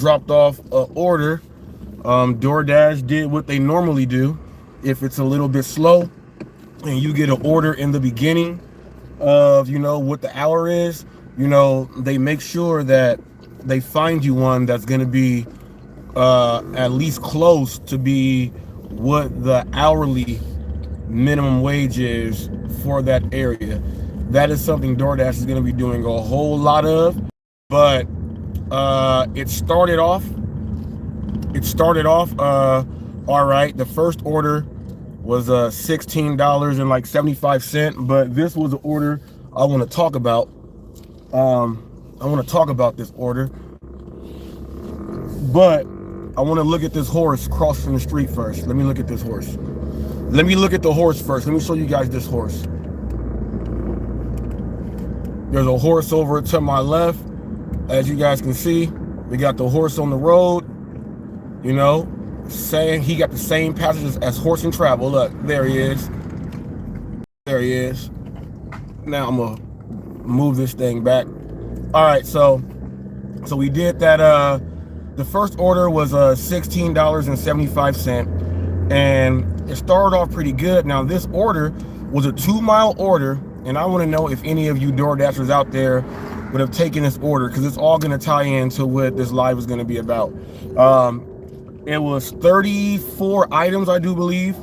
dropped off an order. DoorDash did what they normally do. If it's a little bit slow and you get an order in the beginning of, what the hour is, they make sure that they find you one that's going to be at least close to be what the hourly minimum wage is for that area. That is something DoorDash is going to be doing a whole lot of. But it started off all right. The first order was $16.75, but this was the order I want to talk about. I want to talk about this order, but I want to look at this horse crossing the street first. Let me look at this horse. Let me look at the horse first. Let me show you guys this horse. There's a horse over to my left. As you guys can see, we got the horse on the road, saying he got the same passages as horse and travel. Look, there he is. There he is. Now I'm gonna move this thing back. All right, so we did that. The first order was $16.75, and it started off pretty good. Now this order was a 2-mile order, and I want to know if any of you DoorDashers out there would have taken this order, because it's all going to tie into what this live is going to be about. It was 34 items, I do believe.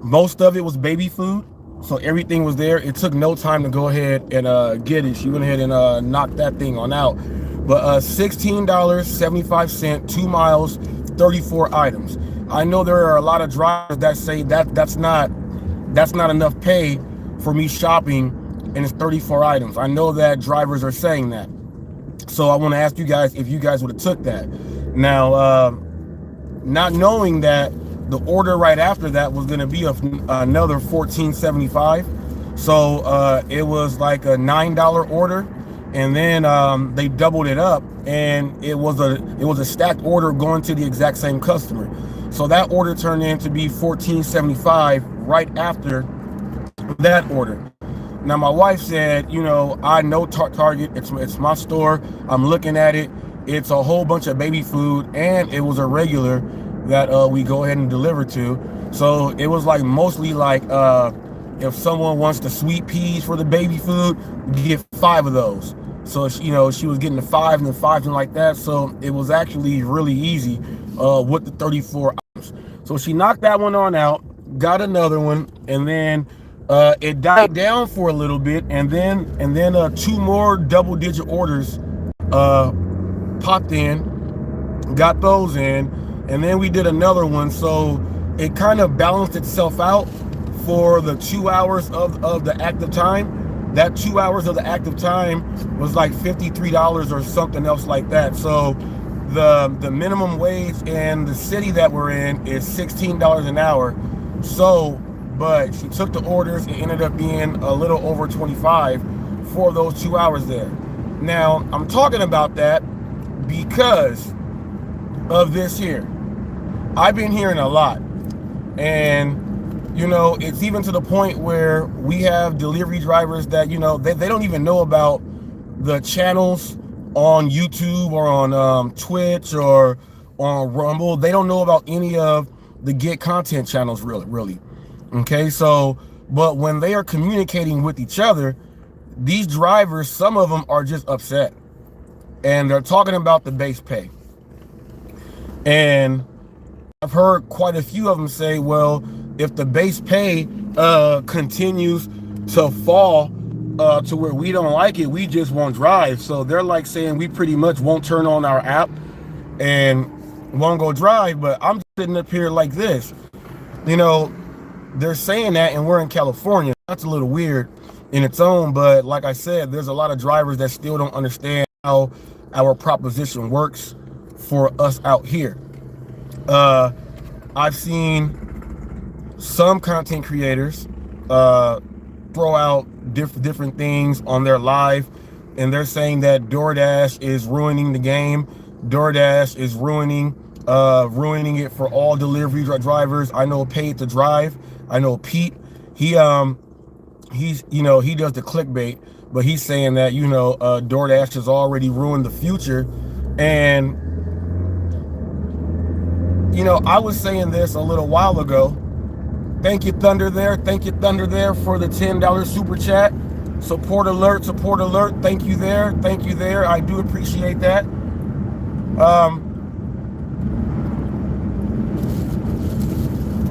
Most of it was baby food, so everything was there. It took no time to go ahead and get it. She went ahead and knocked that thing on out. But $16.75, 2 miles, 34 items. I know there are a lot of drivers that say that's not enough pay for me shopping, and it's 34 items. I know that drivers are saying that. So I want to ask you guys if you guys would have took that. Now, not knowing that the order right after that was going to be another $14.75. So it was like a $9 order, and then they doubled it up, and it was a stacked order going to the exact same customer. So that order turned in to be $14.75 right after that order. Now my wife said, I know Target, it's my store. I'm looking at it. It's a whole bunch of baby food, and it was a regular that we go ahead and deliver to. So it was like mostly like if someone wants the sweet peas for the baby food, you get 5 of those. So she was getting the 5 and the 5 and like that. So it was actually really easy with the 34 items. So she knocked that one on out, got another one, and then it died down for a little bit, and then 2 more double-digit orders popped in, got those in, and then we did another one. So it kind of balanced itself out for the 2 hours of the active time. That 2 hours of the active time was like $53 or something else like that. So the minimum wage in the city that we're in is $16 an hour. So, but she took the orders. It ended up being a little over 25 for those 2 hours there. Now, I'm talking about that because of this here. I've been hearing a lot, and it's even to the point where we have delivery drivers that they don't even know about the channels on YouTube or on Twitch or on Rumble. They don't know about any of the Get Content channels really. Okay, so but when they are communicating with each other, these drivers, some of them are just upset, and they're talking about the Basepay. And I've heard quite a few of them say, well, if the Basepay continues to fall to where we don't like it, we just won't drive. So they're like saying we pretty much won't turn on our app and won't go drive. But I'm sitting up here like this, they're saying that, and we're in California. That's a little weird in its own, but like I said, there's a lot of drivers that still don't understand how our proposition works for us out here. I've seen some content creators throw out different things on their live, and they're saying that DoorDash is ruining the game. DoorDash is ruining it for all delivery drivers. I know Paid to Drive. I know Pete. He does the clickbait, but he's saying that DoorDash has already ruined the future. And I was saying this a little while ago. Thank you, Thunder there. Thank you, Thunder there, for the $10 super chat. Support alert, support alert. Thank you there. Thank you there. I do appreciate that.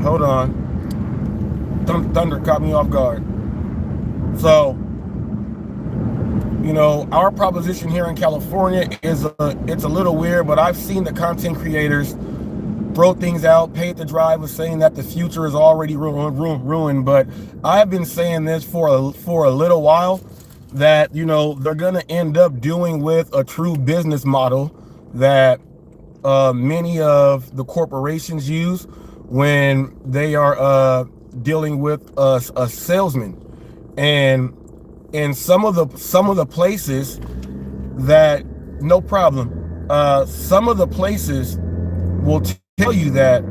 Hold on. Thunder caught me off guard. So, our proposition here in California is it's a little weird, but I've seen the content creators throw things out. Paid to Drive was saying that the future is already ruined, but I've been saying this for a little while, that they're gonna end up doing with a true business model that many of the corporations use when they are dealing with a salesman, and in some of the places that, no problem, some of the places will tell you that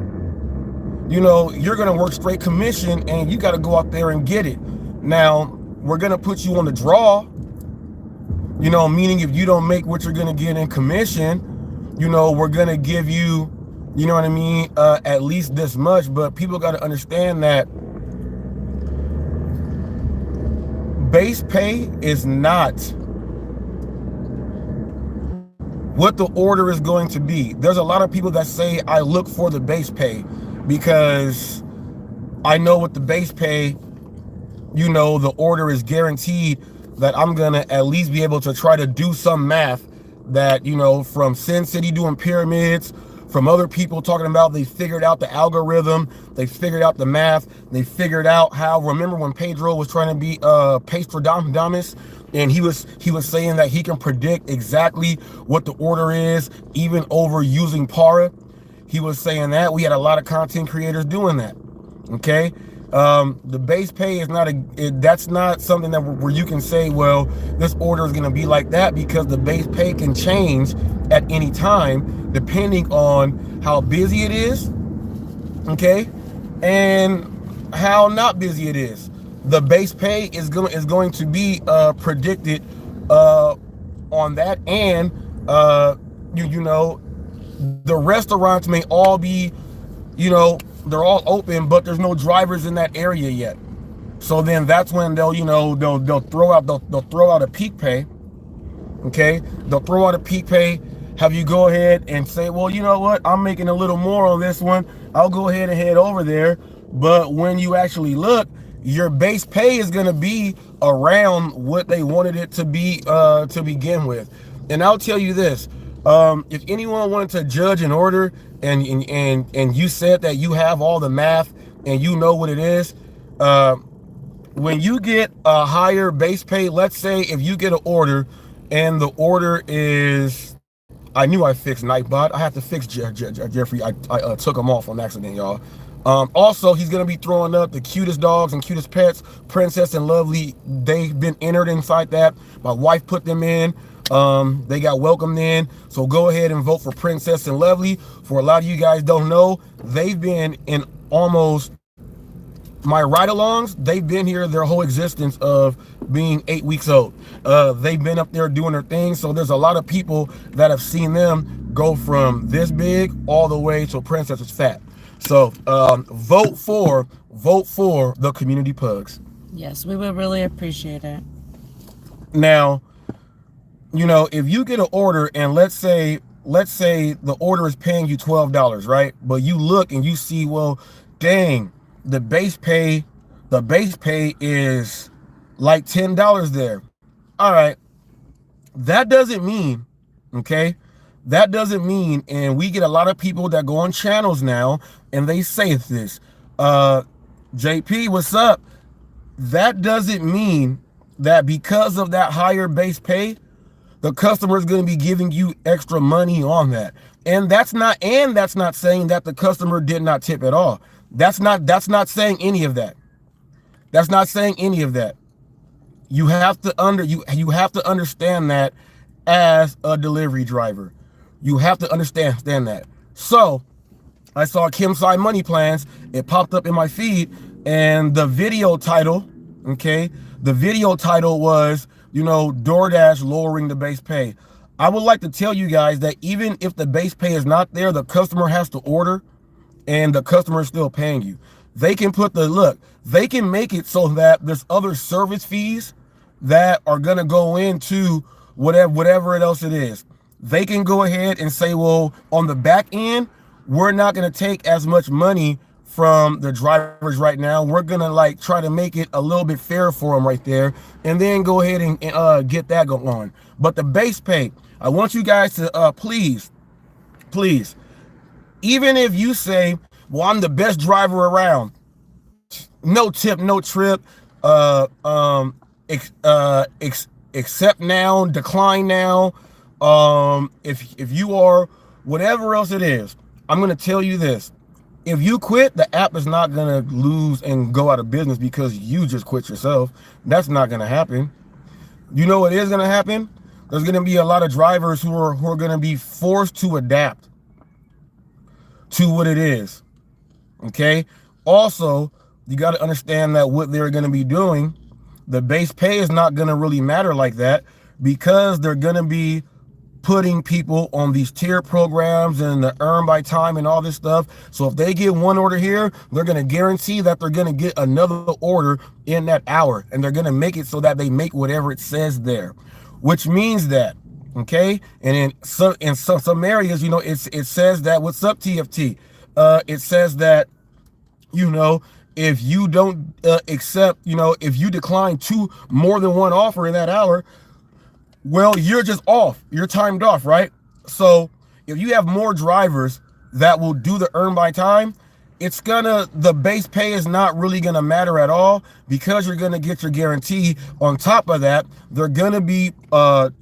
you're going to work straight commission and you got to go out there and get it. Now we're going to put you on the draw, meaning if you don't make what you're going to get in commission, we're going to give you, what I mean, at least this much. But people got to understand that Basepay is not what the order is going to be. There's a lot of people that say I look for the Basepay because I know with the Basepay, the order is guaranteed that I'm gonna at least be able to try to do some math that, from Sin City doing pyramids, from other people talking about they figured out the algorithm, they figured out the math, they figured out how, remember when Pedro was trying to be Pastradamus, and he was saying that he can predict exactly what the order is, even over using Para. He was saying that. We had a lot of content creators doing that. Okay, the Basepay is that's not something that where you can say, well, this order is going to be like that, because the Basepay can change at any time depending on how busy it is, okay, and how not busy it is. The Basepay is going to be predicted on that, and the restaurants may all be, they're all open, but there's no drivers in that area yet. So then that's when they'll throw out a peak pay. Okay, they'll throw out a peak pay, have you go ahead and say, well, you know what, I'm making a little more on this one, I'll go ahead and head over there. But when you actually look, your base pay is going to be around what they wanted it to be to begin with. And I'll tell you this, if anyone wanted to judge an order and you said that you have all the math and you know what it is, when you get a higher base pay, let's say if you get an order and the order is, I knew I fixed Nightbot. I have to fix Jeffrey. I took him off on accident, y'all. Also, he's going to be throwing up the cutest dogs and cutest pets, Princess and Lovely. They've been entered inside that. My wife put them in. They got welcomed in. So go ahead and vote for Princess and Lovely. For a lot of you guys don't know, they've been in almost my ride-alongs. They've been here their whole existence of being 8 weeks old. They've been up there doing their thing. So there's a lot of people that have seen them go from this big all the way to Princess is fat. So vote for the community pugs. Yes, we would really appreciate it. Now, if you get an order and let's say the order is paying you $12, right? But you look and you see, well, dang, the base pay is like $10 there. All right. That doesn't mean, okay? That doesn't mean, and we get a lot of people that go on channels now and they say this, JP, what's up? That doesn't mean that because of that higher base pay, the customer is going to be giving you extra money on that. And that's not saying that the customer did not tip at all. That's not saying any of that. That's not saying any of that. You have to understand that as a delivery driver. You have to understand that. So I saw Kim Side Money Plans. It popped up in my feed, and the video title, okay, the video title was, DoorDash lowering the base pay. I would like to tell you guys that even if the base pay is not there, the customer has to order. and the customer is still paying you. They can they can make it so that there's other service fees that are going to go into whatever else it is. They can go ahead and say, well, on the back end, we're not going to take as much money from the drivers right now. We're going to like try to make it a little bit fair for them right there, and then go ahead and get that going on. But the Basepay, I want you guys to please, even if you say, well, I'm the best driver around, no tip, no trip, accept now, decline now, if you are whatever else it is, I'm going to tell you this. If you quit, the app is not going to lose and go out of business because you just quit yourself. That's not going to happen. You know what is going to happen? There's going to be a lot of drivers who are going to be forced to adapt to what it is. Okay? Also, you got to understand that what they're going to be doing, the Basepay is not going to really matter like that, because they're going to be putting people on these tier programs and the earn by time and all this stuff. So if they get one order here, they're going to guarantee that they're going to get another order in that hour, and they're going to make it so that they make whatever it says there, which means that, okay, and in some areas, you know, it says that, what's up, TFT? It says that, you know, if you don't accept, you know, if you decline more than one offer in that hour, well, you're just off. You're timed off, right? So if you have more drivers that will do the earn by time, the Basepay is not really gonna matter at all, because you're gonna get your guarantee. On top of that, they're gonna be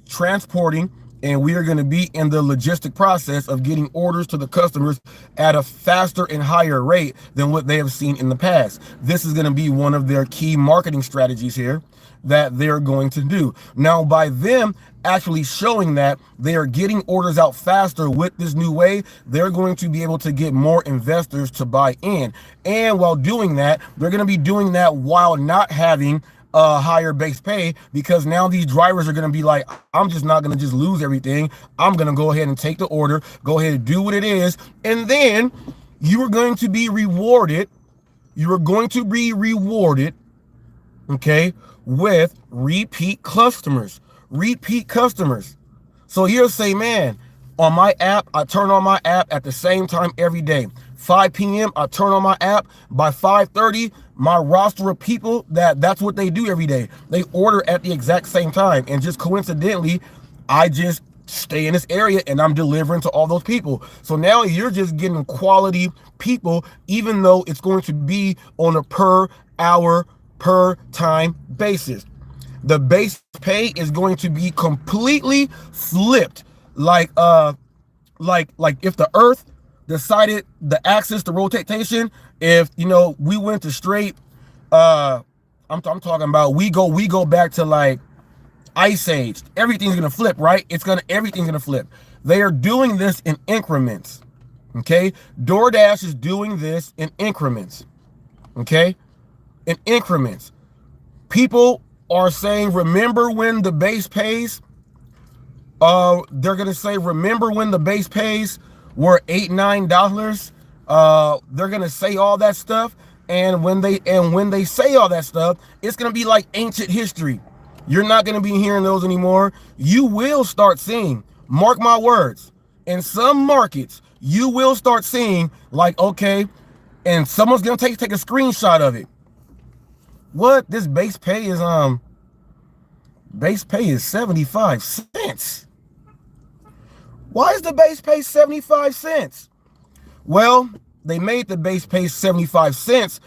transporting, and we are going to be in the logistic process of getting orders to the customers at a faster and higher rate than what they have seen in the past. This is going to be one of their key marketing strategies here that they're going to do. Now, by them actually showing that they are getting orders out faster with this new way, they're going to be able to get more investors to buy in. And while doing that, they're going to be doing that while not having higher Basepay, because now these drivers are going to be like, I'm just not going to just lose everything. I'm going to go ahead and take the order, go ahead and do what it is, and then you are going to be rewarded. You are going to be rewarded, okay, with repeat customers. So you'll say, man, on my app, I turn on my app at the same time every day. 5 p.m. I turn on my app. By 5:30, my roster of people, that's what they do every day. They order at the exact same time, and just coincidentally, I just stay in this area and I'm delivering to all those people. So now you're just getting quality people, even though it's going to be on a per hour, per time basis. The Basepay is going to be completely flipped, like if the Earth decided the axis, the rotation, if, you know, we went to straight, I'm talking about we go back to like Ice Age, everything's gonna flip, right? Everything's gonna flip. They are doing this in increments. Okay, DoorDash is doing this in increments. Okay, in increments. People are saying, remember when the Basepays, they're gonna say, remember when the Basepays were $8, $9? They're gonna say all that stuff, and when they say all that stuff, it's gonna be like ancient history. You're not gonna be hearing those anymore. You will start seeing, mark my words, in some markets, you will start seeing, like, okay, and someone's gonna take a screenshot of it. What? This Basepay is 75 cents. Why is the Basepay 75 cents? Well, they made the Basepay 75 cents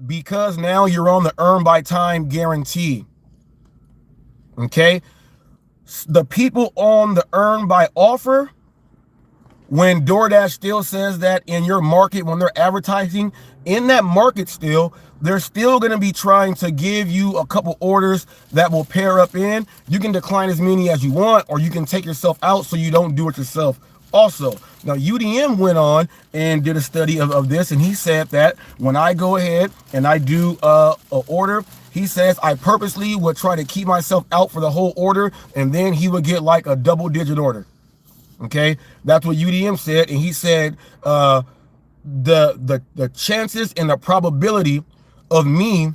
because now you're on the earn by time guarantee. Okay? The people on the earn by offer, when DoorDash still says that in your market, when they're advertising in that market still, they're still going to be trying to give you a couple orders that will pair up in. You can decline as many as you want, or you can take yourself out so you don't do it yourself also. Now, UDM went on and did a study of this, and he said that when I go ahead and I do a order, he says I purposely would try to keep myself out for the whole order, and then he would get like a double-digit order. Okay, that's what UDM said, and he said the chances and the probability of me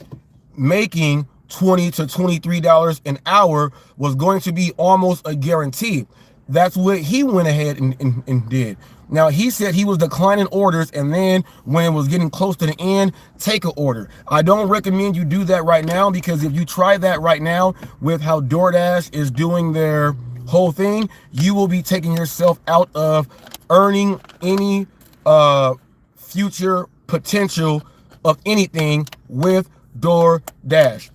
making $20 to $23 an hour was going to be almost a guarantee. That's what he went ahead and did. Now, he said he was declining orders, and then when it was getting close to the end, take an order. I don't recommend you do that right now, because if you try that right now with how DoorDash is doing their whole thing, you will be taking yourself out of earning any future potential of anything with DoorDash.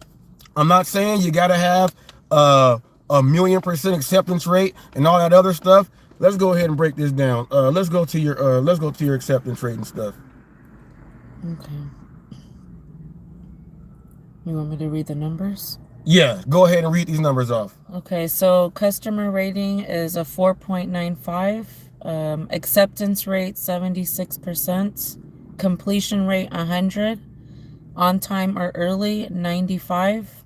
I'm not saying you got to have a 1,000,000% acceptance rate and all that other stuff. Let's go ahead and break this down. Let's go to your acceptance rate and stuff. Okay. You want me to read the numbers? Yeah, go ahead and read these numbers off. Okay, so customer rating is a 4.95, acceptance rate 76%, completion rate 100, on time or early 95,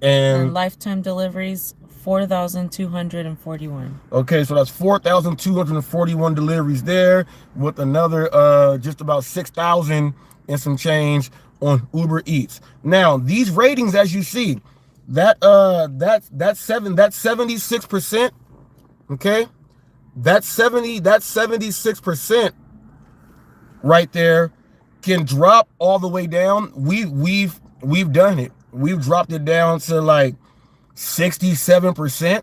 and lifetime deliveries 4,241. Okay, so that's 4,241 deliveries there, with another just about 6,000 and some change on Uber Eats. Now, these ratings, as you see, that's 76%. Okay, that's 76% right there can drop all the way down. We've done it. We've dropped it down to like 67%,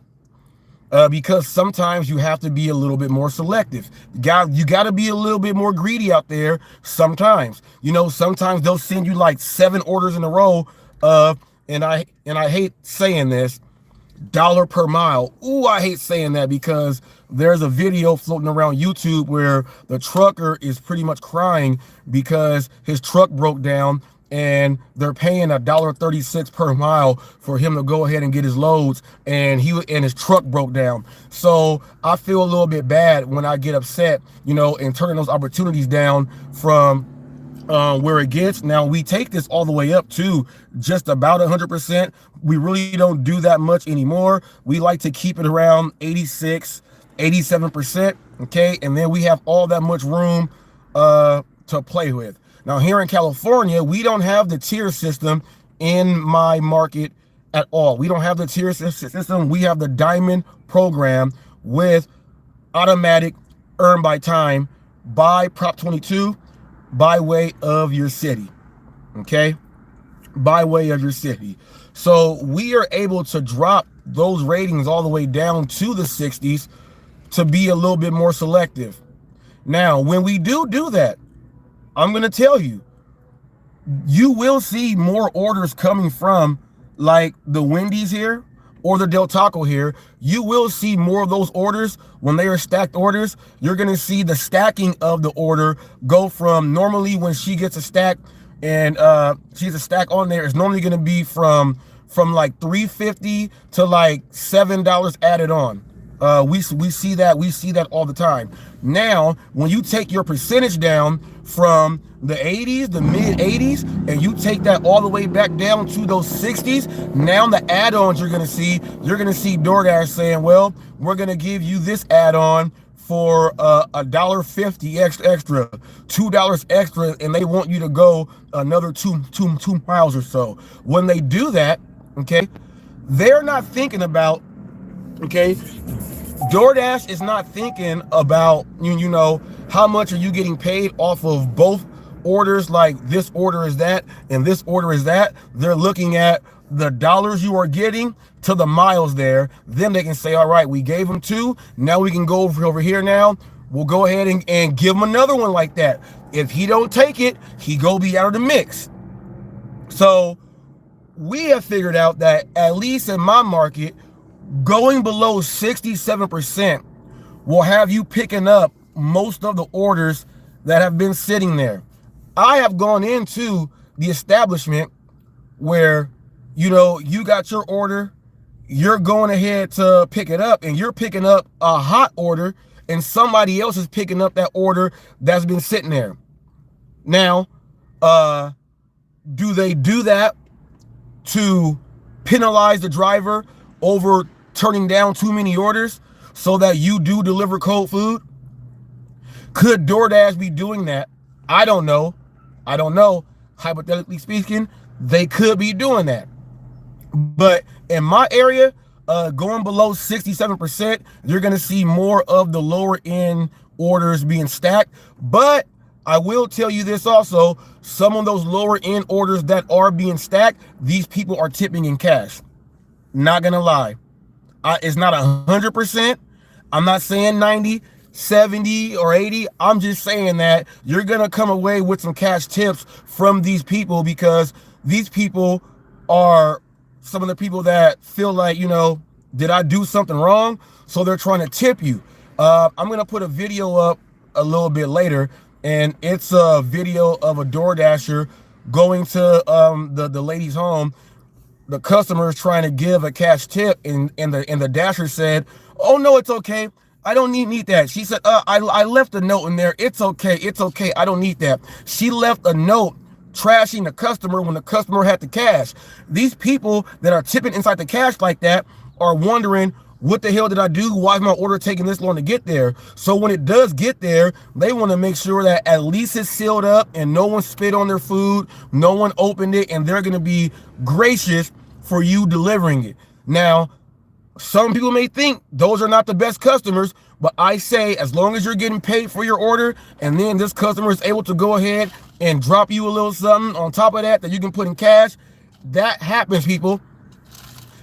because sometimes you have to be a little bit more selective. You got to be a little bit more greedy out there sometimes. You know, sometimes they'll send you like 7 orders in a row and I hate saying this, dollar per mile. Ooh, I hate saying that, because there's a video floating around YouTube where the trucker is pretty much crying because his truck broke down, and they're paying $1.36 per mile for him to go ahead and get his loads, and his truck broke down. So I feel a little bit bad when I get upset, you know, and turning those opportunities down from where it gets. Now, we take this all the way up to just about 100%. We really don't do that much anymore. We like to keep it around 86, 87%. Okay, and then we have all that much room to play with. Now, here in California, we don't have the tier system in my market at all. We don't have the tier system. We have the diamond program with automatic earn by time by Prop 22 by way of your city. Okay, by way of your city. So we are able to drop those ratings all the way down to the 60s to be a little bit more selective. Now, when we do that, I'm going to tell you, you will see more orders coming from like the Wendy's here or the Del Taco here. You will see more of those orders when they are stacked orders. You're going to see the stacking of the order go from, normally when she gets a stack and she's a stack on there, it's normally going to be from like $3.50 to like $7 added on. We see that all the time. Now, when you take your percentage down from the 80s, the mid 80s, and you take that all the way back down to those 60s, now the add-ons you're gonna see DoorDash saying, well, we're gonna give you this add-on for $1.50 extra, $2 extra, and they want you to go another two miles or so. When they do that, okay, they're not thinking about, okay, DoorDash is not thinking about, you know, how much are you getting paid off of both orders, like this order is that and this order is that. They're looking at the dollars you are getting to the miles there. Then they can say, all right, we gave them 2. Now we can go over here now. We'll go ahead and give him another one like that. If he don't take it, he go be out of the mix. So we have figured out that, at least in my market, going below 67% will have you picking up most of the orders that have been sitting there. I have gone into the establishment where, you know, you got your order, you're going ahead to pick it up, and you're picking up a hot order, and somebody else is picking up that order that's been sitting there. Now, do they do that to penalize the driver over turning down too many orders so that you do deliver cold food? Could DoorDash be doing that I don't know. I don't know. Hypothetically speaking, they could be doing that. But in my area, going below 67%, you're going to see more of the lower end orders being stacked. But I will tell you this also, some of those lower end orders that are being stacked, these people are tipping in cash. Not going to lie. It's not 100%. I'm not saying 90, 70, or 80. I'm just saying that you're going to come away with some cash tips from these people, because these people are some of the people that feel like, did I do something wrong? So they're trying to tip you. I'm going to put a video up a little bit later, and it's a video of a DoorDasher going to the lady's home. The customer is trying to give a cash tip, and the dasher said, "Oh no, it's okay. I don't need that." She said, I left a note in there. It's okay. I don't need that." She left a note trashing the customer when the customer had the cash. These people that are tipping inside the cash like that are wondering, what the hell did I do? Why is my order taking this long to get there? So when it does get there, they want to make sure that at least it's sealed up and no one spit on their food, no one opened it, and they're going to be gracious for you delivering it. Now, some people may think those are not the best customers, but I say, as long as you're getting paid for your order, and then this customer is able to go ahead and drop you a little something on top of that you can put in cash, that happens, people.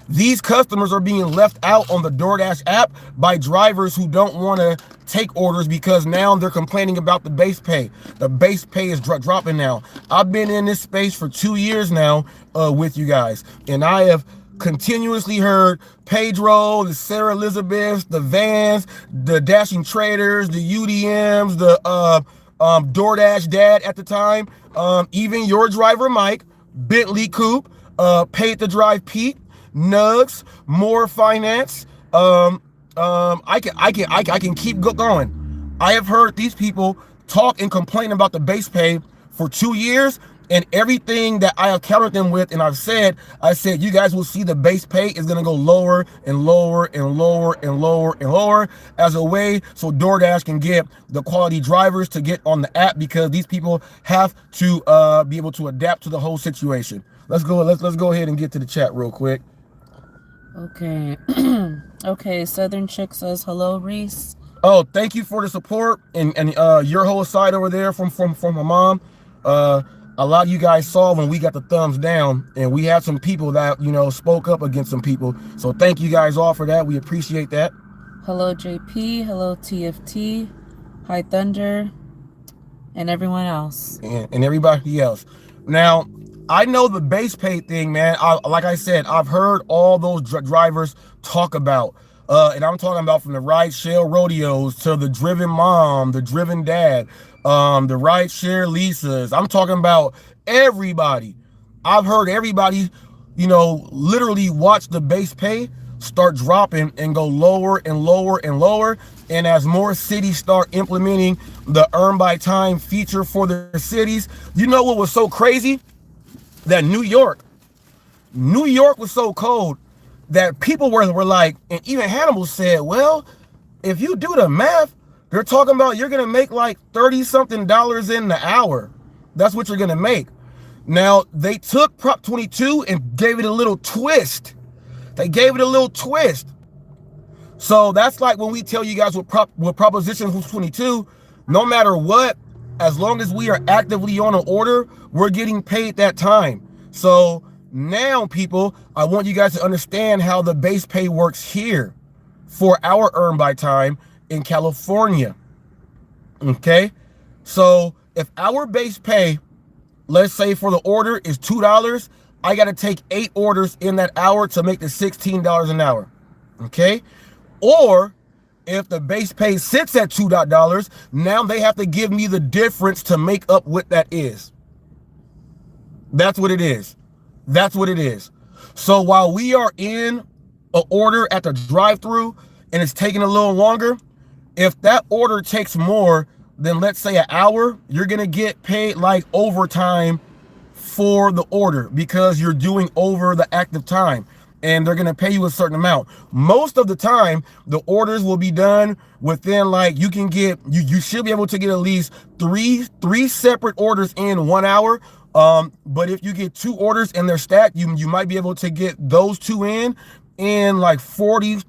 These customers are being left out on the DoorDash app by drivers who don't want to take orders because now they're complaining about the base pay. The base pay is dropping now. I've been in this space for 2 years now with you guys, and I have continuously heard Pedro, the Sarah Elizabeths, the Vans, the Dashing Traders, the UDMs, the DoorDash dad at the time, even your driver Mike, Bentley Coupe, Paid to Drive Pete, Nugs, More Finance. I can keep going. I have heard these people talk and complain about the base pay for 2 years, and everything that I have countered them with, and I said, you guys will see the base pay is gonna go lower and lower and lower and lower and lower as a way so DoorDash can get the quality drivers to get on the app, because these people have to be able to adapt to the whole situation. Let's go ahead and get to the chat real quick. Okay. Okay, Southern Chick says, "Hello, Reese." Oh, thank you for the support and your whole side over there from my mom. A lot of you guys saw when we got the thumbs down, and we had some people that, spoke up against some people. So thank you guys all for that. We appreciate that. Hello, JP. Hello, TFT. Hi, Thunder. And everyone else. And everybody else. Now, I know the base pay thing, man. Like I said, I've heard all those drivers talk about, and I'm talking about from the ride share rodeos to the driven mom, the driven dad, the ride share Lisas. I'm talking about everybody. I've heard everybody, literally watch the base pay start dropping and go lower and lower and lower. And as more cities start implementing the earn by time feature for their cities, you know what was so crazy? That New York was so cold that people were like, and even Hannibal said, well, if you do the math, they're talking about you're going to make like $30-something in the hour. That's what you're going to make. Now, they took Prop 22 and gave it a little twist. So that's like when we tell you guys with Proposition 22, no matter what, as long as we are actively on an order, we're getting paid that time. So now, people, I want you guys to understand how the base pay works here for our earn by time in California. Okay? So if our base pay, let's say for the order is $2, I got to take 8 orders in that hour to make the $16 an hour. Okay? Or if the base pay sits at $2, now they have to give me the difference to make up what that is. That's what it is. So while we are in an order at the drive-thru and it's taking a little longer, if that order takes more than, let's say, an hour, you're going to get paid like overtime for the order because you're doing over the active time. and they're going to pay you a certain amount. Most of the time, the orders will be done within, like, you should be able to get at least three separate orders in 1 hour. But if you get 2 orders and they're stacked, you might be able to get those 2 in like 40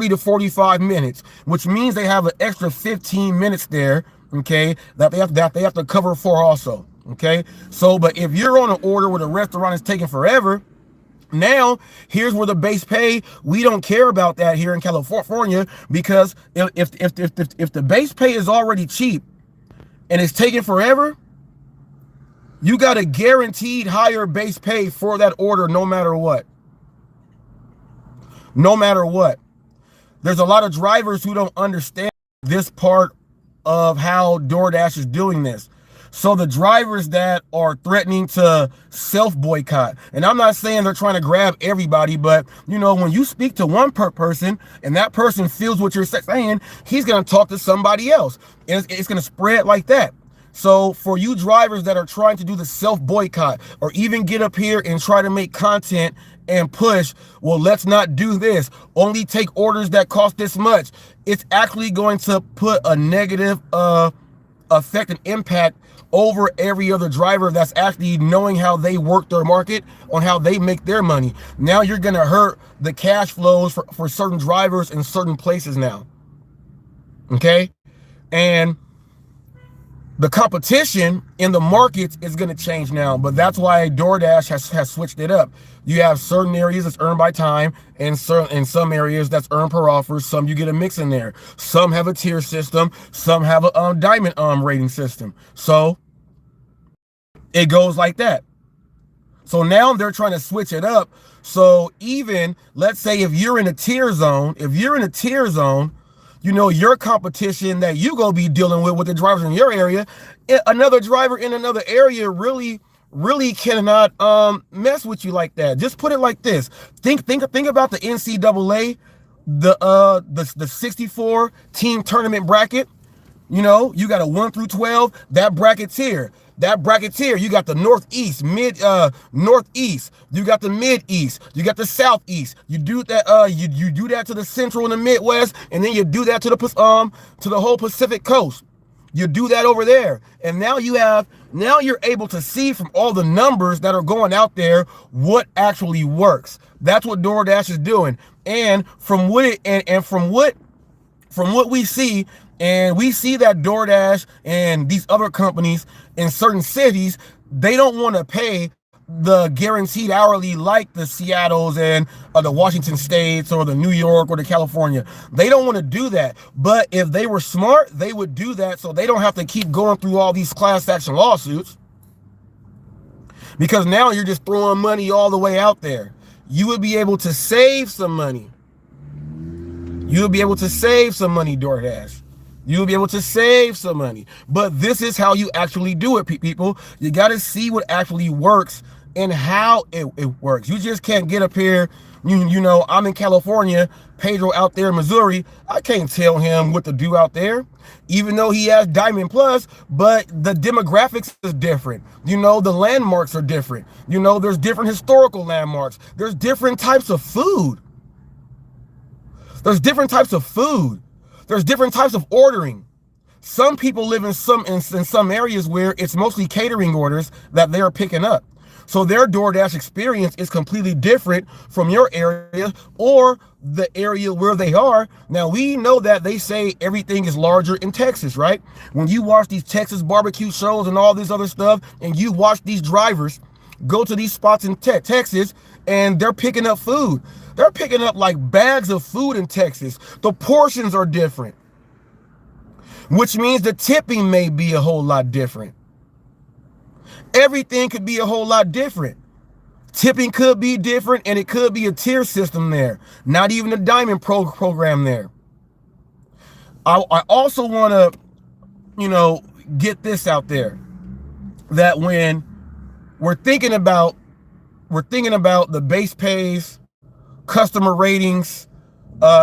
to 45 minutes, which means they have an extra 15 minutes there, okay, that they have to cover for also, okay? So, but if you're on an order where the restaurant is taking forever, now here's where the base pay, we don't care about that here in California, because if the base pay is already cheap and it's taking forever, you got a guaranteed higher base pay for that order no matter what. No matter what. There's a lot of drivers who don't understand this part of how DoorDash is doing this. So the drivers that are threatening to self-boycott, and I'm not saying they're trying to grab everybody, but, you know, when you speak to one person and that person feels what you're saying, he's going to talk to somebody else, and it's going to spread like that. So for you drivers that are trying to do the self-boycott, or even get up here and try to make content and push, well, let's not do this, only take orders that cost this much, it's actually going to put a negative effect and impact over every other driver that's actually knowing how they work their market, on how they make their money. Now you're going to hurt the cash flows for certain drivers in certain places now. Okay? And the competition in the markets is going to change now, but that's why DoorDash has switched it up. You have certain areas that's earned by time, and some areas that's earned per offer. Some you get a mix in there. Some have a tier system. Some have a diamond rating system. So it goes like that. So now they're trying to switch it up. So even, let's say, if you're in a tier zone, you know, your competition that you gonna be dealing with the drivers in your area, another driver in another area really cannot mess with you like that. Just put it like this. Think about the NCAA, the 64 team tournament bracket. You know, you got a 1 through 12, that bracket tier. You got the northeast, northeast. You got the mid-east. You got the southeast. You do that. You do that to the central and the Midwest, and then you do that to the whole Pacific coast. You do that over there, and now you're able to see from all the numbers that are going out there what actually works. That's what DoorDash is doing, and from what we see. And we see that DoorDash and these other companies in certain cities, they don't want to pay the guaranteed hourly like the Seattles and the Washington States or the New York or the California. They don't want to do that. But if they were smart, they would do that so they don't have to keep going through all these class action lawsuits. Because now you're just throwing money all the way out there. You would be able to save some money. You would be able to save some money, DoorDash. You'll be able to save some money. But this is how you actually do it, people. You got to see what actually works and how it works. You just can't get up here. You know, I'm in California, Pedro out there in Missouri. I can't tell him what to do out there, even though he has Diamond Plus, but the demographics is different. You know, the landmarks are different. You know, there's different historical landmarks. There's different types of food. There's different types of ordering. Some people live in some areas where it's mostly catering orders that they are picking up. So their DoorDash experience is completely different from your area or the area where they are. Now, we know that they say everything is larger in Texas, right? When you watch these Texas barbecue shows and all this other stuff, and you watch these drivers go to these spots in Texas, and they're picking up food. They're picking up like bags of food in Texas. The portions are different, which means the tipping may be a whole lot different. Everything could be a whole lot different. Tipping could be different, and it could be a tier system there. Not even a diamond program there. I also want to, you know, get this out there, that when we're thinking about the base pays, customer ratings,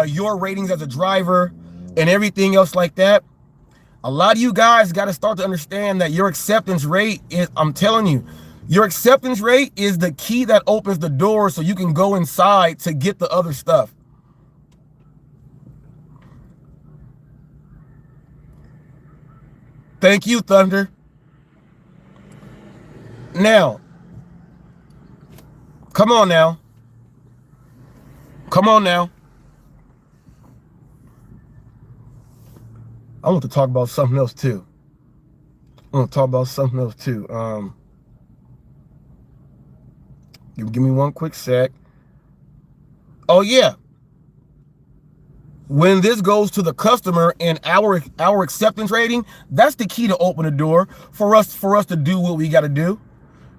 your ratings as a driver, and everything else like that, a lot of you guys got to start to understand that your acceptance rate is, I'm telling you, Your acceptance rate is the key that opens the door so you can go inside to get the other stuff. Thank you, Thunder. Now, come on now. Come on now. I want to talk about something else too. Give me one quick sec. Oh yeah. When this goes to the customer and our acceptance rating, that's the key to open the door for us to do what we got to do.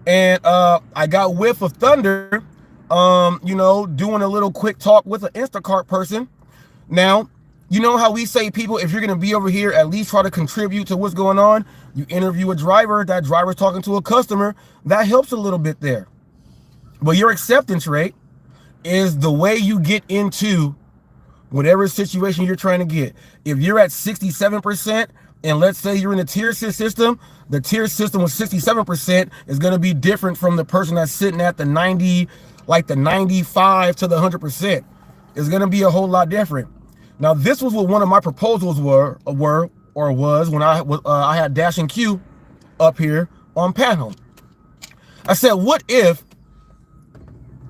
And I got whiff of Thunder, doing a little quick talk with an Instacart person. Now, you know how we say, people, if you're going to be over here, at least try to contribute to what's going on. You interview a driver, that driver's talking to a customer, that helps a little bit there. But your acceptance rate is the way you get into whatever situation you're trying to get. If you're at 67%, and let's say you're in the tier system, the tier system with 67% is going to be different from the person that's sitting at the 90, like the 95 to the 100%. It's going to be a whole lot different. Now, this was what one of my proposals was when I had Dash and Q up here on panel. I said, what if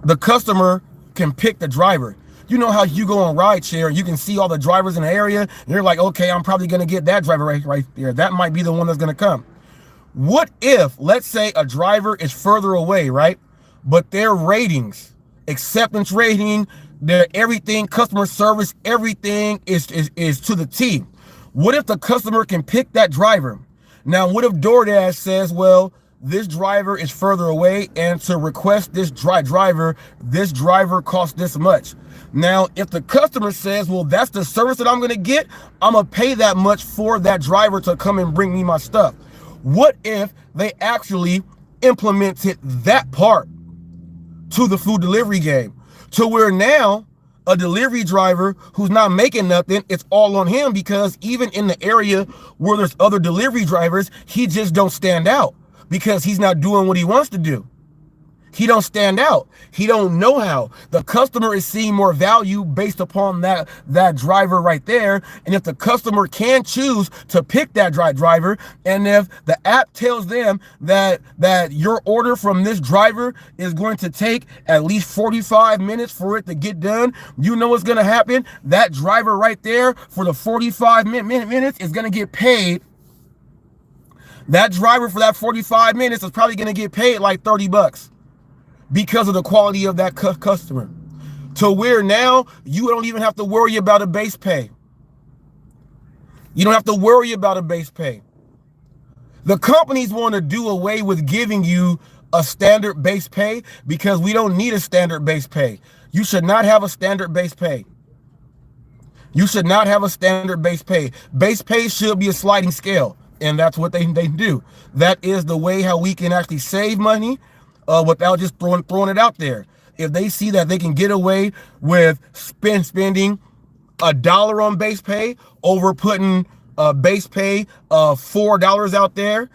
the customer can pick the driver? You know how you go on rideshare, you can see all the drivers in the area, and you're like, okay, I'm probably going to get that driver right there. That might be the one that's going to come. What if, let's say, a driver is further away, right? But their ratings, acceptance rating, their everything, customer service, everything is to the T. What if the customer can pick that driver? Now, what if DoorDash says, well, this driver is further away, and to request this driver costs this much. Now, if the customer says, well, that's the service that I'm going to get, I'm going to pay that much for that driver to come and bring me my stuff. What if they actually implemented that part to the food delivery game, to where now a delivery driver who's not making nothing, it's all on him, because even in the area where there's other delivery drivers, he just don't stand out because he's not doing what he wants to do. He don't stand out. He don't know how. The customer is seeing more value based upon that driver right there. And if the customer can choose to pick that driver, and if the app tells them that your order from this driver is going to take at least 45 minutes for it to get done, you know what's going to happen? That driver right there for the 45 minutes is going to get paid. That driver for that 45 minutes is probably going to get paid like $30 because of the quality of that customer. To where now you don't even have to worry about a Basepay. You don't have to worry about a Basepay. The companies want to do away with giving you a standard Basepay because we don't need a standard Basepay. You should not have a standard Basepay. You should not have a standard Basepay. Basepay should be a sliding scale. And that's what they do. That is the way how we can actually save money without just throwing it out there. If they see that they can get away with spending $1 on Basepay over putting Basepay $4 out there,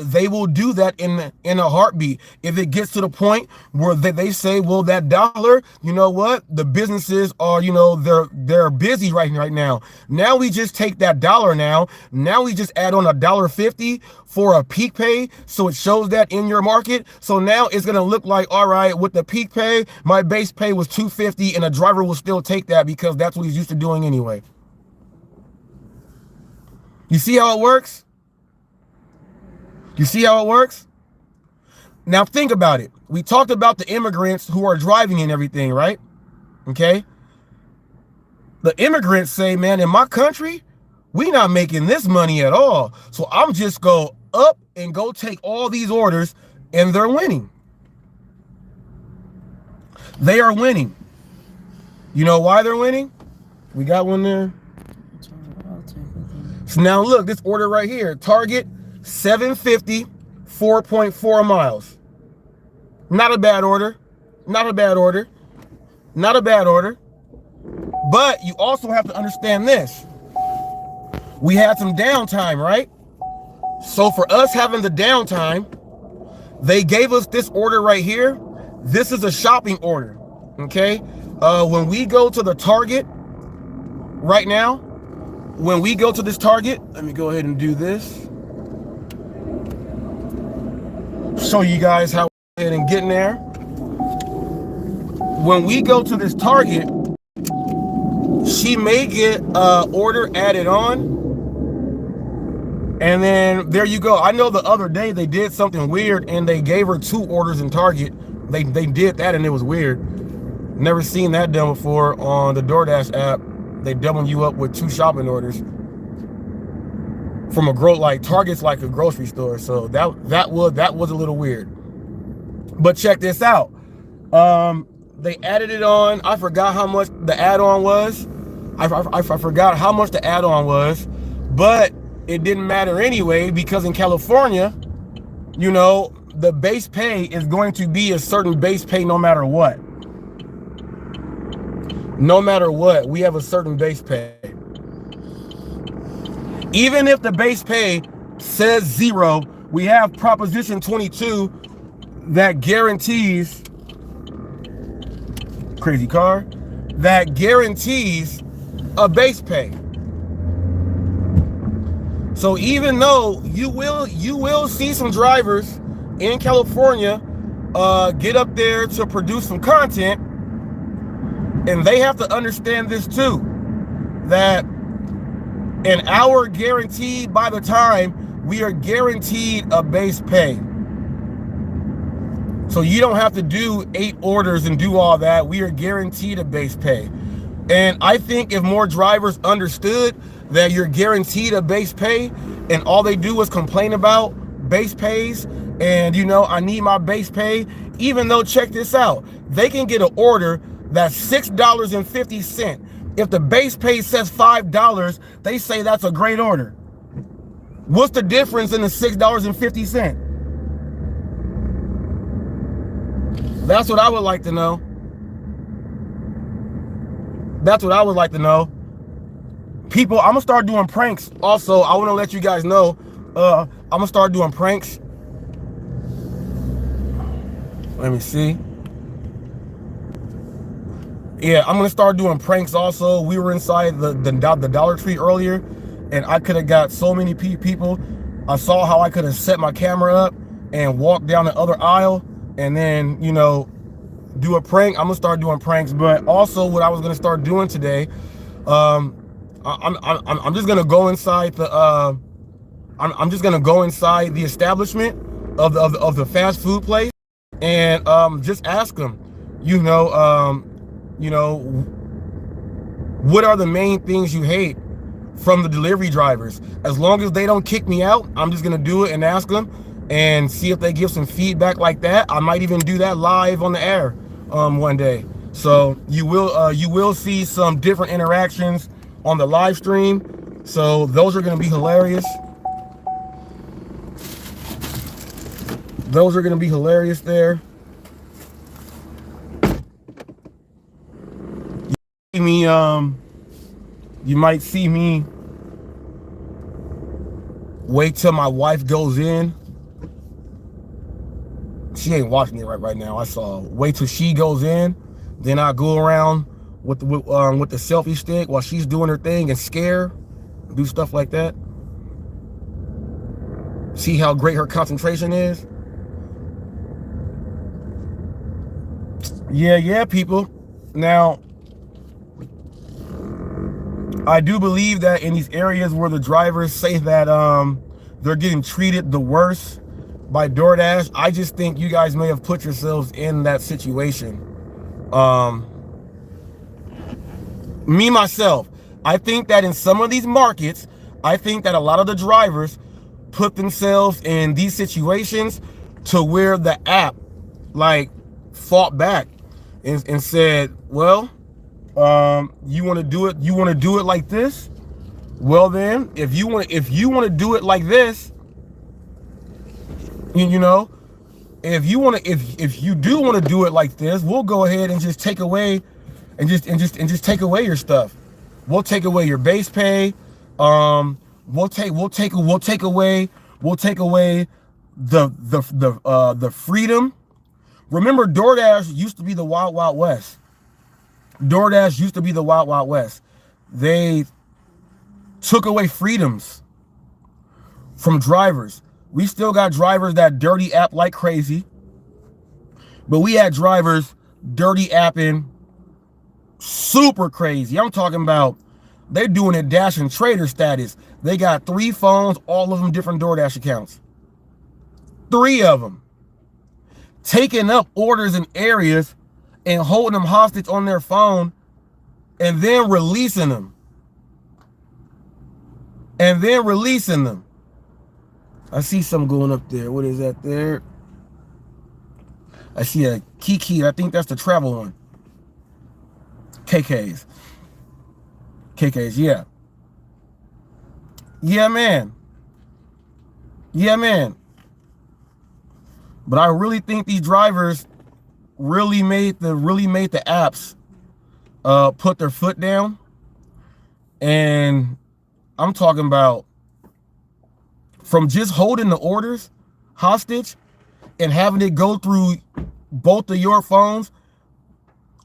they will do that in a heartbeat. If it gets to the point where they say, well, that dollar, you know what, the businesses are, they're busy right now. Now we just take that dollar now we just add on $1.50 for a peak pay, so it shows that in your market. So now it's gonna look like, all right, with the peak pay, my base pay was $2.50, and a driver will still take that because that's what he's used to doing anyway. You see how it works? You see how it works? Now think about it. We talked about the immigrants who are driving and everything, right? Okay. The immigrants say, man, in my country, we not making this money at all. So I'm just go up and go take all these orders, and they're winning. They are winning. You know why they're winning? We got one there. So now look, this order right here, Target, 750, 4.4 miles. Not a bad order. Not a bad order. Not a bad order. But you also have to understand this. We had some downtime, right? So for us having the downtime, They gave us this order right here. This is a shopping order, okay? When we go to the Target right now, when we go to this Target, let me go ahead and do this. Show you guys how to go ahead and get in there. When we go to this Target, she may get order added on. And then there you go. I know the other day they did something weird and they gave her 2 orders in Target. They did that and it was weird. Never seen that done before on the DoorDash app. They double you up with 2 shopping orders from like Target's like a grocery store. So that was a little weird. But check this out. They added it on. I forgot how much the add-on was. I forgot how much the add-on was, but it didn't matter anyway, because in California, you know, the base pay is going to be a certain base pay no matter what. No matter what, we have a certain base pay. Even if the base pay says 0, we have Proposition 22 that guarantees, crazy car, that guarantees a base pay. So even though you will see some drivers in California get up there to produce some content, and they have to understand this too, that an hour guaranteed by the time we are guaranteed a base pay. So you don't have to do 8 orders and do all that. We are guaranteed a base pay. And I think if more drivers understood that you're guaranteed a base pay and all they do is complain about base pays and, you know, I need my base pay, even though, check this out, they can get an order that's $6.50. If the base pay says $5, they say that's a great order. What's the difference in the $6.50? That's what I would like to know. That's what I would like to know. People, I'm gonna start doing pranks. Also, I want to let you guys know, I'm gonna start doing pranks. Let me see. Yeah, I'm gonna start doing pranks also. We were inside the Dollar Tree earlier, and I could have got so many people. I saw how I could have set my camera up and walked down the other aisle, and then, you know, do a prank. I'm gonna start doing pranks. But also, what I was gonna start doing today, I'm just gonna go inside the I'm just gonna go inside the establishment of the fast food place and just ask them, you know, what are the main things you hate from the delivery drivers? As long as they don't kick me out, I'm just gonna do it and ask them and see if they give some feedback like that. I might even do that live on the air one day. So you will see some different interactions on the live stream. So those are going to be hilarious. Those are going to be hilarious there. You might see me wait till my wife goes in. She ain't watching it right now. I saw. Wait till she goes in, then I go around with the selfie stick while she's doing her thing and scare, do stuff like that. See how great her concentration is. Yeah, people. Now, I do believe that in these areas where the drivers say that they're getting treated the worst by DoorDash, I just think you guys may have put yourselves in that situation. Me, myself, I think that in some of these markets, I think that a lot of the drivers put themselves in these situations to where the app like fought back and said, well, you want to do it like this? Well then, if you want to do it like this, you know, if you do want to do it like this, we'll go ahead and just take away and just take away your stuff. We'll take away your base pay. We'll take away the freedom. Remember, DoorDash used to be the Wild Wild West. DoorDash used to be the Wild Wild West. They took away freedoms from drivers. We still got drivers that dirty app like crazy, but we had drivers dirty apping super crazy. I'm talking about they're doing it Dash and Trader status. They got 3 phones, all of them different DoorDash accounts. 3 of them. Taking up orders in areas and holding them hostage on their phone and then releasing them. I see some going up there. What is that there? I see a Kiki. I think that's the travel one. KKs, yeah. Yeah, man. But I really think these drivers really made the apps put their foot down. And I'm talking about from just holding the orders hostage and having it go through both of your phones,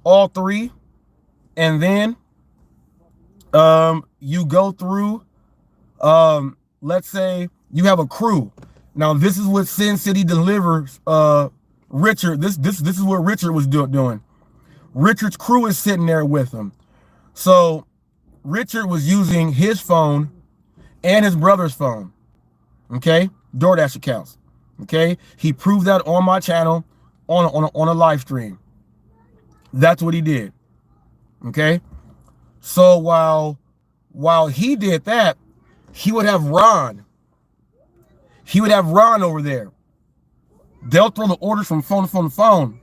all 3, and then you go through, let's say you have a crew. Now this is what Sin City delivers. Richard, this is what Richard was doing. Richard's crew is sitting there with him. So Richard was using his phone and his brother's phone. Okay, DoorDash accounts. Okay, he proved that on my channel on a live stream. That's what he did. Okay, so while he did that, he would have Ron. He would have Ron over there. They'll throw the orders from phone to phone.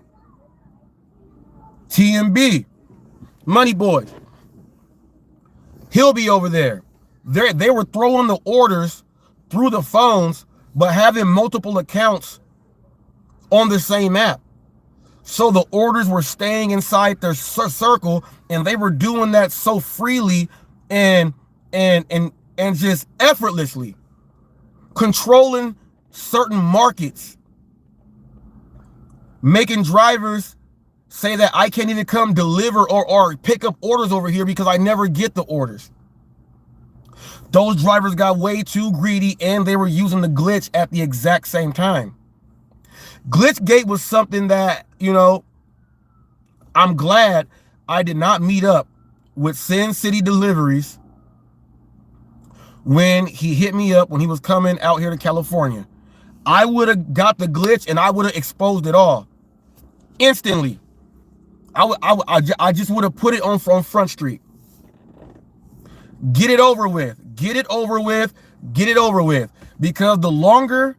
TMB, Money Boy. He'll be over there. They were throwing the orders through the phones, but having multiple accounts on the same app. So the orders were staying inside their circle, and they were doing that so freely and just effortlessly, controlling certain markets, making drivers say that I can't even come deliver or pick up orders over here because I never get the orders. Those drivers got way too greedy, and they were using the glitch at the exact same time. Glitchgate was something that, you know, I'm glad I did not meet up with Sin City Deliveries when he hit me up when he was coming out here to California. I would have got the glitch and I would have exposed it all instantly. I just would have put it on Front Street. Get it over with. Because the longer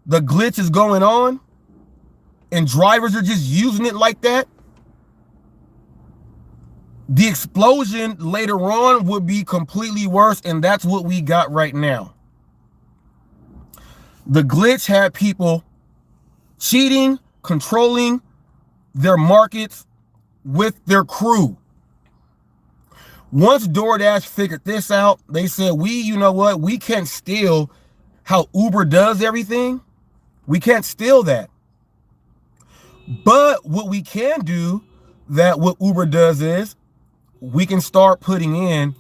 the glitch is going on and drivers are just using it like that, the explosion later on would be completely worse, and that's what we got right now. The glitch had people cheating, controlling their markets with their crew. Once DoorDash figured this out, they said, you know what? We can't steal how Uber does everything. We can't steal that. But what we can do, that what Uber does is, we can start putting in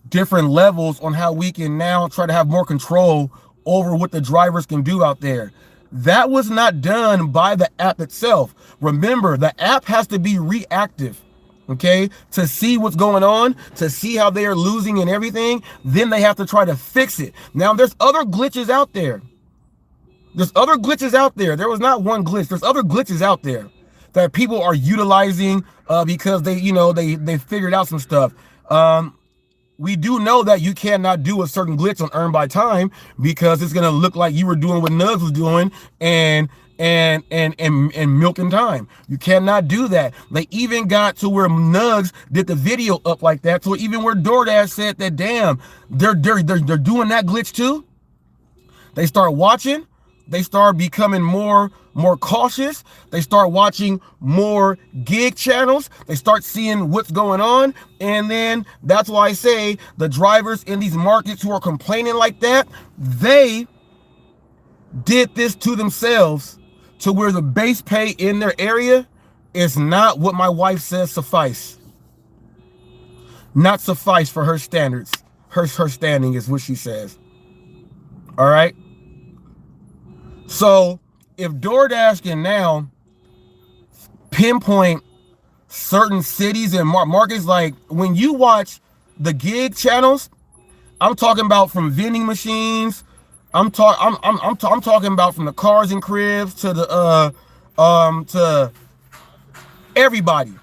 different levels on how we can now try to have more control over what the drivers can do out there. That was not done by the app itself. Remember, the app has to be reactive, okay, to see what's going on, to see how they are losing and everything. Then they have to try to fix it. Now, there's other glitches out there. There was not one glitch. There's other glitches out there that people are utilizing because they figured out some stuff. We do know that you cannot do a certain glitch on Earn by Time because it's gonna look like you were doing what Nugs was doing and milking time. You cannot do that. They even got to where Nugs did the video up like that. So even where DoorDash said that, damn, they're doing that glitch too. They start watching. They start becoming more cautious. They start watching more gig channels. They start seeing what's going on. And then that's why I say the drivers in these markets who are complaining like that, they did this to themselves to where the base pay in their area is not what my wife says suffice. Not suffice for her standards. Her standing is what she says. All right. So if DoorDash can now pinpoint certain cities and markets, like when you watch the gig channels, I'm talking about from vending machines. I'm talking about from the cars and cribs to the to everybody.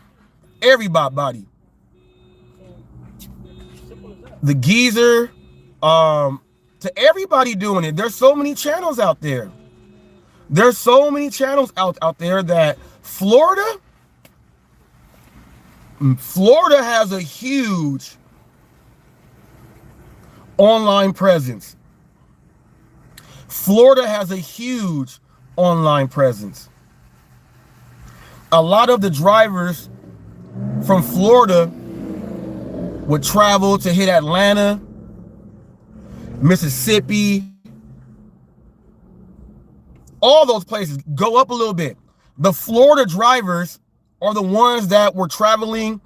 The geezer, to everybody doing it. There's so many channels out there. There's so many channels out there that Florida has a huge online presence. Florida has a huge online presence. A lot of the drivers from Florida would travel to hit Atlanta, Mississippi, all those places. Go up a little bit. The Florida drivers are the ones that were traveling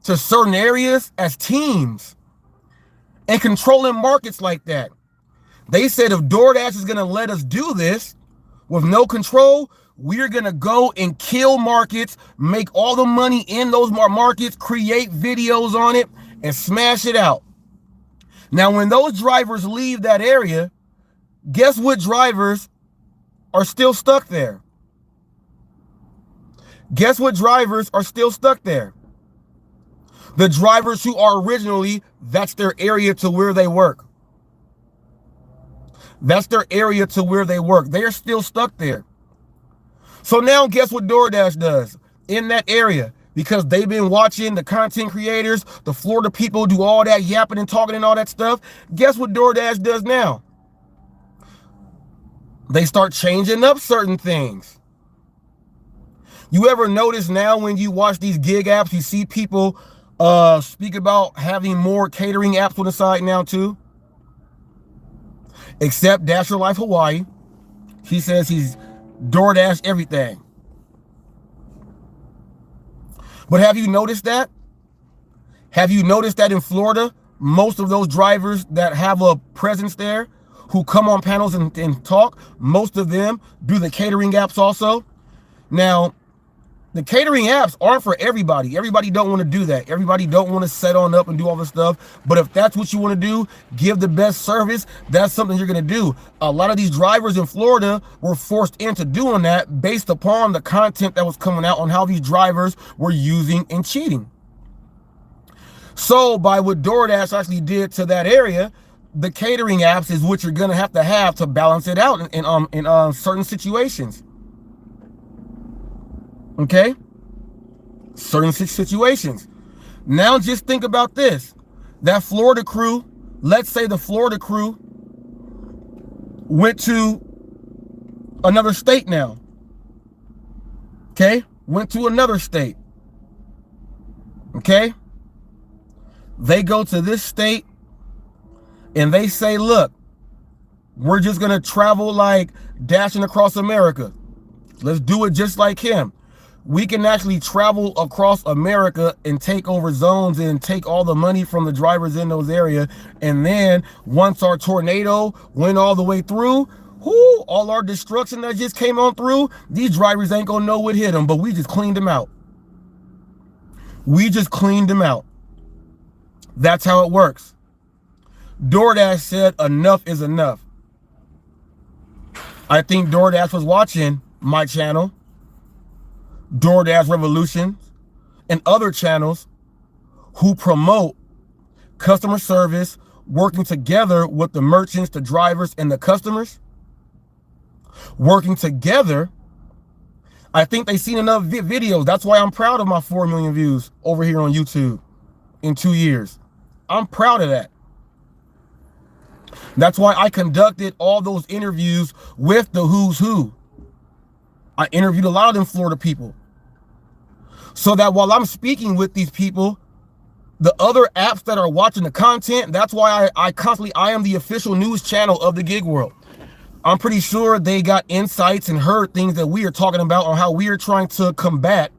to certain areas as teams and controlling markets like that. They said if DoorDash is going to let us do this with no control, we're going to go and kill markets, make all the money in those markets, create videos on it, and smash it out. Now, when those drivers leave that area, guess what drivers are still stuck there? Guess what drivers are still stuck there? The drivers who are originally, that's their area to where they work. That's their area to where they work. They are still stuck there. So now guess what DoorDash does in that area? Because they've been watching the content creators, the Florida people do all that yapping and talking and all that stuff. Guess what DoorDash does now? They start changing up certain things. You ever notice now when you watch these gig apps, you see people speak about having more catering apps on the side now too? Except Dash Your Life Hawaii. He says he's DoorDash everything. But have you noticed that? Have you noticed that in Florida, most of those drivers that have a presence there, who come on panels and talk, most of them do the catering apps also? Now, the catering apps aren't for everybody. Everybody don't want to do that. Everybody don't want to set on up and do all this stuff. But if that's what you want to do, give the best service, that's something you're going to do. A lot of these drivers in Florida were forced into doing that based upon the content that was coming out on how these drivers were using and cheating. So by what DoorDash actually did to that area, the catering apps is what you're going to have to balance it out in certain situations. Okay? Certain situations. Now just think about this. That Florida crew, let's say the Florida crew went to another state now. Okay? Went to another state. Okay? They go to this state and they say, look, we're just going to travel like dashing across America. Let's do it just like him. We can actually travel across America and take over zones and take all the money from the drivers in those areas. And then once our tornado went all the way through, all our destruction that just came on through, these drivers ain't gonna know what hit them, but we just cleaned them out. We just cleaned them out. That's how it works. DoorDash said enough is enough. I think DoorDash was watching my channel, DoorDash Revolution, and other channels who promote customer service, working together with the merchants, the drivers, and the customers. Working together. I think they've seen enough videos. That's why I'm proud of my 4 million views over here on YouTube in 2 years. I'm proud of that. That's why I conducted all those interviews with the who's who. I interviewed a lot of them Florida people. So that while I'm speaking with these people, the other apps that are watching the content, that's why I am the official news channel of the gig world. I'm pretty sure they got insights and heard things that we are talking about on how we are trying to combat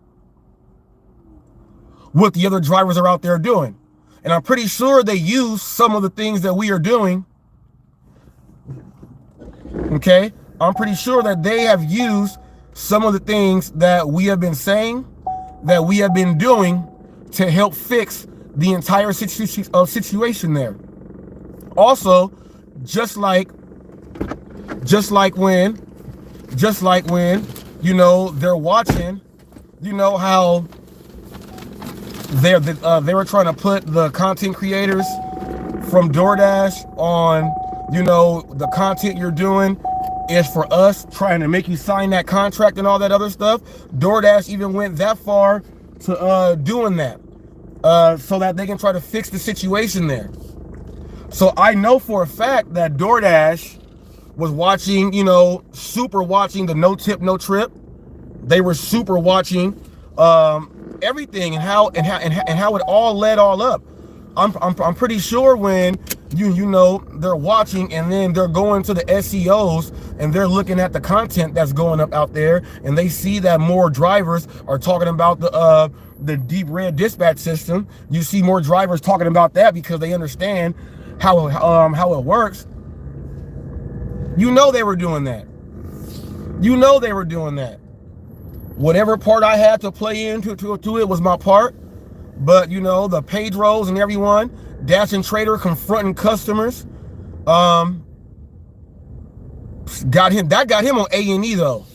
what the other drivers are out there doing. And I'm pretty sure they use some of the things that we are doing. Okay? I'm pretty sure that they have used some of the things that we have been saying, that we have been doing to help fix the entire situation there. Also, just like when, you know, they're watching, you know, how they were trying to put the content creators from DoorDash on, you know, the content you're doing is for us, trying to make you sign that contract and all that other stuff. DoorDash even went that far to doing that, so that they can try to fix the situation there. So I know for a fact that DoorDash was watching, you know, super watching the no tip, no trip. They were super watching everything and how it all led all up. I'm pretty sure when you know they're watching and then they're going to the SEOs and they're looking at the content that's going up out there and they see that more drivers are talking about the deep red dispatch system. You see more drivers talking about that because they understand how it works. You know they were doing that. You know they were doing that. Whatever part I had to play into it was my part. But you know, the Pedros and everyone, Dash and Trader confronting customers, got him on A&E though.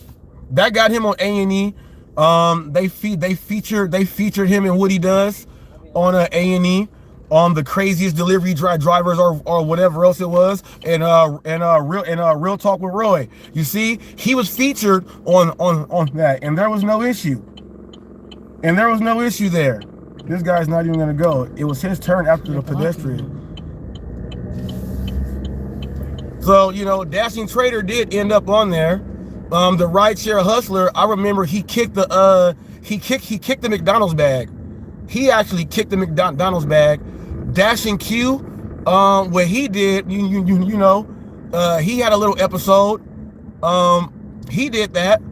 That got him on A&E. They featured him in what he does on A&E, on the craziest delivery drivers or whatever else it was, and Real Talk with Roy. You see, he was featured on that, and there was no issue. And there was no issue there. This guy's not even gonna go. It was his turn after the pedestrian. So, you know, Dashing Trader did end up on there. The rideshare hustler, I remember he kicked the McDonald's bag. He actually kicked the McDonald's bag. Dashing Q, what he did, you know, he had a little episode. He did that.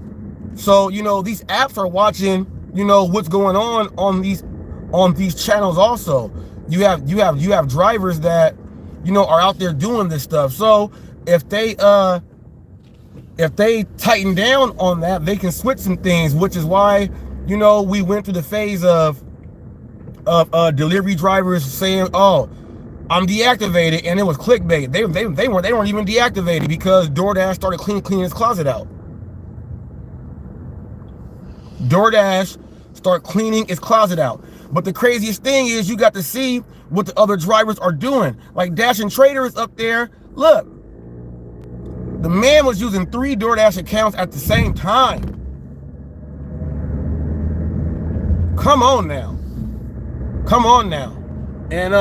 So, you know, these apps are watching, you know, what's going on these channels also. You have drivers that, you know, are out there doing this stuff. So if they tighten down on that, they can switch some things, which is why, you know, we went through the phase of delivery drivers saying, "Oh, I'm deactivated," and it was clickbait. They weren't even deactivated because DoorDash started cleaning his closet out. DoorDash started cleaning his closet out. But the craziest thing is you got to see what the other drivers are doing. Like Dash and Trader is up there. Look, the man was using 3 DoorDash accounts at the same time. Come on now. Come on now. And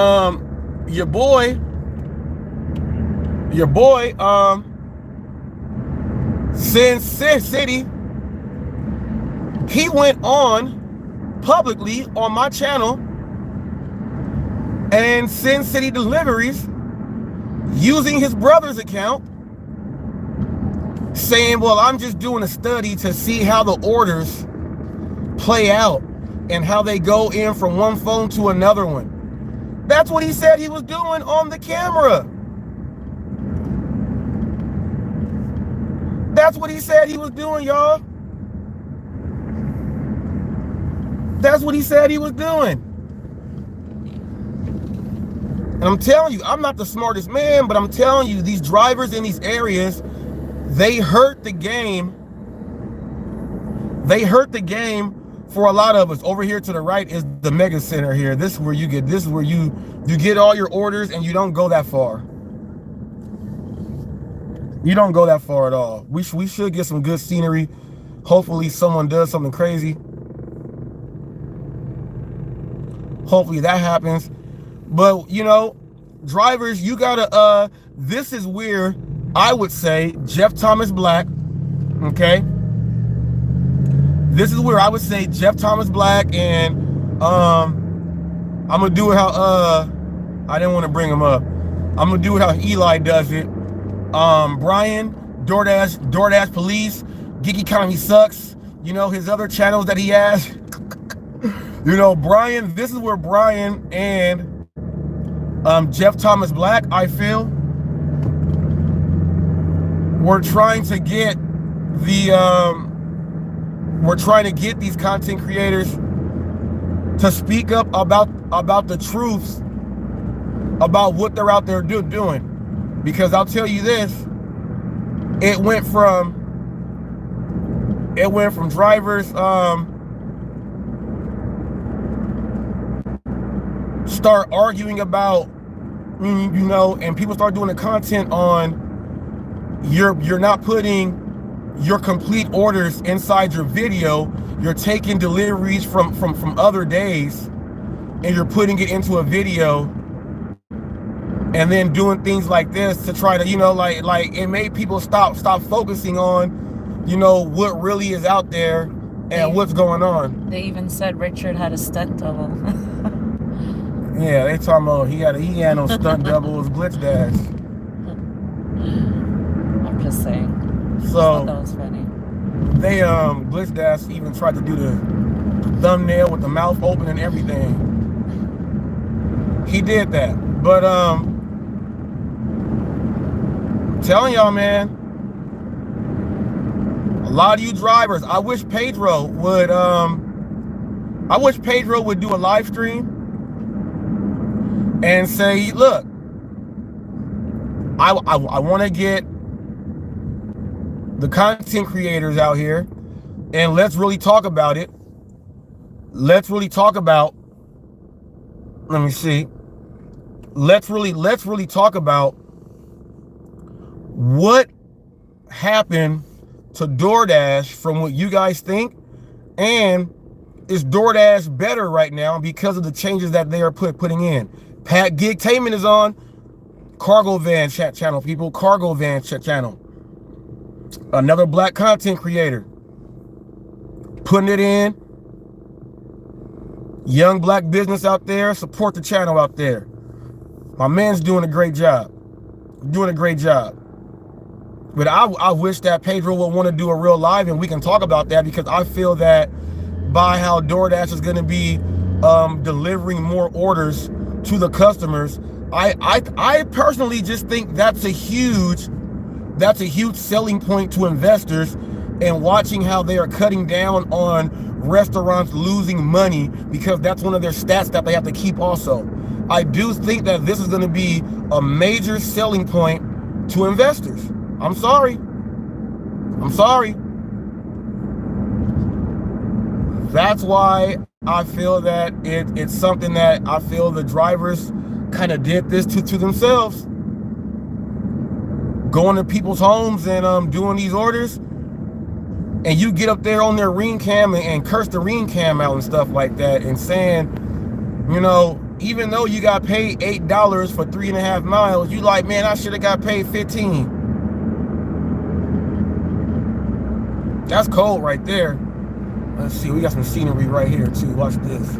your boy, Sin City, he went on publicly on my channel and Sin City Deliveries using his brother's account, saying, well, I'm just doing a study to see how the orders play out and how they go in from one phone to another one. That's what he said he was doing on the camera. That's what he said he was doing, y'all. That's what he said he was doing. And I'm telling you, I'm not the smartest man, but I'm telling you, these drivers in these areas, they hurt the game. They hurt the game for a lot of us. Over here to the right is the mega center here. This is where you get all your orders and you don't go that far. You don't go that far at all. We should get some good scenery. Hopefully someone does something crazy. Hopefully that happens. But, you know, drivers, you gotta, this is where I would say Jeff Thomas Black, okay? This is where I would say Jeff Thomas Black and, I'm gonna do it how, I didn't want to bring him up. I'm gonna do it how Eli does it. Brian DoorDash Police, Gig Economy Sucks, you know, his other channels that he has. You know, Brian, this is where Brian and Jeff Thomas Black, I feel, we're trying to get these content creators to speak up about the truths about what they're out there doing. Because I'll tell you this, it went from drivers start arguing about, you know, and people start doing the content on you're not putting your complete orders inside your video, you're taking deliveries from other days and you're putting it into a video, and then doing things like this to try to, you know, like it made people stop focusing on, you know, what really is out there and what's going on. They even said Richard had a stunt double. Yeah, they talking about he had no stunt double, it was glitch dash. I'm just saying. So I thought that was funny. They glitch dash even tried to do the thumbnail with the mouth open and everything. He did that. But I'm telling y'all, man, a lot of you drivers, I wish Pedro would do a live stream and say, look, I want to get the content creators out here and let's really talk about it. Let's really talk about, let me see. Let's really talk about what happened to DoorDash from what you guys think, and is DoorDash better right now because of the changes that they are putting in. Pat Gigtainment is on Cargo Van channel, people. Cargo Van channel. Another black content creator putting it in. Young black business out there. Support the channel out there. My man's doing a great job. Doing a great job. But I wish that Pedro would want to do a real live and we can talk about that, because I feel that by how DoorDash is going to be delivering more orders to the customers, I personally just think that's a huge selling point to investors, and watching how they are cutting down on restaurants losing money, because that's one of their stats that they have to keep also. I do think that this is going to be a major selling point to investors. I'm sorry. That's why I feel that it's something that I feel the drivers kind of did this to themselves. Going to people's homes and doing these orders, and you get up there on their ring cam and curse the ring cam out and stuff like that, and saying, you know, even though you got paid $8 for 3.5 miles, you like, man, I should have got paid 15. That's cold right there. Let's see, we got some scenery right here too. Watch this.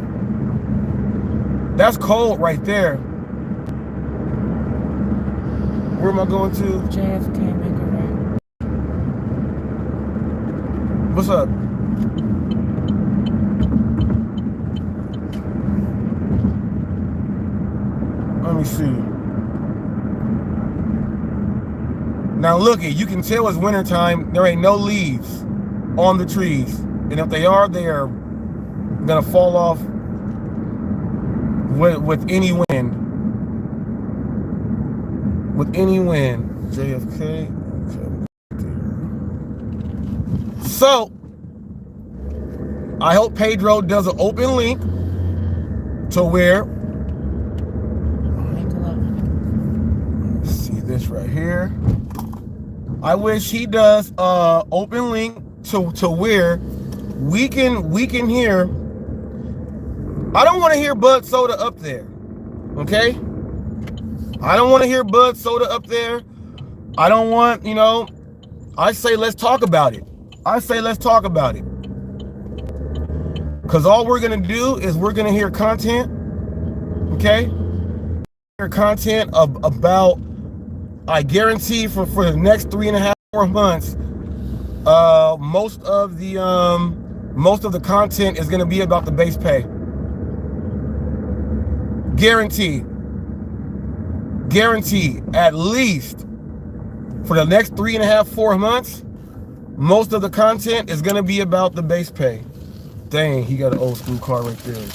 That's cold right there. Where am I going to? JFK, make it right. What's up? Let me see. Now look, you can tell it's wintertime. There ain't no leaves on the trees. And if they are gonna fall off with any wind. With any wind. JFK. So I hope Pedro does an open link to where, let's see this right here. I wish he does open link to where we can hear. I don't want to hear Bud Soda up there. Okay? I don't want to hear Bud Soda up there. I don't want, you know, I say let's talk about it. Because all we're going to do is we're going to hear content. Okay? Hear content about, I guarantee for the next 3.5 4 months, most of the content is going to be about the base pay. Guarantee, at least for the next 3.5, 4 months, most of the content is going to be about the base pay. Dang, he got an old school car right there.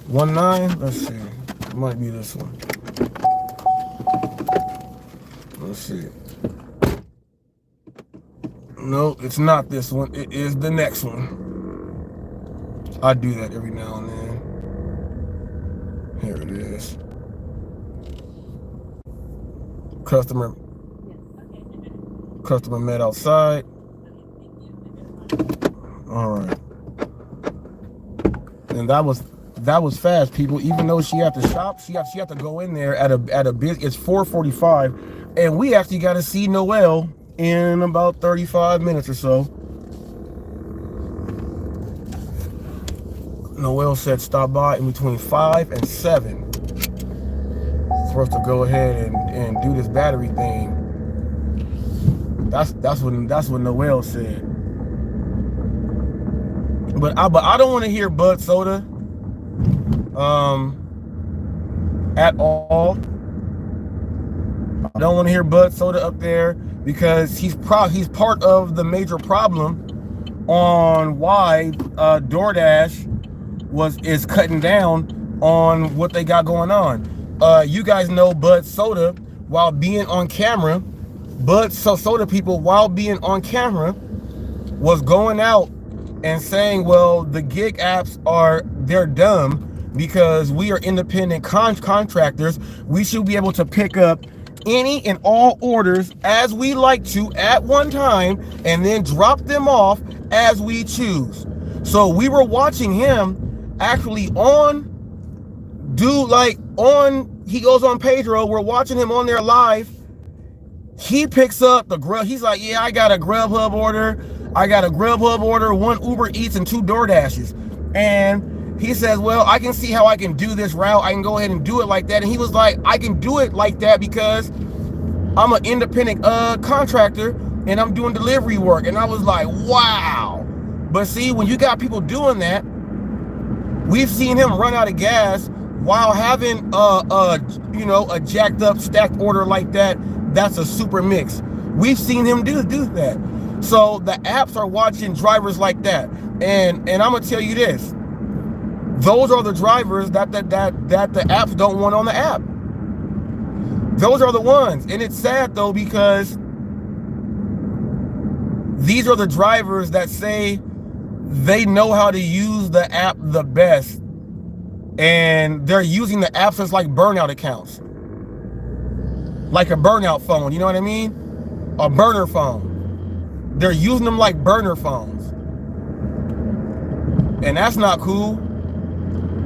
19, let's see, it might be this one. Let's see. No, it's not this one. It is the next one. I do that every now and then. Here it is. Customer met outside. All right. And that was fast, people. Even though she had to shop, she had to go in there at a busy. It's 4:45, and we actually got to see Noelle in about 35 minutes or so. Noelle said stop by in between 5 and 7 for us to go ahead and do this battery thing. That's what Noelle said. But I don't want to hear Bud Soda at all. I don't want to hear Bud Soda up there because he's part of the major problem on why DoorDash is cutting down on what they got going on. You guys know Bud Soda, while being on camera, Soda people, while being on camera, was going out and saying, well, the gig apps they're dumb because we are independent contractors. We should be able to pick up any and all orders as we like to at one time and then drop them off as we choose. So we were watching him actually he goes on Pedro, we're watching him on there live. He picks up the Grub. He's like, yeah, I got a Grubhub order, 1 Uber Eats and 2 DoorDashes. And he says, well, I can see how I can do this route. I can go ahead and do it like that. And he was like, I can do it like that because I'm an independent contractor and I'm doing delivery work. And I was like, wow. But see, when you got people doing that, we've seen him run out of gas while having a jacked up stacked order like that. That's a super mix. We've seen him do that. So the apps are watching drivers like that. And I'm gonna tell you this. Those are the drivers that the apps don't want on the app. Those are the ones. And it's sad though, because these are the drivers that say they know how to use the app the best. And they're using the apps as like burnout accounts. Like a burnout phone, you know what I mean? A burner phone. They're using them like burner phones. And that's not cool.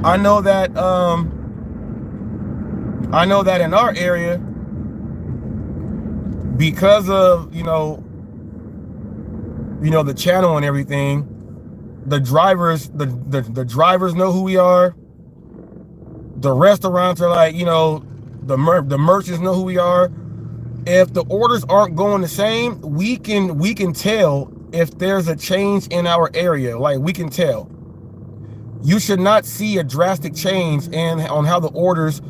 I know that in our area, because of the channel and everything, the drivers know who we are. The restaurants are like, the merchants know who we are. If the orders aren't going the same, we can tell if there's a change in our area. Like, we can tell. You should not see a drastic change on how the orders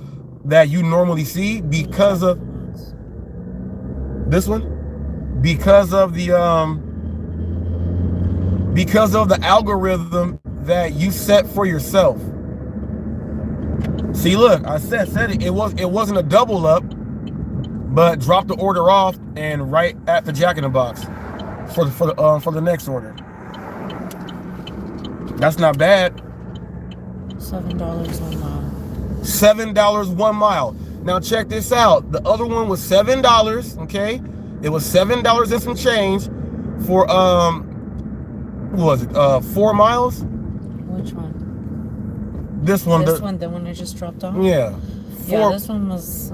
that you normally see because of this one, because of the algorithm that you set for yourself. See, look, I said it wasn't a double up, but drop the order off and right at the Jack in the Box for the next order. That's not bad. $7 1 mile. $7 1 mile. Now check this out. The other one was $7. Okay, it was $7 and some change for what was it? 4 miles. Which one? This one. The one I just dropped off. Yeah. Yeah, this one was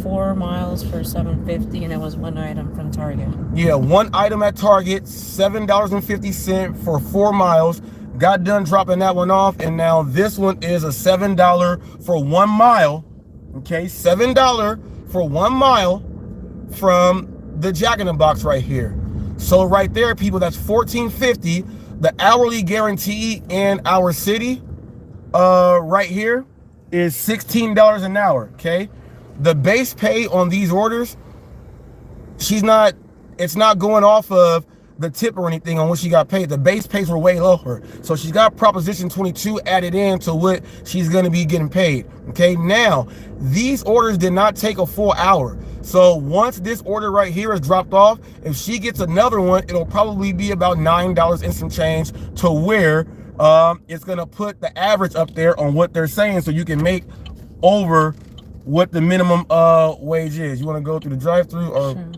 4 miles for $7.50, and it was 1 item from Target. Yeah, 1 item at Target, $7.50 for 4 miles. Got done dropping that one off, and now this one is a $7 for 1 mile. Okay, $7 for 1 mile from the Jack in the Box right here. So right there, people, that's $14.50. The hourly guarantee in our city, right here, is $16 an hour. Okay, the base pay on these orders, it's not going off of the tip or anything on what she got paid. The base pays were way lower. So she's got Proposition 22 added in to what she's going to be getting paid. Okay, now, these orders did not take a full hour. So once this order right here is dropped off, if she gets another one, it'll probably be about $9 and some change, to where it's going to put the average up there on what they're saying, so you can make over what the minimum wage is. You want to go through the drive-through or? Sure.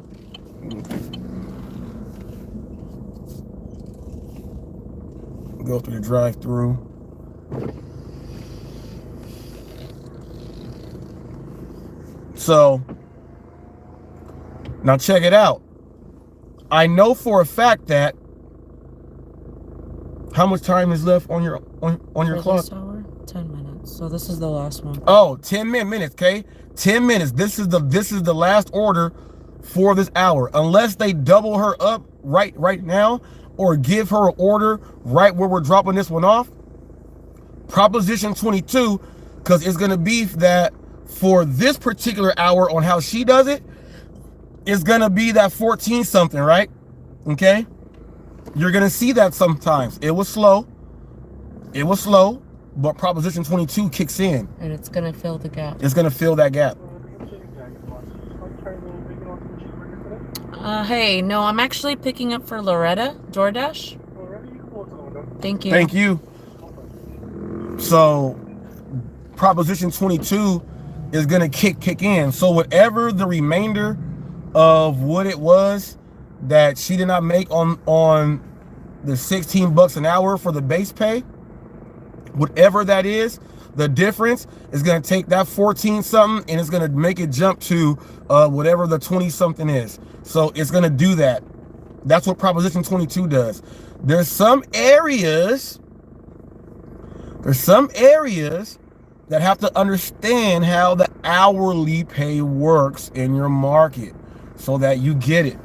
Go through the drive-through. So now check it out. I know for a fact that, how much time is left on your clock? This hour? 10 minutes. So this is the last one. Oh, 10 minutes, okay? 10 minutes. This is the last order for this hour. Unless they double her up right now, or give her an order right where we're dropping this one off. Proposition 22, because it's going to be that for this particular hour on how she does it, it's going to be that 14 something, right? Okay? You're going to see that sometimes. It was slow, but Proposition 22 kicks in. And it's going to fill the gap. It's going to fill that gap. Hey, no, I'm actually picking up for Loretta, DoorDash. Thank you. Thank you. So Proposition 22 is going to kick in. So whatever the remainder of what it was that she did not make on the $16 an hour for the base pay, whatever that is, the difference is going to take that 14 something and it's going to make it jump to whatever the 20 something is. So it's going to do that. That's what Proposition 22 does. There's some areas that have to understand how the hourly pay works in your market so that you get it.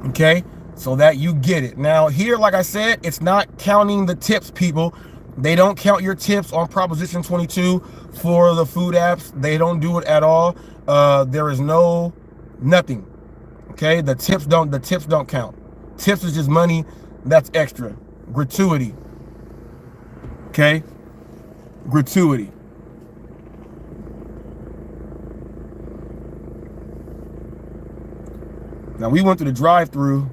Okay? So that you get it. Now here, like I said, it's not counting the tips, people. They don't count your tips on Proposition 22 for the food apps. They don't do it at all. There is nothing. Okay, the tips don't count. Tips is just money that's extra. Gratuity. Okay? Gratuity. Now we went through the drive-through.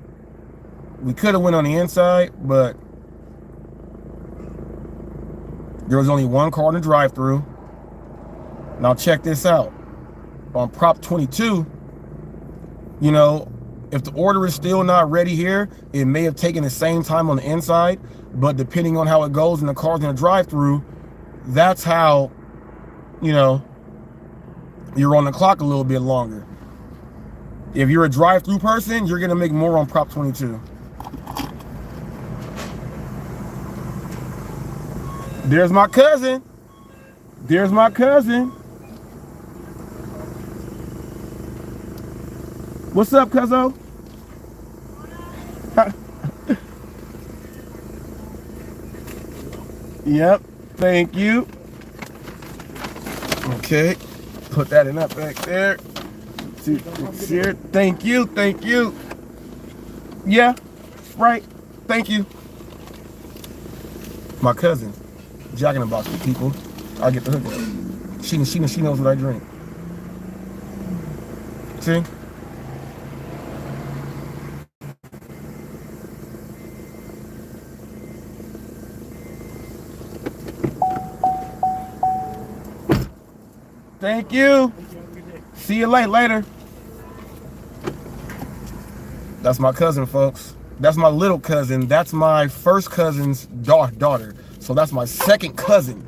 We could have went on the inside, but there was only one car in the drive-through. Now check this out. On Prop 22, you know, if the order is still not ready here, it may have taken the same time on the inside, but depending on how it goes in the cars in the drive-through, that's how, you know, you're on the clock a little bit longer. If you're a drive-through person, you're gonna make more on Prop 22. There's my cousin. There's my cousin. What's up, cuzzo? Yep, thank you. Okay, put that in that back there. Here, thank you, thank you. Yeah, right, thank you. My cousin, Jack in the Box for people. I'll get the hook up. She knows what I drink. See? Thank you. See you later. That's my cousin, folks. That's my little cousin. That's my first cousin's daughter. So that's my second cousin.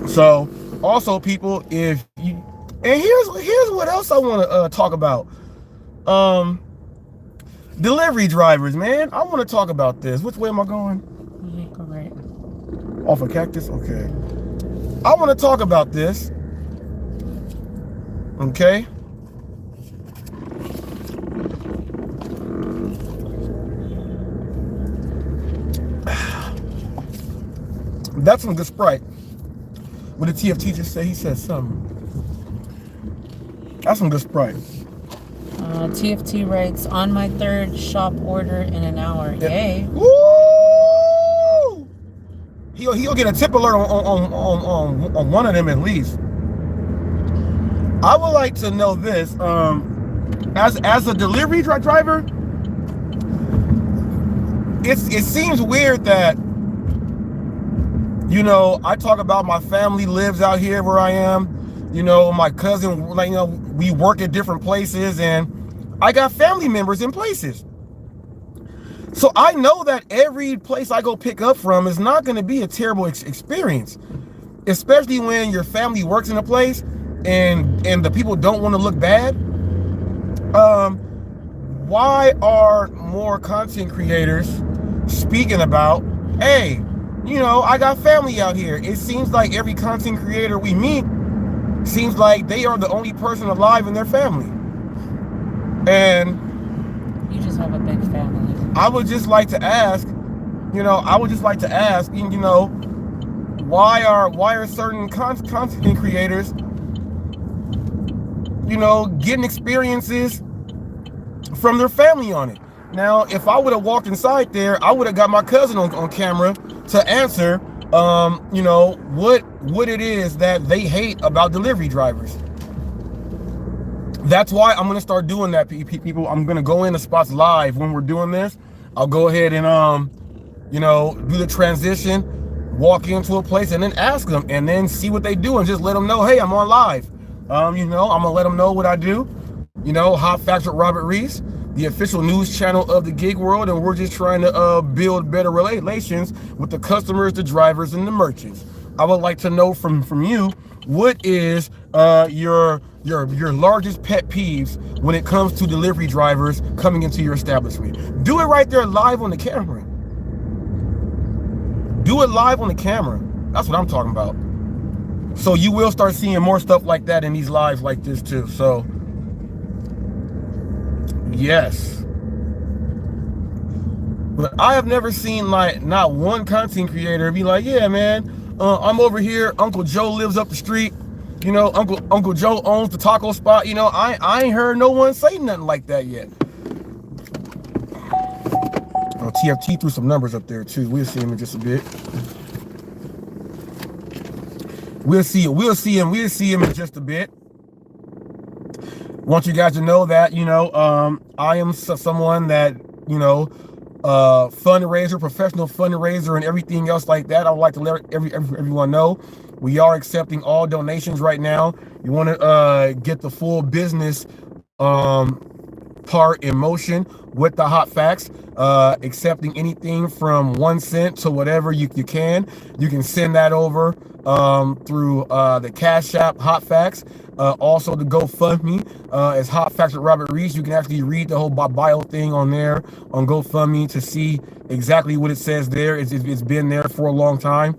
So also, people, if you, and here's what else I want to talk about. Delivery drivers, man. I want to talk about this. Which way am I going? Go right. Off a cactus? Okay. I want to talk about this. Okay. That's some good Sprite. What did TFT just say? He said something. That's some good Sprite. TFT writes, on my third shop order in an hour. Yeah. Yay. Woo! He'll get a tip alert on one of them at least. I would like to know this. As a delivery driver, it seems weird that, you know, I talk about my family lives out here where I am. You know, my cousin, like, you know, we work at different places, and I got family members in places. So I know that every place I go pick up from is not going to be a terrible experience, especially when your family works in a place and the people don't want to look bad. Why are more content creators speaking about, hey, you know, I got family out here? It seems like every content creator we meet seems like they are the only person alive in their family. And you just have a big family. I would just like to ask, you know, why are certain content creators, you know, getting experiences from their family on it? Now, if I would have walked inside there, I would have got my cousin on camera to answer, you know, what it is that they hate about delivery drivers. That's why I'm going to start doing that, people. I'm going to go into spots live when we're doing this. I'll go ahead and, you know, do the transition, walk into a place and then ask them and then see what they do and just let them know, hey, I'm on live. You know, I'm going to let them know what I do. You know, Hot Facts with Robert Reese, the official news channel of the gig world, and we're just trying to build better relations with the customers, the drivers, and the merchants. I would like to know from you, what is your largest pet peeves when it comes to delivery drivers coming into your establishment? Do it right there live on the camera. Do it live on the camera. That's what I'm talking about. So you will start seeing more stuff like that in these lives like this too. So yes. But I have never seen like not one content creator be like, yeah, man, I'm over here. Uncle Joe lives up the street. You know, Uncle Joe owns the taco spot. You know, I ain't heard no one say nothing like that yet. Oh, TFT threw some numbers up there too. We'll see him in just a bit. We'll see him in just a bit. Want you guys to know that, you know, I am someone that, you know, fundraiser, professional fundraiser, and everything else like that. I would like to let everyone know we are accepting all donations right now. You want to get the full business part in motion with the Hot Facts, accepting anything from 1 cent to whatever you can. You can send that over through the CashApp HotFacts. Also the GoFundMe is Hot Facts with Robert Reese. You can actually read the whole bio thing on there on GoFundMe to see exactly what it says there. It's been there for a long time.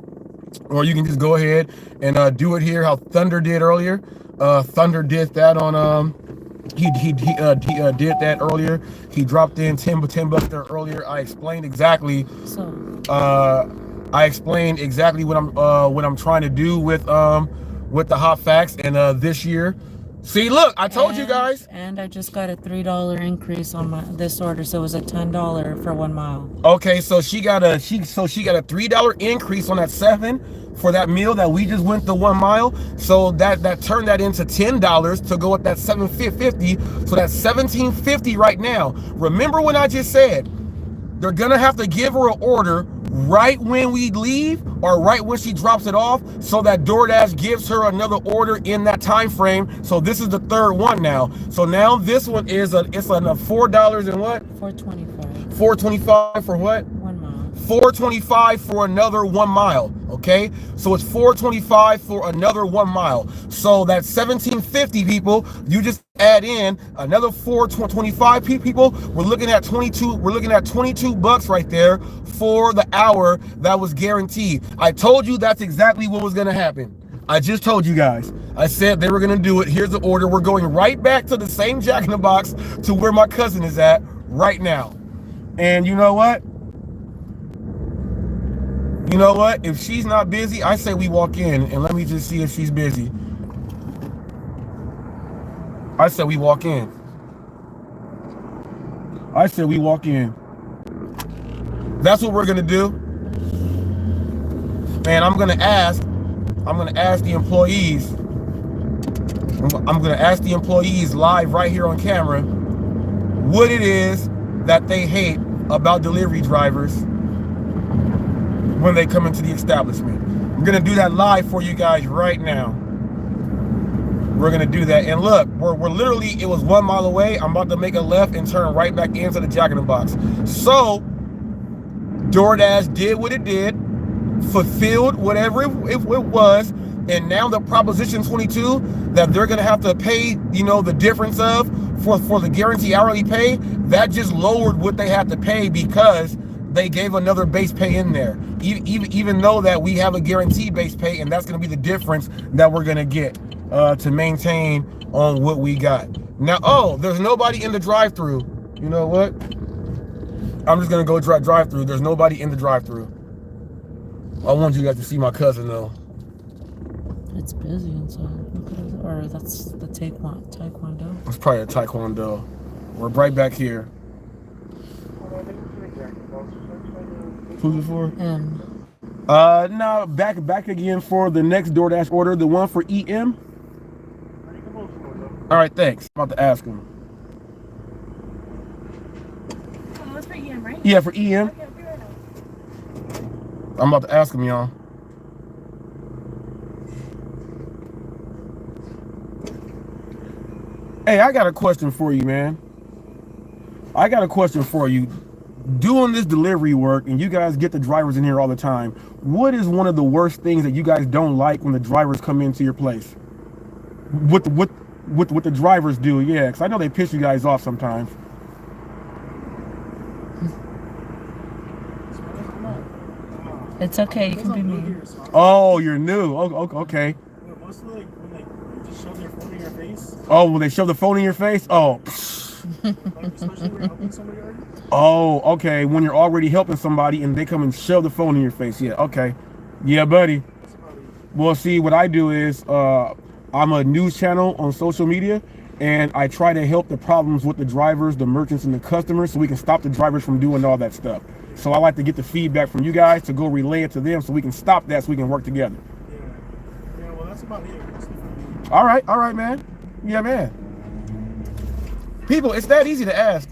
Or you can just go ahead and do it here how Thunder did earlier. Thunder did that on he did that earlier. He dropped in 10 bucks there earlier. I explained exactly what I'm trying to do with the Hot Facts, and this year, see, look, I told you guys. And I just got a $3 increase on this order, so it was a $10 for 1 mile. Okay, so she got a $3 increase on that 7 for that meal that we just went the 1 mile. So that turned that into $10 to go with that $7.50. So that's $17.50 right now. Remember when I just said they're gonna have to give her an order right when we leave or right when she drops it off, so that DoorDash gives her another order in that time frame. So this is the third one now. So now this one is it's $4 and what? $4.25. $4.25 for what? 1 mile. $4.25 for another 1 mile. Okay, so it's $4.25 for another 1 mile. So that's $17.50, people. You just add in another $4.25, people. We're looking at 22. We're looking at 22 bucks right there for the hour that was guaranteed. I told you that's exactly what was going to happen. I just told you guys. I said they were going to do it. Here's the order. We're going right back to the same Jack in the Box to where my cousin is at right now. And you know what? You know what? If she's not busy, I say we walk in and let me just see if she's busy. I said we walk in. I said we walk in. That's what we're gonna do. And I'm gonna ask the employees. I'm gonna ask the employees live right here on camera what it is that they hate about delivery drivers when they come into the establishment. I'm gonna do that live for you guys right now. We're gonna do that. And look, we're literally, it was 1 mile away. I'm about to make a left and turn right back into the Jack in the Box. So DoorDash did what it did, fulfilled whatever it was, and now the Proposition 22 that they're gonna have to pay, you know, the difference of for the guarantee hourly pay, that just lowered what they had to pay because they gave another base pay in there. Even though that we have a guaranteed base pay, and that's gonna be the difference that we're gonna get to maintain on what we got. Now, oh, there's nobody in the drive-thru. You know what? I'm just gonna go drive-thru. There's nobody in the drive-thru. I want you guys to see my cousin though. It's busy inside. Or that's the taekwondo. It's probably a taekwondo. We're right back here. Who's it for? No, back again for the next DoorDash order, the one for EM. All right, thanks. I'm about to ask him. Oh, it's for EM, right? Yeah, for EM. Okay, I'll be right now. I'm about to ask him, y'all. Hey, I got a question for you, man. I got a question for you. Doing this delivery work, and you guys get the drivers in here all the time, what is one of the worst things that you guys don't like when the drivers come into your place? What the drivers do, yeah, because I know they piss you guys off sometimes. It's okay, you can be me. Oh, you're new. Oh, okay. Mostly like when they just shove their phone in your face. Oh, when they shove the phone in your face? Oh. Like, especially when you're helping somebody already. Oh, okay. When you're already helping somebody and they come and shove the phone in your face. Yeah, okay. Yeah, buddy. Well, see, what I do is I'm a news channel on social media, and I try to help the problems with the drivers, the merchants, and the customers so we can stop the drivers from doing all that stuff. So I like to get the feedback from you guys to go relay it to them so we can stop that so we can work together. Yeah, well, that's about it. All right, man. Yeah, man. People, it's that easy to ask.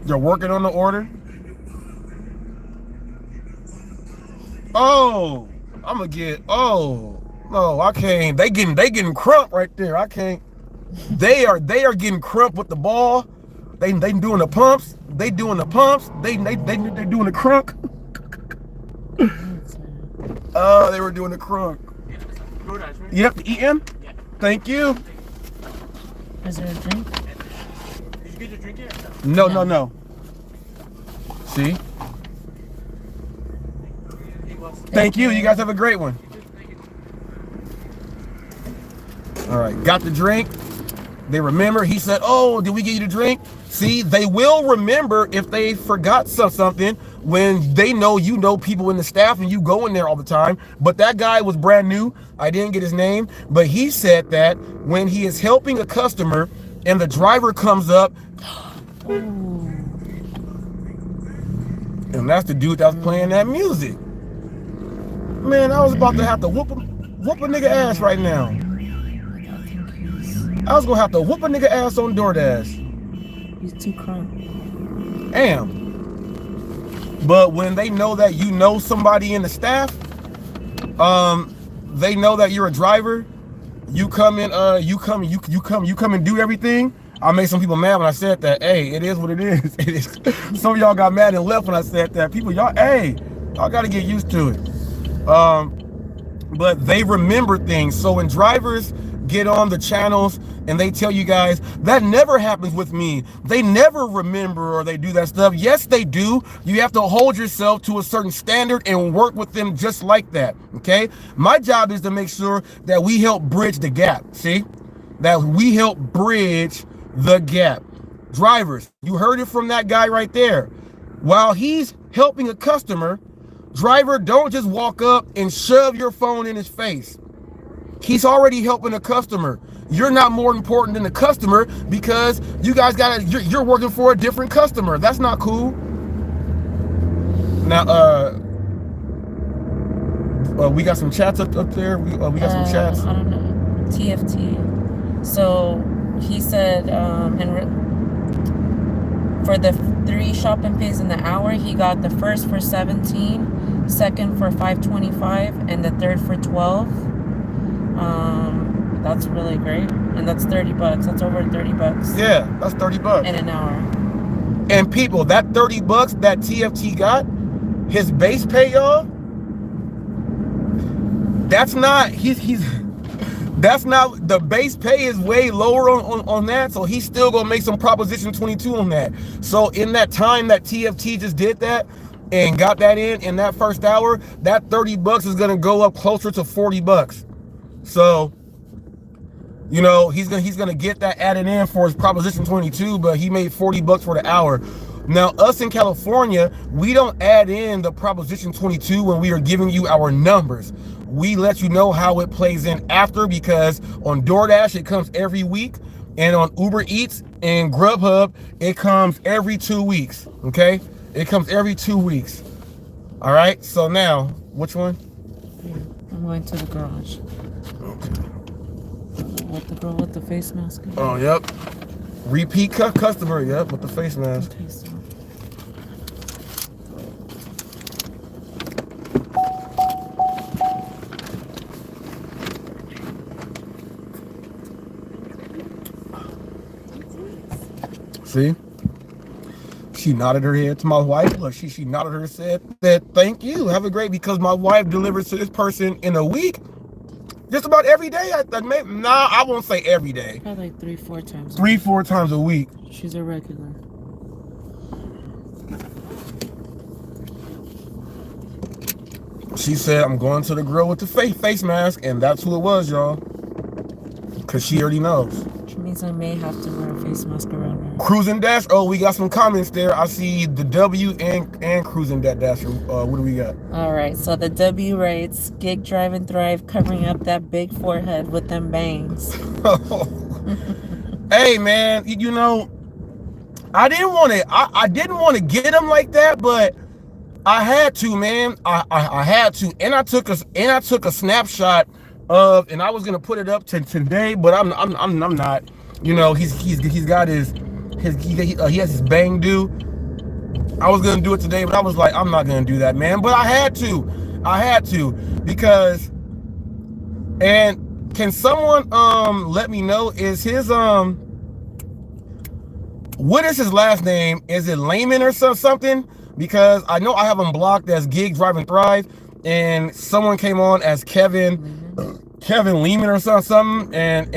They're working on the order. Oh, I'm gonna get. Oh, no, I can't. They getting crump right there. I can't. They are getting crump with the ball. They doing the pumps. They doing the pumps. They doing the crunk. Oh, they were doing the crunk. DoorDash, right? Yep, the EM. Yeah. Thank you. Is there a drink? Did you get your drink yet? No. See? Thank you. You guys have a great one. All right, got the drink. They remember. He said, "Oh, did we get you the drink?" See, they will remember if they forgot something when they know you know people in the staff and you go in there all the time. But that guy was brand new. I didn't get his name, but he said that when he is helping a customer and the driver comes up, and that's the dude that was playing that music. Man, I was about to have to whoop a nigga ass right now. I was gonna have to whoop a nigga ass on DoorDash. He's too crunk. Damn. But when they know that you know somebody in the staff, they know that you're a driver. You come in, you come and do everything. I made some people mad when I said that. Hey, it is what it is. It is. Some of y'all got mad and left when I said that. People, y'all gotta get used to it. But they remember things. So when drivers get on the channels and they tell you guys, that never happens with me. They never remember or they do that stuff. Yes, they do. You have to hold yourself to a certain standard and work with them just like that, okay? My job is to make sure that we help bridge the gap, see? That we help bridge the gap. Drivers, you heard it from that guy right there. while he's helping a customer, driver, don't just walk up and shove your phone in his face. He's already helping a customer. You're not more important than the customer because you guys you're working for a different customer. That's not cool. Now, we got some chats up there. We got some chats. I don't know. TFT. So he said, for the 3 shop and pays in the hour, he got the first for 17, second for 5.25, and the third for 12. That's really great, and that's $30. That's over $30. Yeah, that's $30 in an hour. And people, that $30 that TFT got, his base pay, y'all. That's not that's not the base pay is way lower on that, so he's still gonna make some Proposition 22 on that. So in that time that TFT just did that and got that in that first hour, that $30 is gonna go up closer to $40. So, you know, he's gonna get that added in for his Proposition 22, but he made $40 for the hour. Now, us in California, we don't add in the Proposition 22 when we are giving you our numbers. We let you know how it plays in after, because on DoorDash, it comes every week. And on Uber Eats and Grubhub, it comes every 2 weeks, okay? It comes every 2 weeks. All right, so now, which one? Yeah, I'm going to the garage. Okay. What the girl with the face mask? Oh, yep. Repeat customer, yep, with the face mask. Okay, so. See? She nodded her head to my wife. Look, she nodded her head, said, thank you, have a great, because my wife delivers to this person in a week. Just about every day. I won't say every day. Probably like 3-4 times. 3-4 times a week. She's a regular. She said, I'm going to the grill with the face mask, and that's who it was, y'all. Because she already knows. Which means I may have to wear a face mask around her. Cruising Dash. Oh, we got some comments there. I see the W and Cruising Dash. What do we got? All right, so the W writes, gig, drive, and thrive, covering up that big forehead with them bangs. Hey, man, you know, I didn't want to get him like that, but I had to, man. I had to, and I took a snapshot of, and I was gonna put it up today, but I'm not. You know, he has his bang due. I was gonna do it today, but I was like, I'm not gonna do that, man. But I had to because. And can someone let me know, is his what is his last name? Is it Lehman or something? Because I know I have him blocked as Gig, Drive, and Thrive, and someone came on as Kevin Lehman or something, and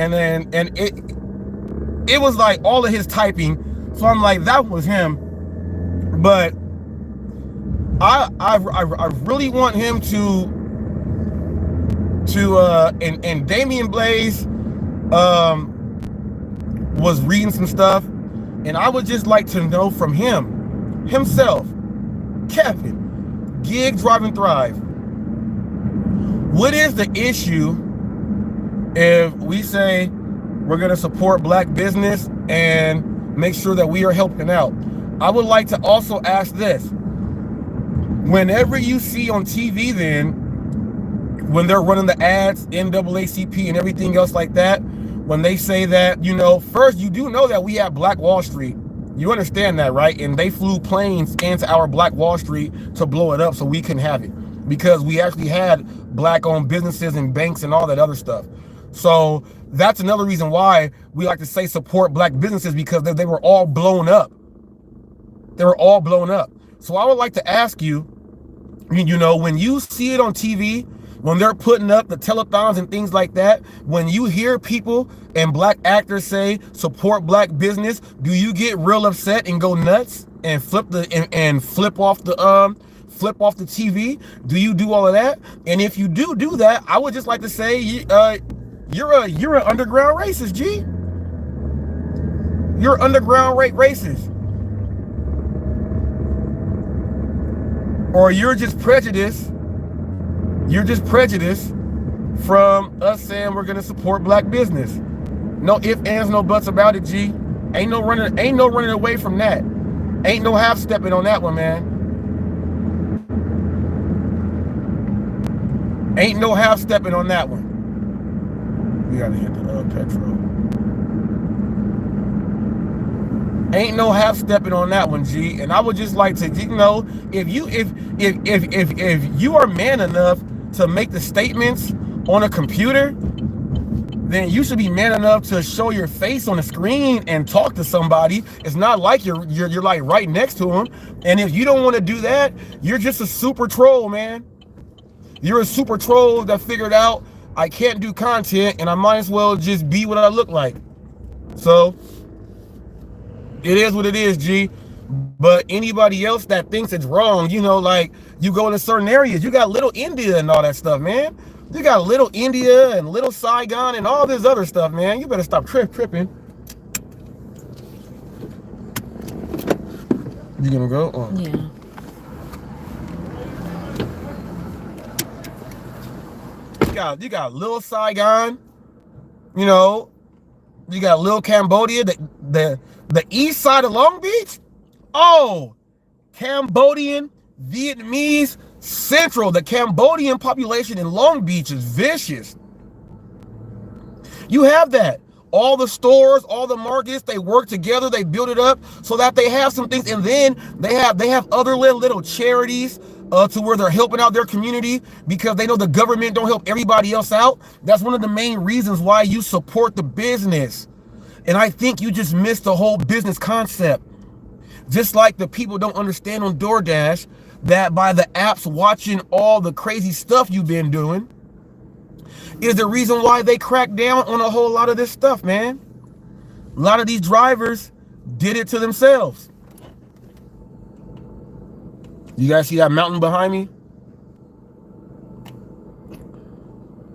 it was like all of his typing, so I'm like, that was him. But I really want him and Damian Blaze was reading some stuff, and I would just like to know from himself, Kevin, Gig, Drive, and Thrive, what is the issue if we say we're going to support black business and make sure that we are helping out? I would like to also ask this. Whenever you see on TV then, when they're running the ads, NAACP and everything else like that, when they say that, you know, first, you do know that we have Black Wall Street. You understand that, right? And they flew planes into our Black Wall Street to blow it up so we can have it, because we actually had black-owned businesses and banks and all that other stuff. So that's another reason why we like to say support black businesses, because they were all blown up. They were all blown up. So I would like to ask you, you know, when you see it on TV, when they're putting up the telethons and things like that, when you hear people and black actors say support black business, do you get real upset and go nuts and flip off the TV? Do you do all of that? And if you do that, I would just like to say you're an underground racist, G. You're underground racist. or you're just prejudiced. You're just prejudiced from us saying we're gonna support black business. No ifs, ands, no buts about it, G. Ain't no running away from that. Ain't no half stepping on that one, man. Ain't no half stepping on that one. We gotta hit the petrol. Ain't no half stepping on that one, G. And I would just like to, you know, if you are man enough to make the statements on a computer, then you should be man enough to show your face on the screen and talk to somebody. It's not like you're like right next to them. And if you don't want to do that, you're just a super troll, man. You're a super troll that figured out I can't do content and I might as well just be what I look like. So it is what it is, G. But anybody else that thinks it's wrong, you know, like you go into certain areas, you got Little India and all that stuff, man. You got Little India and Little Saigon and all this other stuff, man. You better stop tripping. You gonna go? Or? Yeah. You got Little Saigon, you know, you got Little Cambodia, the east side of Long Beach. Oh, Cambodian, Vietnamese, Central. The Cambodian population in Long Beach is vicious. You have that. All the stores, all the markets, they work together, they build it up so that they have some things, and then they have other little charities to where they're helping out their community because they know the government don't help everybody else out. That's one of the main reasons why you support the business. And I think you just missed the whole business concept. Just like the people don't understand on DoorDash that by the apps watching all the crazy stuff you've been doing is the reason why they crack down on a whole lot of this stuff, man. A lot of these drivers did it to themselves. You guys see that mountain behind me?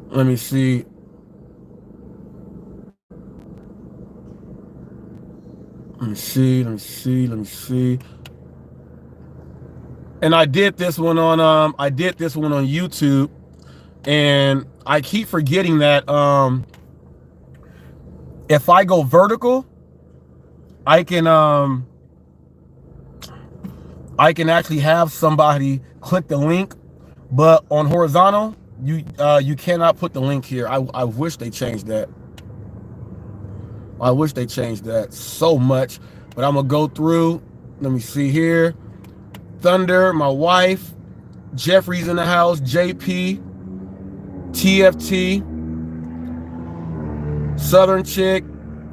Let me see. Let me see. And I did this one on YouTube, and I keep forgetting that if I go vertical, I can actually have somebody click the link, but on horizontal, you cannot put the link here. I wish they changed that. I wish they changed that so much, but I'm gonna go through. Let me see here. Thunder, my wife, Jeffrey's in the house, JP, TFT, Southern Chick,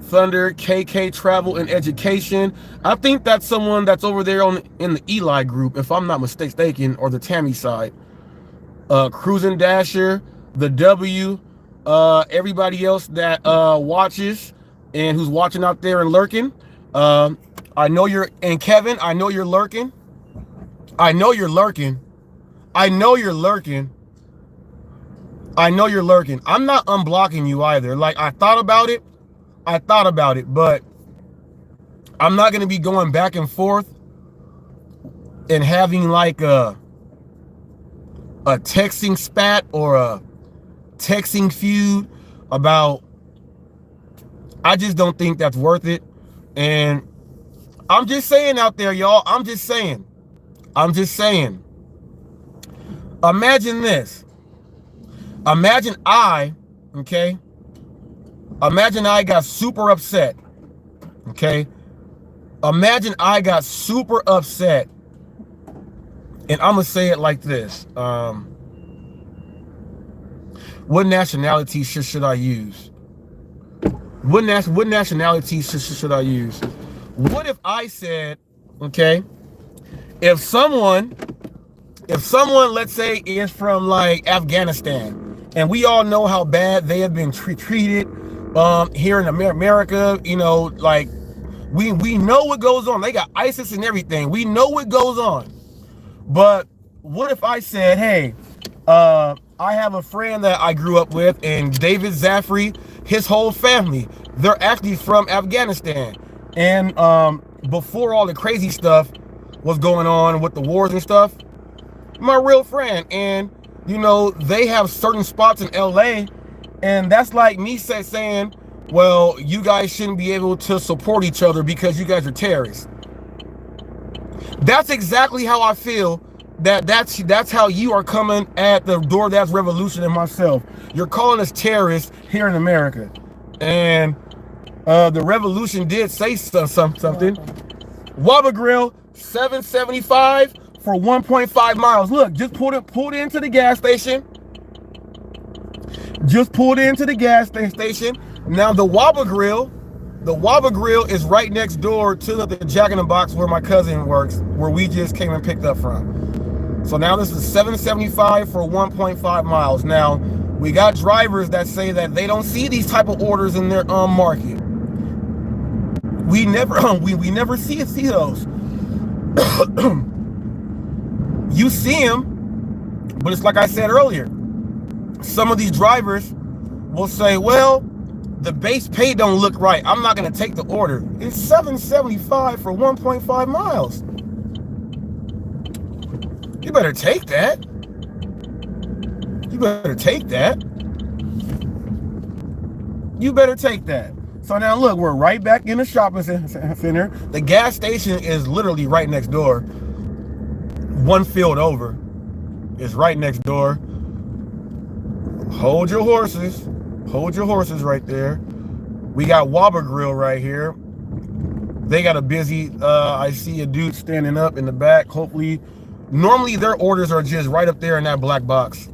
Thunder, KK Travel and Education. I think that's someone that's over there in the Eli group, if I'm not mistaken, or the Tammy side. Cruising Dasher, the W, everybody else that watches and who's watching out there and lurking. I know you're, and Kevin, I know you're lurking. I know you're lurking. I'm not unblocking you either. Like, I thought about it, but I'm not going to be going back and forth and having like a texting spat or a texting feud about, I just don't think that's worth it. And I'm just saying out there, y'all, I'm just saying. Imagine this. Imagine I got super upset. Okay? Imagine I got super upset. And I'm going to say it like this. What nationality should I use? What nationality should I use? What if I said, okay, if someone, let's say, is from like Afghanistan, and we all know how bad they have been treated here in America, you know, like we know what goes on. They got ISIS and everything. We know what goes on. But what if I said, hey, I have a friend that I grew up with, and David Zaffrey, his whole family, they're actually from Afghanistan. And before all the crazy stuff was going on with the wars and stuff, my real friend. And, you know, they have certain spots in LA, and that's like me saying, well, you guys shouldn't be able to support each other because you guys are terrorists. That's exactly how I feel. That's how you are coming at the DoorDash revolution and myself. You're calling us terrorists here in America. And the revolution did say something. Waba Grill, $7.75 for 1.5 miles. Look, just pulled into the gas station. Just pulled into the gas station. Now the Waba Grill is right next door to the Jack in the Box where my cousin works, where we just came and picked up from. So now this is $7.75 for 1.5 miles. Now we got drivers that say that they don't see these type of orders in their market. We never we never see those. You see them, but it's like I said earlier. Some of these drivers will say, well, the Basepay don't look right. I'm not going to take the order. It's $7.75 for 1.5 miles. You better take that. You better take that. You better take that. So now look, we're right back in the shopping center. The gas station is literally right next door. One field over. It's right next door. Hold your horses. Hold your horses right there. We got Waba Grill right here. They got a busy, I see a dude standing up in the back. Hopefully, normally their orders are just right up there in that black box.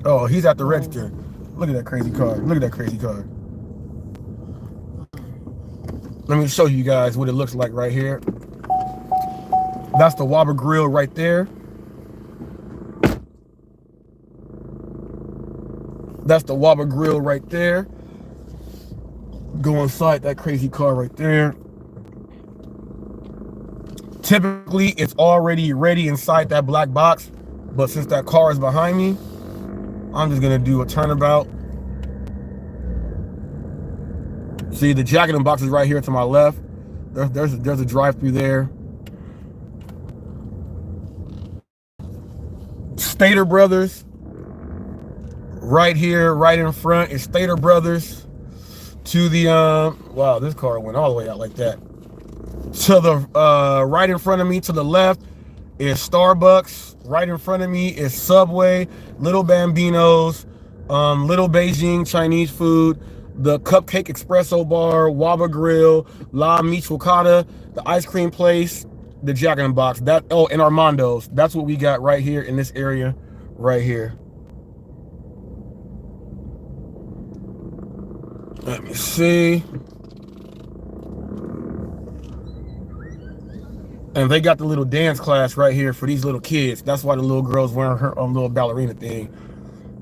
Oh, he's at the register. Look at that crazy car. Look at that crazy car. Let me show you guys what it looks like right here. That's the Waba Grill right there. That's the Waba Grill right there. Go inside that crazy car right there. Typically, it's already ready inside that black box, but since that car is behind me, I'm just gonna do a turnabout. See, the Jack in the Box is right here to my left. There's a drive-through there. Stater Brothers. Right here, right in front is Stater Brothers. To the wow, this car went all the way out like that. To the right in front of me, to the left, is Starbucks. Right in front of me is Subway, Little Bambinos, Little Beijing Chinese food, the Cupcake Espresso Bar, Waba Grill, La Michoacana, the ice cream place, the Jack in the Box. And Armando's. That's what we got right here in this area, right here. Let me see. And they got the little dance class right here for these little kids. That's why the little girl's wearing her little ballerina thing.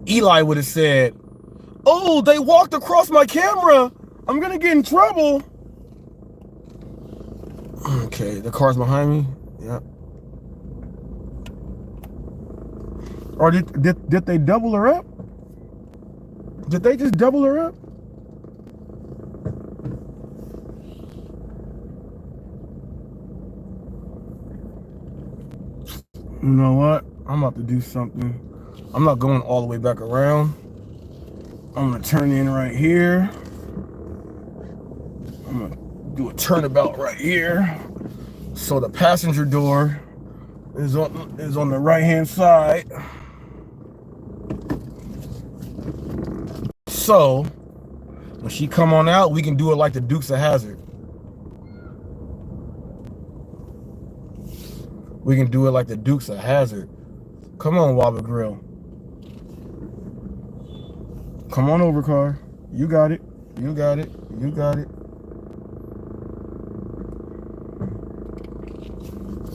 Eli would have said, oh, they walked across my camera. I'm going to get in trouble. Okay, the car's behind me. Yeah. Or did they double her up? Did they just double her up? You know what? I'm about to do something. I'm not going all the way back around. I'm gonna turn in right here. I'm gonna do a turnabout right here. So the passenger door is on the right hand side. So when she come on out, we can do it like the Dukes of Hazzard. We can do it like the Dukes of Hazzard. Come on, Waba Grill. Come on over, car. You got it. You got it. You got it.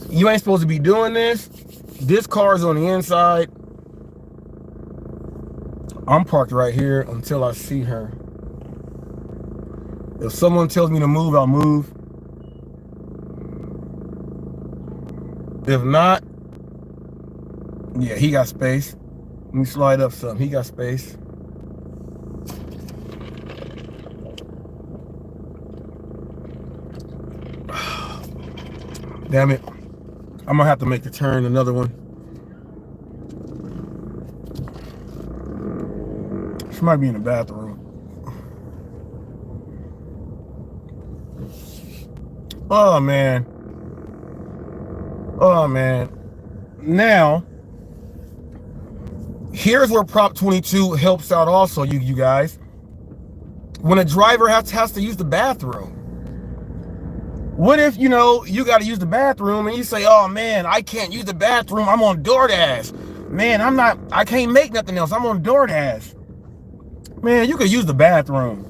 You ain't supposed to be doing this. This car's on the inside. I'm parked right here until I see her. If someone tells me to move, I'll move. If not, yeah, he got space. Let me slide up some. He got space. Damn it. I'm gonna have to make the turn, another one. She might be in the bathroom. Oh, man. Oh, man. Now, here's where Prop 22 helps out also, you guys. When a driver has to use the bathroom. What if, you know, you got to use the bathroom and you say, oh, man, I can't use the bathroom. I'm on DoorDash. Man, I can't make nothing else. I'm on DoorDash. Man, you could use the bathroom.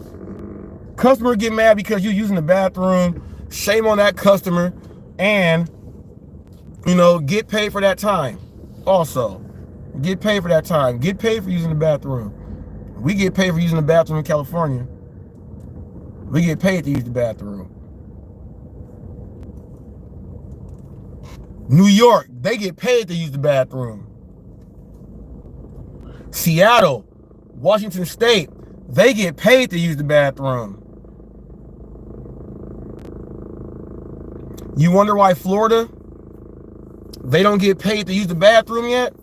Customer get mad because you're using the bathroom. Shame on that customer. And, you know, get paid for that time. Also, get paid for that time. Get paid for using the bathroom. We get paid for using the bathroom in California. We get paid to use the bathroom. New York, they get paid to use the bathroom. Seattle, Washington State, they get paid to use the bathroom. You wonder why Florida, they don't get paid to use the bathroom yet?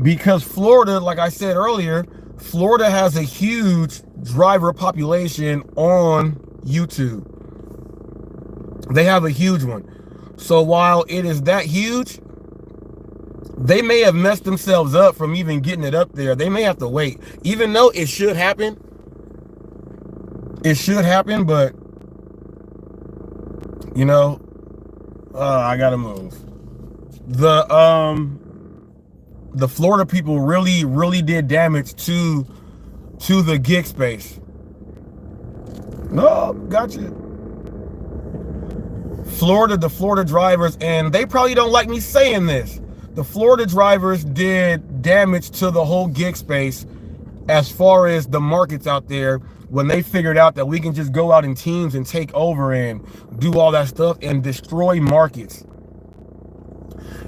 Because Florida, like I said earlier, Florida has a huge driver population on YouTube. They have a huge one. So while it is that huge, they may have messed themselves up from even getting it up there. They may have to wait. Even though it should happen. It should happen, but, you know, I gotta move. The Florida people really did damage to the gig space. No, gotcha. The Florida drivers, and they probably don't like me saying this. The Florida drivers did damage to the whole gig space as far as the markets out there when they figured out that we can just go out in teams and take over and do all that stuff and destroy markets.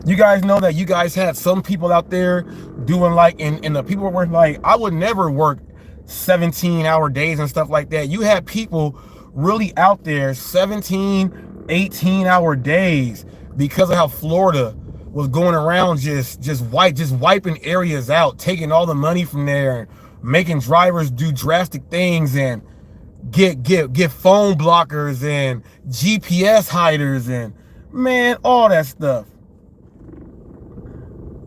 You guys know that you guys had some people out there doing like, and the people were like, I would never work 17-hour days and stuff like that. You had people really out there 17, 18-hour days because of how Florida was going around just wiping areas out, taking all the money from there and making drivers do drastic things and get phone blockers and GPS hiders and, man, all that stuff.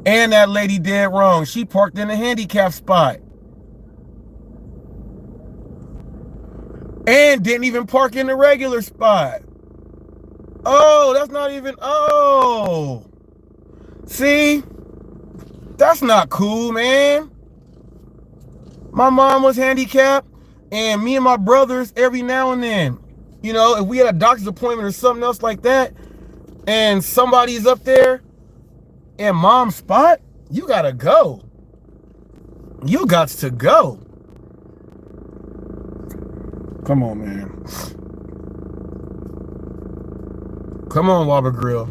And that lady dead wrong. She parked in a handicap spot. And didn't even park in the regular spot. Oh, that's not even, oh. See? That's not cool, man. My mom was handicapped, and me and my brothers, every now and then, you know, if we had a doctor's appointment or something else like that, and somebody's up there in mom's spot, you gotta go. You got to go. Come on, man. Come on, Whopper Grill.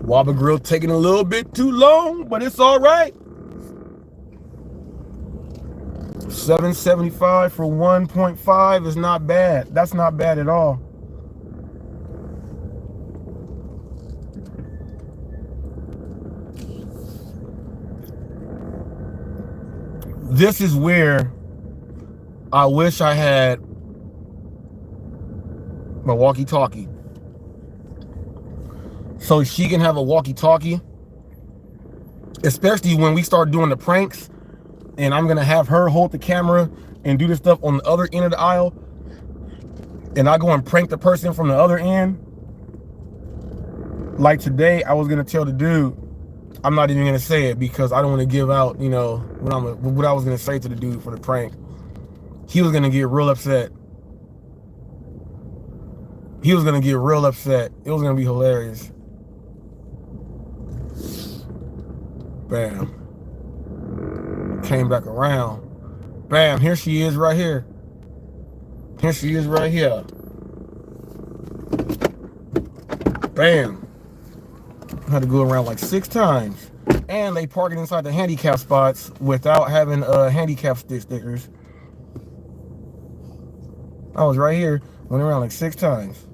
Whopper Grill taking a little bit too long, but it's all right. $7.75 for 1.5 is not bad. That's not bad at all. This is where I wish I had my walkie-talkie. So she can have a walkie-talkie. Especially when we start doing the pranks. And I'm going to have her hold the camera and do the stuff on the other end of the aisle. And I go and prank the person from the other end. Like today, I was going to tell the dude, I'm not even going to say it because I don't want to give out, you know, what I was going to say to the dude for the prank. He was going to get real upset. He was going to get real upset. It was going to be hilarious. Bam. Came back around. Bam, here she is right here. Here she is right here. Bam. Had to go around like 6 times. And they parking inside the handicap spots without having handicap stickers. I was right here, went around like 6 times.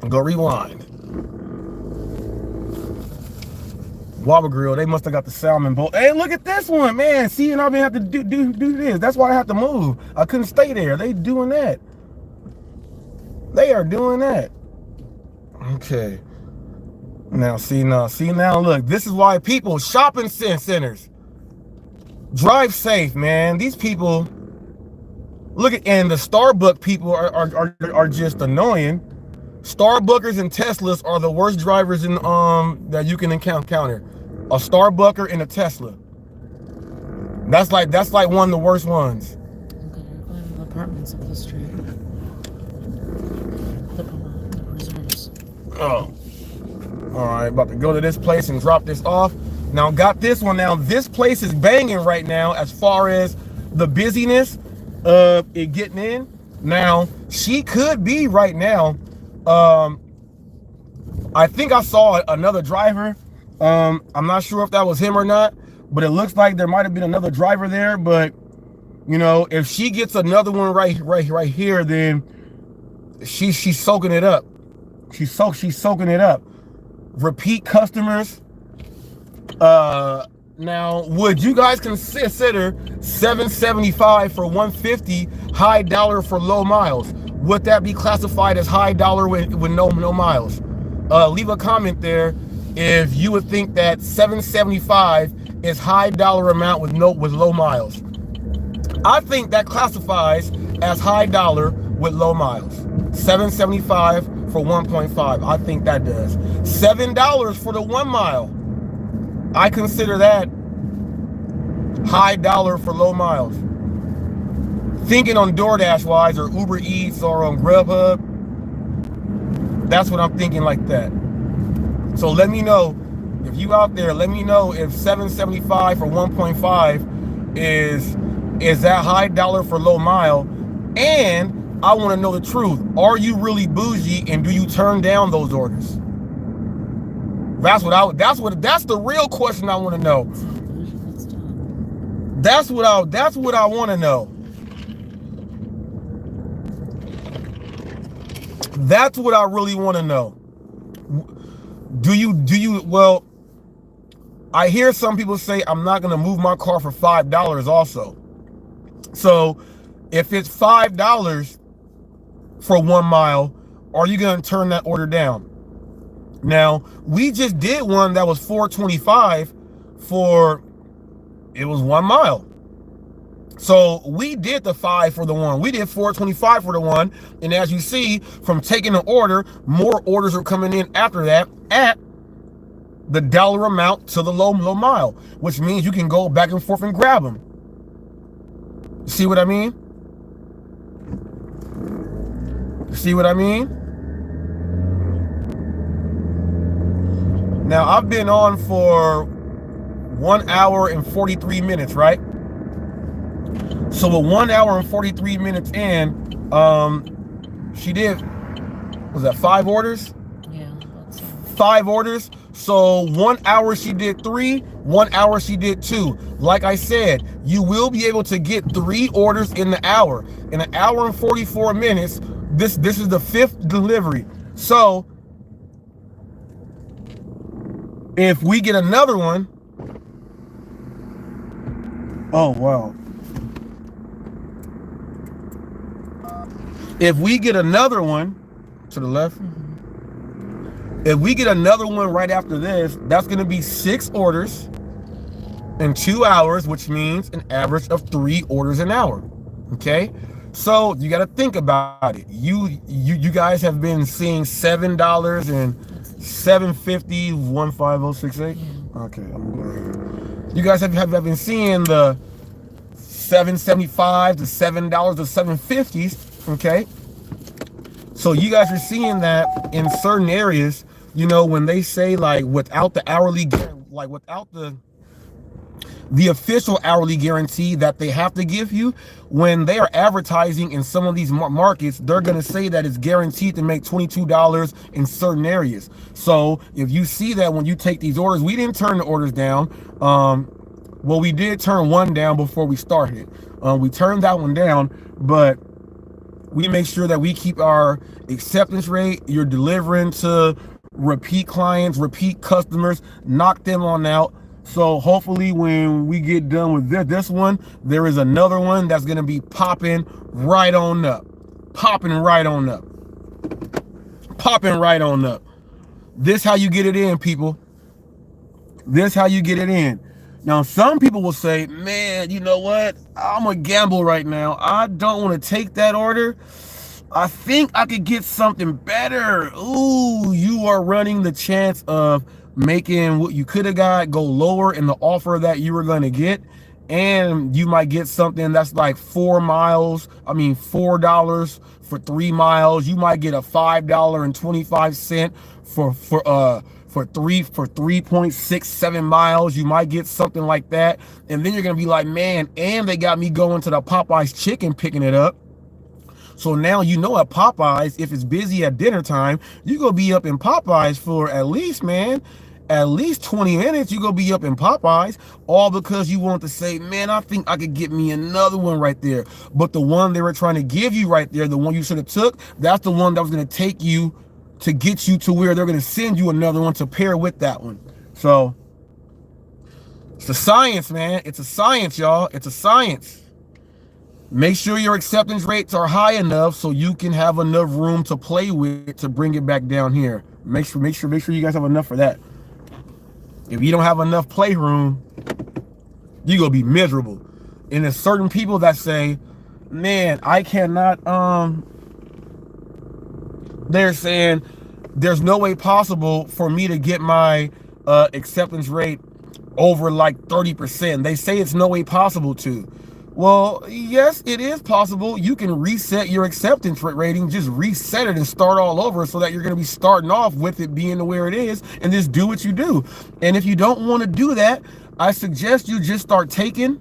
Go rewind. Wobble Grill, they must have got the salmon bowl. Hey, look at this one, man. See, and I've been have to do this. That's why I have to move. I couldn't stay there. They doing that. They are doing that. Okay. Now, see now, look. This is why people, shopping centers, drive safe, man. These people, look at, and the Starbucks people are just annoying. Starbuckers and Teslas are the worst drivers in that you can encounter. A Starbucker and a Tesla. That's like one of the worst ones. Okay, you're going to the apartments up the street. The reserves. Oh. All right, about to go to this place and drop this off. Now, got this one. Now, this place is banging right now as far as the busyness of it getting in. Now, she could be right now. I think I saw another driver. I'm not sure if that was him or not, but it looks like there might have been another driver there. But you know, if she gets another one right here, then she's soaking it up. She's soaking it up. Repeat customers. Now, would you guys consider $7.75 for 150 high dollar for low miles? Would that be classified as high dollar with no miles? Leave a comment there if you would think that $7.75 is high dollar amount with low miles. I think that classifies as high dollar with low miles. $7.75 for 1.5. I think that does. $7 for the 1 mile. I consider that high dollar for low miles. Thinking on DoorDash wise or Uber Eats or on Grubhub, that's what I'm thinking like that. So let me know if you out there. Let me know if $7.75 for 1.5 is that high dollar for low mile. And I want to know the truth. Are you really bougie and do you turn down those orders? That's the real question I want to know. That's what I want to know. That's what I really want to know. Do you, well, I hear some people say I'm not going to move my car for $5 also. So if it's $5 for 1 mile, are you going to turn that order down? Now, we just did one that was $4.25 for, it was 1 mile. So we did the 5 for the 1. We did $4.25 for the 1. And as you see, from taking the order, more orders are coming in after that at the dollar amount to the low mile, which means you can go back and forth and grab them. See what I mean? See what I mean? Now, I've been on for 1 hour and 43 minutes, right? So with 1 hour and 43 minutes in, she did, was that 5 orders? Yeah, that's 5 orders. So 1 hour she did 3, 1 hour she did 2. Like I said, you will be able to get 3 orders in the hour. In an hour and 44 minutes, this is the 5th delivery. So if we get another one, oh wow. If we get another one to the left, if we get another one right after this, that's going to be 6 orders in 2 hours, which means an average of 3 orders an hour. Okay, so you got to think about it. You guys have been seeing $7 and $7.50 15068. Okay, you guys have been seeing the $7.75 to $7 to $7.50s. Okay, so you guys are seeing that in certain areas, you know, when they say like without the hourly, like without the official hourly guarantee that they have to give you, when they are advertising in some of these markets, they're going to say that it's guaranteed to make $22 in certain areas. So if you see that when you take these orders, we didn't turn the orders down. Well, we did turn one down before we started. We turned that one down, but we make sure that we keep our acceptance rate. You're delivering to repeat clients, repeat customers, knock them on out. So hopefully when we get done with this one, there is another one that's going to be popping right on up. Popping right on up. Popping right on up. This how you get it in, people. This how you get it in. Now, some people will say, man, you know what? I'm a gamble right now. I don't want to take that order. I think I could get something better. Ooh, you are running the chance of making what you could have got go lower in the offer that you were going to get. And you might get something that's like 4 miles. I mean, $4 for 3 miles. You might get a $5.25 for 3.67 miles. You might get something like that. And then you're going to be like, man, and they got me going to the Popeye's chicken picking it up. So now you know at Popeyes, if it's busy at dinner time, you're going to be up in Popeyes for at least 20 minutes. You're going to be up in Popeyes, all because you want to say, man, I think I could get me another one right there. But the one they were trying to give you right there, the one you should have took, that's the one that was going to take you to get you to where they're going to send you another one to pair with that one. So it's a science, man. It's a science, y'all. It's a science. Make sure your acceptance rates are high enough so you can have enough room to play with to bring it back down here. Make sure you guys have enough for that. If you don't have enough playroom, you're gonna be miserable. And there's certain people that say, man, I cannot, they're saying there's no way possible for me to get my acceptance rate over like 30%. They say it's no way possible to. Well, yes, it is possible. You can reset your acceptance rate rating, just reset it and start all over so that you're going to be starting off with it being where it is and just do what you do. And if you don't want to do that, I suggest you just start taking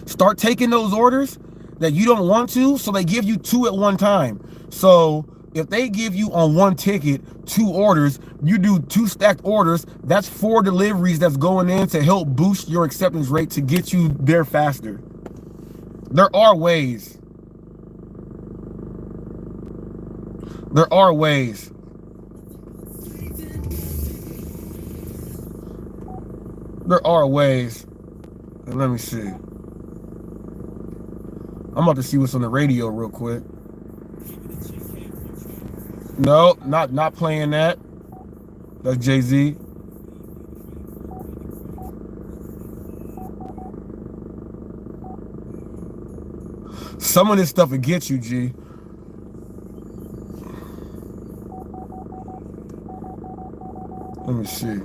those orders that you don't want to, so they give you 2 at one time. So if they give you on one ticket 2 orders, you do 2 stacked orders, that's 4 deliveries that's going in to help boost your acceptance rate to get you there faster. There are ways. There are ways. There are ways. And let me see. I'm about to see what's on the radio real quick. No, not playing that. That's Jay-Z. Some of this stuff will get you, G. Let me see.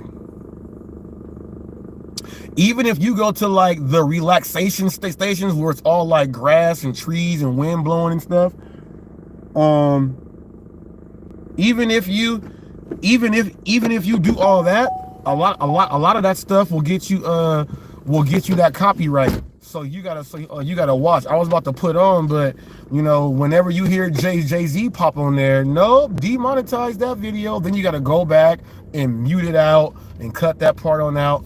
Even if you go to like the relaxation stations where it's all like grass and trees and wind blowing and stuff, even if you do all that, a lot of that stuff will get you that copyright. So you gotta watch. I was about to put on, but you know, whenever you hear Jay-Z pop on there, no, demonetize that video. Then you gotta go back and mute it out and cut that part on out.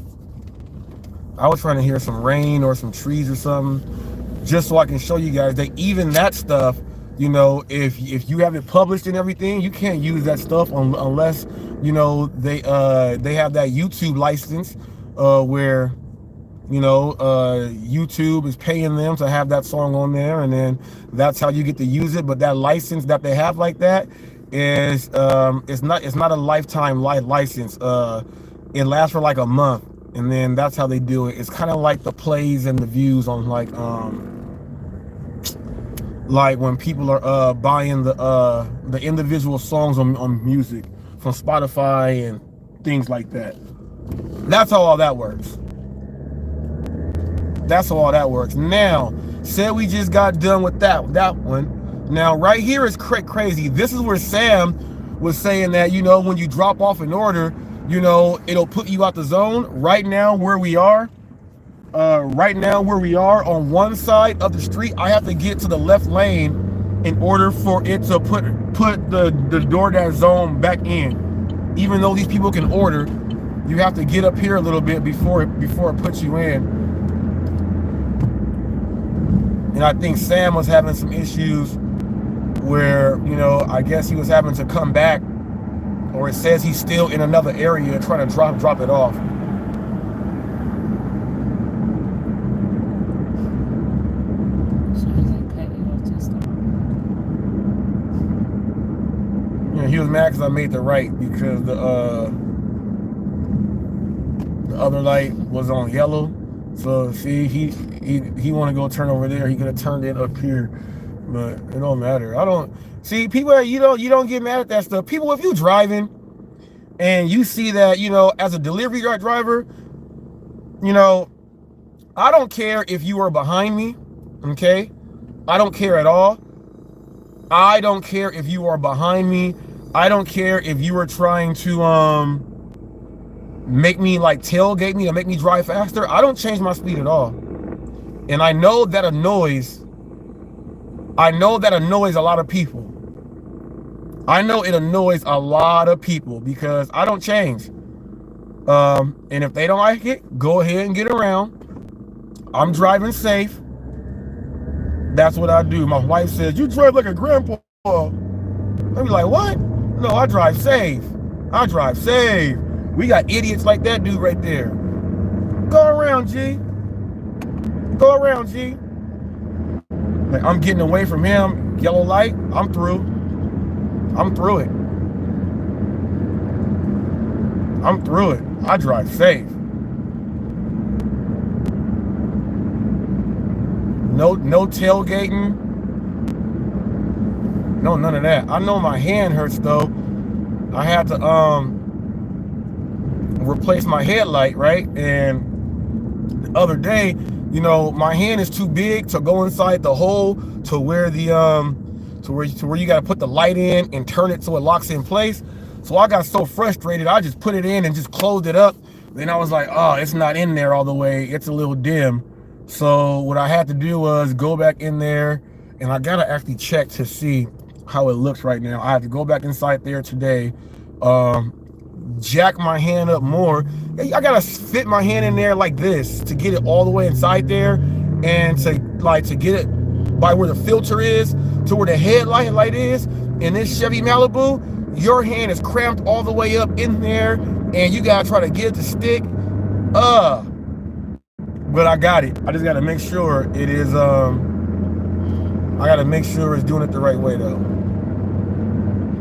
I was trying to hear some rain or some trees or something, just so I can show you guys that even that stuff, you know, if you have it published and everything, you can't use that stuff unless, you know, they have that YouTube license where, you know, YouTube is paying them to have that song on there, and then that's how you get to use it. But that license that they have like that is it's not a lifetime license. It lasts for like a month, and then that's how they do it. It's kind of like the plays and the views on like when people are buying the individual songs on music from Spotify and things like that. That's how all that works. That's how all that works. Now, say we just got done with that one. Now, right here is crazy. This is where Sam was saying that, you know, when you drop off an order, you know, it'll put you out the zone. Right now, where we are on one side of the street, I have to get to the left lane in order for it to put the DoorDash zone back in. Even though these people can order, you have to get up here a little bit before it puts you in. And I think Sam was having some issues where, you know, I guess he was having to come back or it says he's still in another area trying to drop it off. Yeah, he was mad because I made the right because the other light was on yellow. So see, he want to go turn over there. He could have turned it up here, but it don't matter. I don't see people. You don't get mad at that stuff. People, if you driving and you see that, as a delivery driver, I don't care if you are behind me. Okay, I don't care at all. I don't care if you are behind me. I don't care if you are trying to make me like tailgate me or make me drive faster. I don't change my speed at all. And I know that annoys a lot of people. I know it annoys a lot of people because I don't change. And if they don't like it, go ahead and get around. I'm driving safe. That's what I do. My wife says, you drive like a grandpa. I be like, what? No, I drive safe. I drive safe. We got idiots like that dude right there. Go around, G. Go around, G. Like, I'm getting away from him. Yellow light. I'm through. I'm through it. I'm through it. I drive safe. No tailgating. No, none of that. I know my hand hurts though. I had to replace my headlight, right? And the other day, my hand is too big to go inside the hole to where the to where you got to put the light in and turn it so it locks in place. So I got so frustrated, I just put it in and just closed it up. Then I was like, oh, it's not in there all the way. It's a little dim. So what I had to do was go back in there, and I gotta actually check to see how it looks right now. I have to go back inside there today, jack my hand up more. I gotta fit my hand in there like this to get it all the way inside there, and to get it by where the filter is to where the headlight is. In this Chevy Malibu, your hand is cramped all the way up in there, and you gotta try to get it to stick. But I got it. I just gotta make sure it is. I gotta make sure it's doing it the right way though.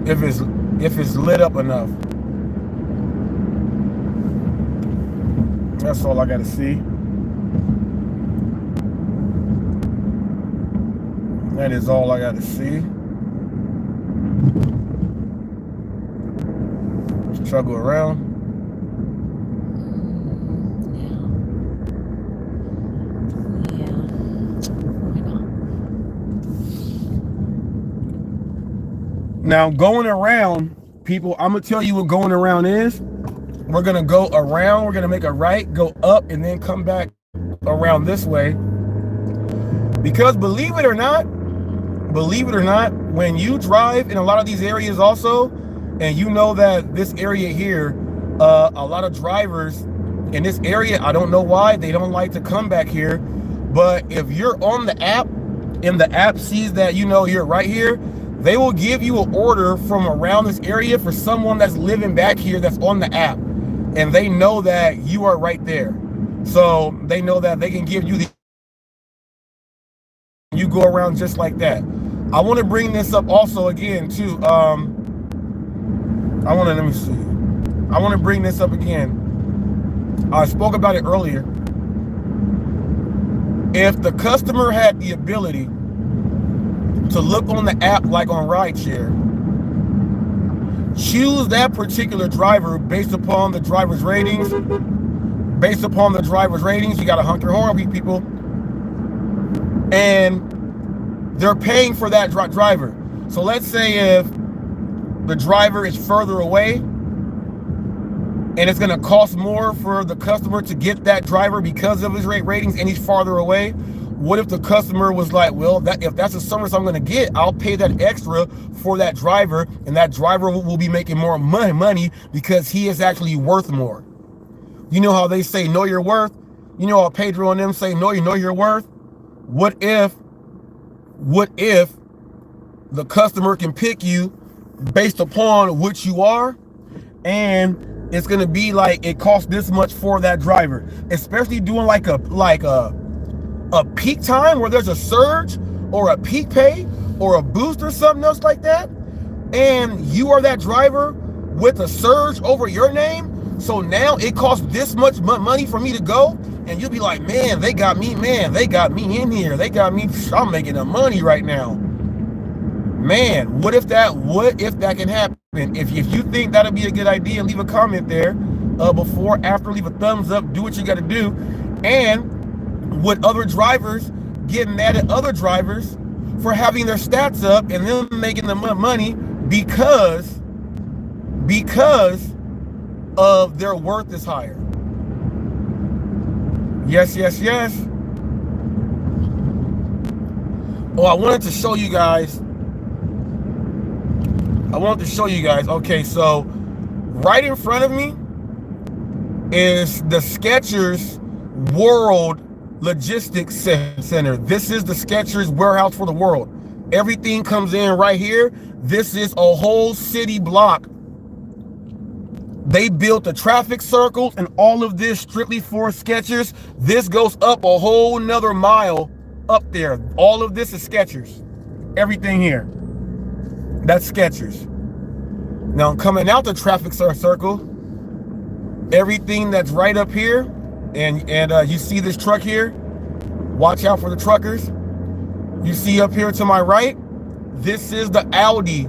If it's lit up enough. That's all I gotta see. That is all I gotta see. Try to go around. Now, going around, people, I'm going to tell you what going around is. We're going to go around. We're going to make a right, go up, and then come back around this way. Because believe it or not, when you drive in a lot of these areas also, and you know that this area here, a lot of drivers in this area, I don't know why, they don't like to come back here. But if you're on the app, and the app sees that you're right here, they will give you an order from around this area for someone that's living back here that's on the app. And they know that you are right there. So they know that they can give you you go around just like that. I want to bring this up also again too. Let me see. I want to bring this up again. I spoke about it earlier. If the customer had the ability to look on the app like on rideshare, choose that particular driver based upon the driver's ratings. Based upon the driver's ratings, you got to honk your horn, people. And they're paying for that driver. So let's say if the driver is further away and it's going to cost more for the customer to get that driver because of his ratings and he's farther away, what if the customer was like, well, if that's a service I'm going to get, I'll pay that extra for that driver, and that driver will be making more money because he is actually worth more. You know how they say know your worth? You know how Pedro and them say know your worth? What if the customer can pick you based upon what you are, and it's gonna be like it costs this much for that driver, especially doing like a peak time where there's a surge or a peak pay or a boost or something else like that, and you are that driver with a surge over your name. So now it costs this much money for me to go, and you'll be like, man, they got me in here, I'm making the money right now. Man, what if that can happen? If you think that'll be a good idea, leave a comment there. Before, after, leave a thumbs up, do what you got to do. And would other drivers get mad at other drivers for having their stats up and them making the money because of their worth is higher? Yes. Oh, I wanted to show you guys. Okay, so right in front of me is the Skechers World Logistics Center. This is the Skechers warehouse for the world. Everything comes in right here. This is a whole city block. They built the traffic circles and all of this strictly for Skechers. This goes up a whole nother mile up there. All of this is Skechers. Everything here. That's Skechers. Now coming out the traffic circle, everything that's right up here, and you see this truck here. Watch out for the truckers. You see up here to my right, this is the Audi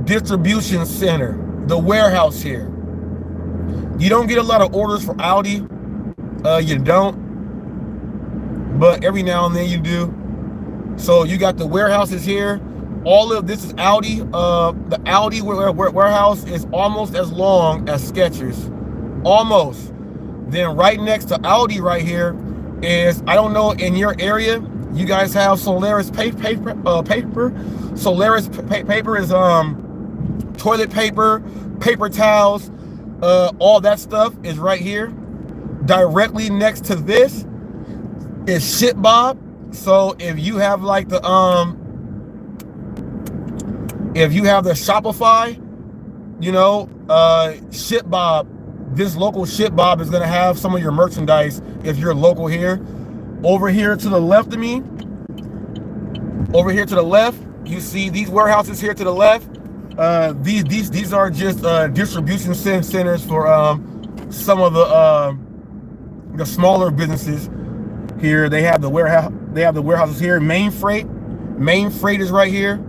distribution center, the warehouse here. You don't get a lot of orders for Audi. You don't, but every now and then you do. So you got the warehouses here. All of this is Audi. The Audi warehouse is almost as long as Skechers. Almost. Then right next to Audi right here is, I don't know, in your area, you guys have Solaris paper. Solaris paper is toilet paper, paper towels, all that stuff is right here. Directly next to this is ShipBob. So if you have like the Shopify, you know, ShipBob, this local ShipBob is gonna have some of your merchandise if you're local here. Over here to the left of me, over here to the left, you see these warehouses here to the left. These are just distribution centers for some of the smaller businesses here. They have the warehouse. They have the warehouses here. Main Freight is right here.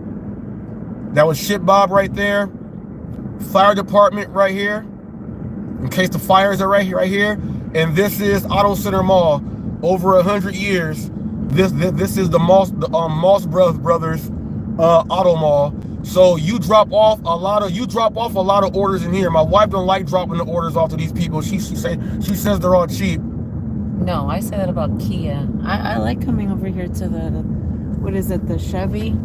That was ShipBob right there. Fire department right here, in case the fires are right here. And this is Auto Center Mall. Over 100 years. This is the Moss Brothers Auto Mall. So you drop off a lot of orders in here. My wife don't like dropping the orders off to these people. She says they're all cheap. No, I say that about Kia. I like coming over here to the, what is it, the Chevy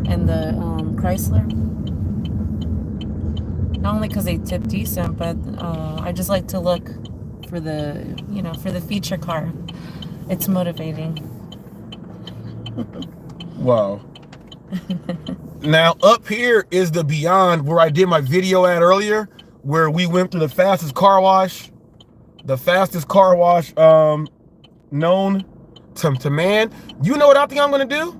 and the Chrysler. Not only because they tip decent, but I just like to look for the feature car. It's motivating. Wow. Now up here is the Beyond, where I did my video at earlier, where we went through the fastest car wash known to man. You know what I think I'm gonna do?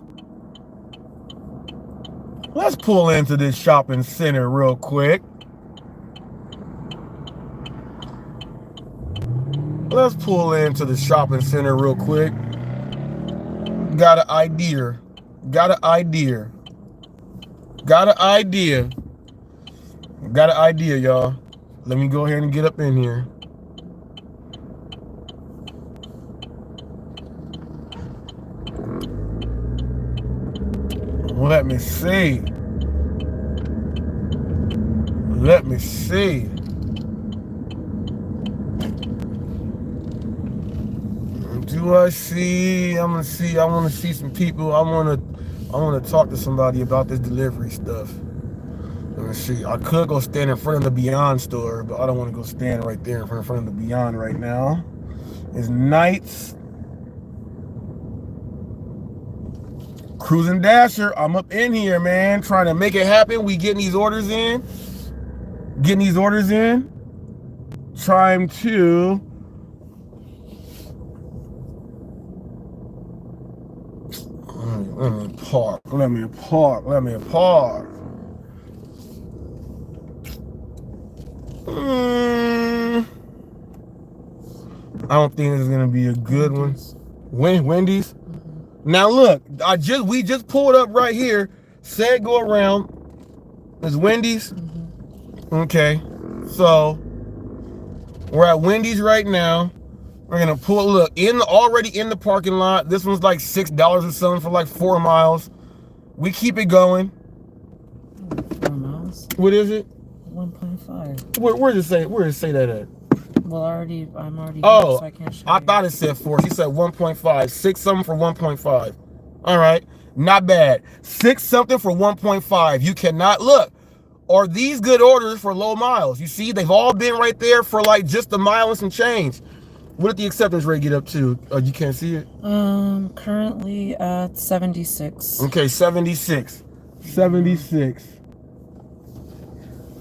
Let's pull into this shopping center real quick. Let's pull into the shopping center real quick. Got an idea, y'all. Let me go ahead and get up in here. Let me see. Do I see? I want to see some people. I want to talk to somebody about this delivery stuff. Let me see. I could go stand in front of the Beyond store, but I don't want to go stand right there in front of the Beyond right now. It's nights. Cruising Dasher, I'm up in here, man, trying to make it happen. We getting these orders in. getting these orders in. Trying to let me park. I don't think this is gonna be a good one. Wendy's. Now look, we just pulled up right here. Said go around. It's Wendy's. Okay, so we're at Wendy's right now. We're gonna look already in the parking lot. This one's like $6 or something for like 4 miles. We keep it going. 4 miles. What is it? 1.5. Where does it say that at? Well, I'm already. Oh, so I can't show I you. thought it said 4. She said 1.5. 6 something for 1.5. All right, not bad. 6 something for 1.5. You cannot look. Are these good orders for low miles? You see, they've all been right there for like just a mile and some change. What did the acceptance rate get up to? You can't see it? Currently at 76. Okay, 76. 76.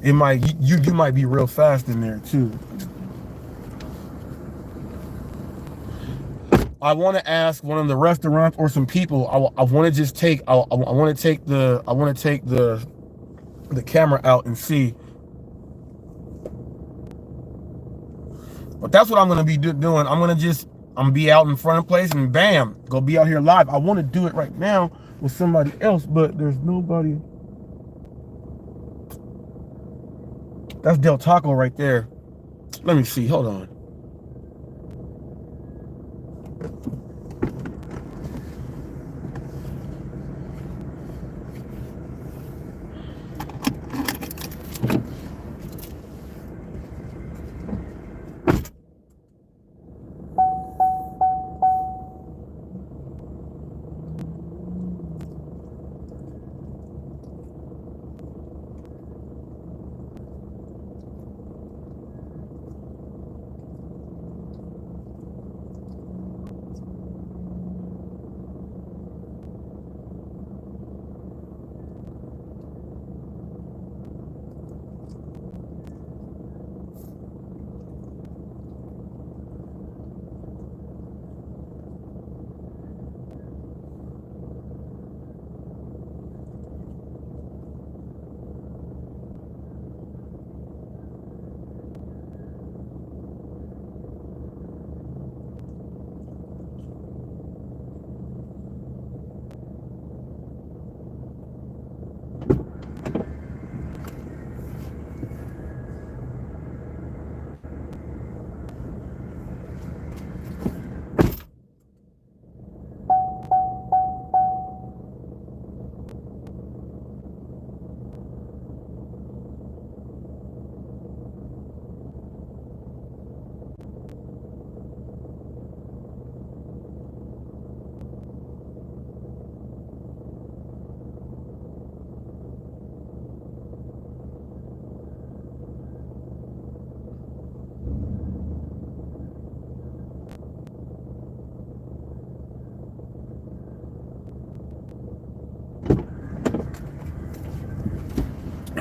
It might you might be real fast in there too. I want to ask one of the restaurants or some people. I want to just take. I want to take the camera out and see. But that's what I'm gonna be doing. I'm gonna be out in front of the place and bam, go be out here live. I want to do it right now with somebody else, but there's nobody. That's Del Taco right there. Let me see. Hold on.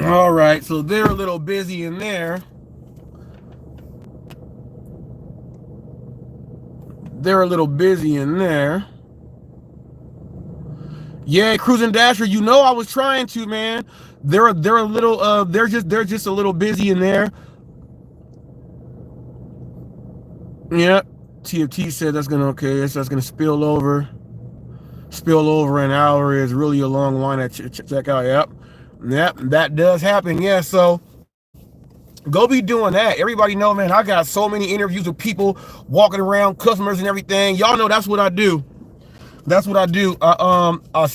All right, so they're a little busy in there. Yeah, Cruising Dasher, you know I was trying to, man. They're a little they're just a little busy in there. Yeah. TFT said that's gonna spill over. An hour is really a long line at checkout. Yep, that does happen. Yeah, so go be doing that. Everybody know, man, I got so many interviews with people walking around, customers and everything. Y'all know that's what I do. I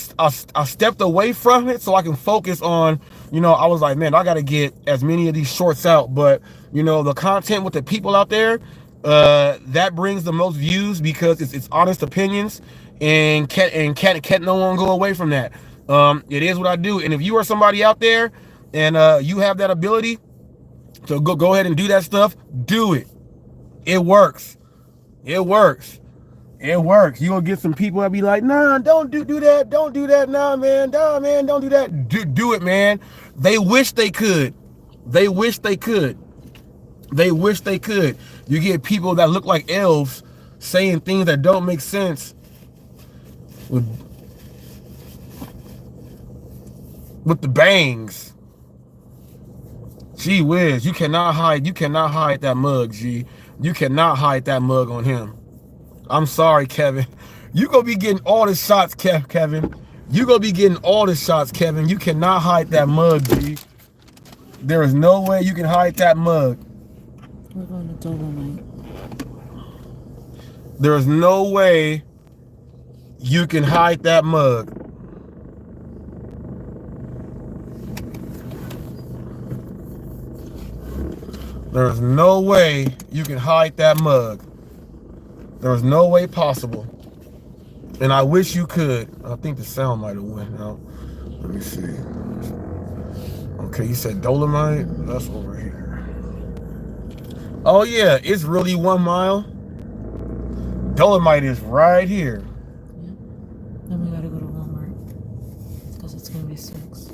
stepped away from it so I can focus on, I was like, man, I got to get as many of these shorts out. But, the content with the people out there, that brings the most views because it's honest opinions and can't no one go away from that. It is what I do. And if you are somebody out there and you have that ability to go ahead and do that stuff, do it. It works. You'll get some people that be like, nah, don't do that. Don't do that. Nah, man, don't do that. Do it, man. They wish they could. They wish they could. They wish they could. You get people that look like elves saying things that don't make sense with the bangs. Gee whiz, you cannot hide that mug, G. You cannot hide that mug on him. I'm sorry, Kevin. You gonna be getting all the shots, Kevin. You gonna be getting all the shots, Kevin. You cannot hide that mug, G. There is no way you can hide that mug. We're going to Dolomite. There is no way you can hide that mug. There is no way you can hide that mug. There is no way possible. And I wish you could. I think the sound might have went out. Let me see. Okay, you said Dolomite? That's over here. Oh yeah, it's really 1 mile. Dolomite is right here. Yeah. Then we gotta go to Walmart. Because it's gonna be 6.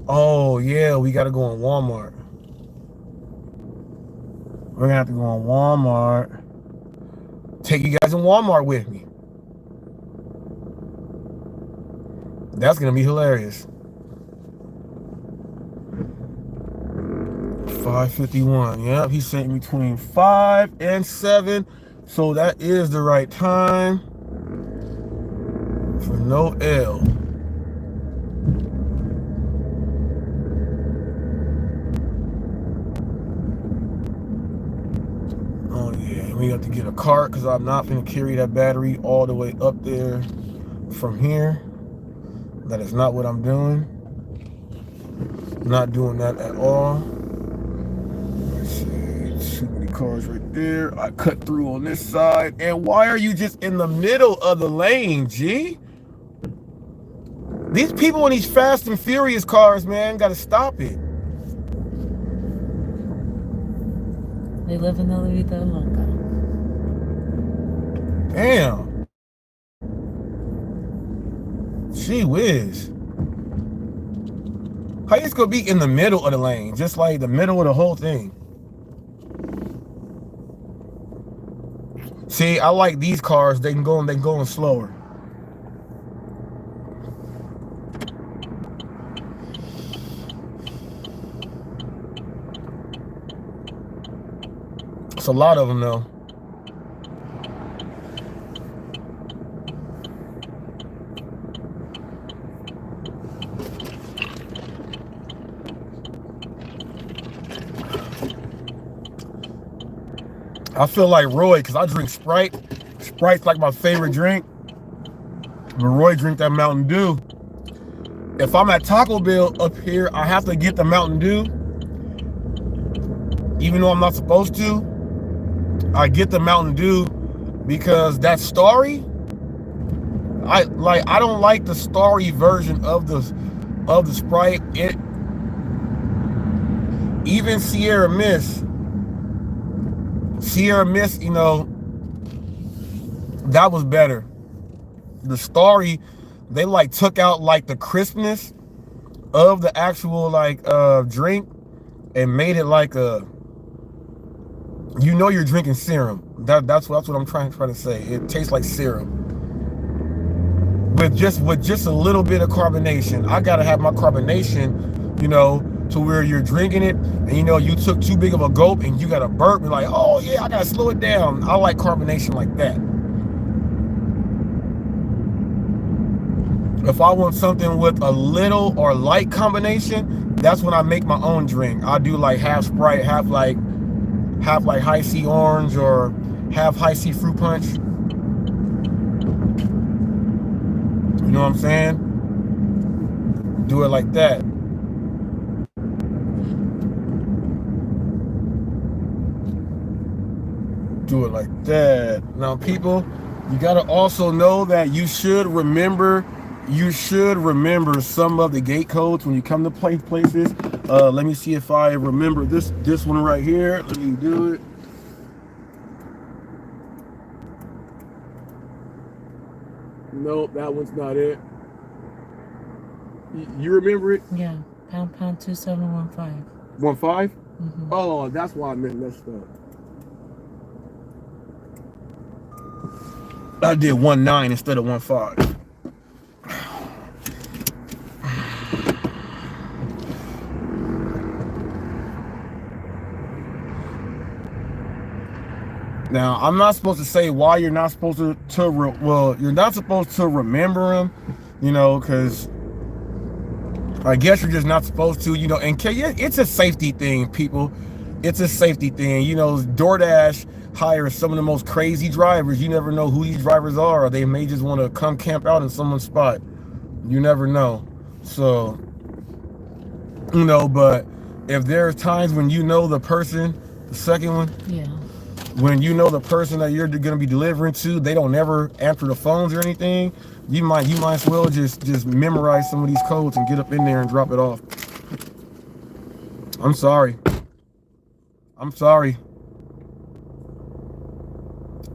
Oh yeah, we gotta go on Walmart. We're gonna have to go on Walmart. Take you guys in Walmart with me. That's gonna be hilarious. 5:51. Yep, he sent between 5 and 7. So that is the right time for no L. Oh yeah, we have to get a cart because I'm not gonna carry that battery all the way up there from here. That is not what I'm doing. Not doing that at all. Let's see, too many cars right there. I cut through on this side. And why are you just in the middle of the lane, G? These people in these Fast and Furious cars, man, gotta stop it. They live in the La Vida Loca. Damn. Gee whiz. How you just gonna be in the middle of the lane? Just like the middle of the whole thing. See, I like these cars. They can go slower. It's a lot of them though. I feel like Roy, because I drink Sprite. Sprite's like my favorite drink. But Roy drink that Mountain Dew. If I'm at Taco Bell up here, I have to get the Mountain Dew. Even though I'm not supposed to. I get the Mountain Dew because that Starry, I don't like the Starry version of the Sprite. Even Sierra Mist, you know, that was better. The Starry, they like took out like the crispness of the actual like drink and made it like a, you know, you're drinking serum. That's what I'm trying to say. It tastes like serum with just a little bit of carbonation. I gotta have my carbonation, you know, to where you're drinking it and you know you took too big of a gulp and you got a burp. You're like, oh yeah, I gotta slow it down. I like carbonation like that. If I want something with a little or light combination, that's when I make my own drink. I do like half Sprite, half like high C orange or half high C fruit punch. You know what I'm saying? Do it like that. Do it like that. Now, people, you gotta also know that you should remember some of the gate codes when you come to places. Let me see if I remember this one right here. Let me do it. Nope, that one's not it. You remember it? Yeah. Pound 2715. 1.5? Mm-hmm. Oh, that's why I messed up. I did 1.9 instead of 1.5. Now, I'm not supposed to say why you're not supposed to well, you're not supposed to remember them, you know, because I guess you're just not supposed to, you know, and it's a safety thing, people. It's a safety thing. You know, DoorDash hires some of the most crazy drivers. You never know who these drivers are, or they may just want to come camp out in someone's spot. You never know. So, you know, but if there's times when you know the person, the second one, Yeah. when you know the person that you're going to be delivering to, they don't ever answer the phones or anything, you might as well just memorize some of these codes and get up in there and drop it off. I'm sorry. I'm sorry.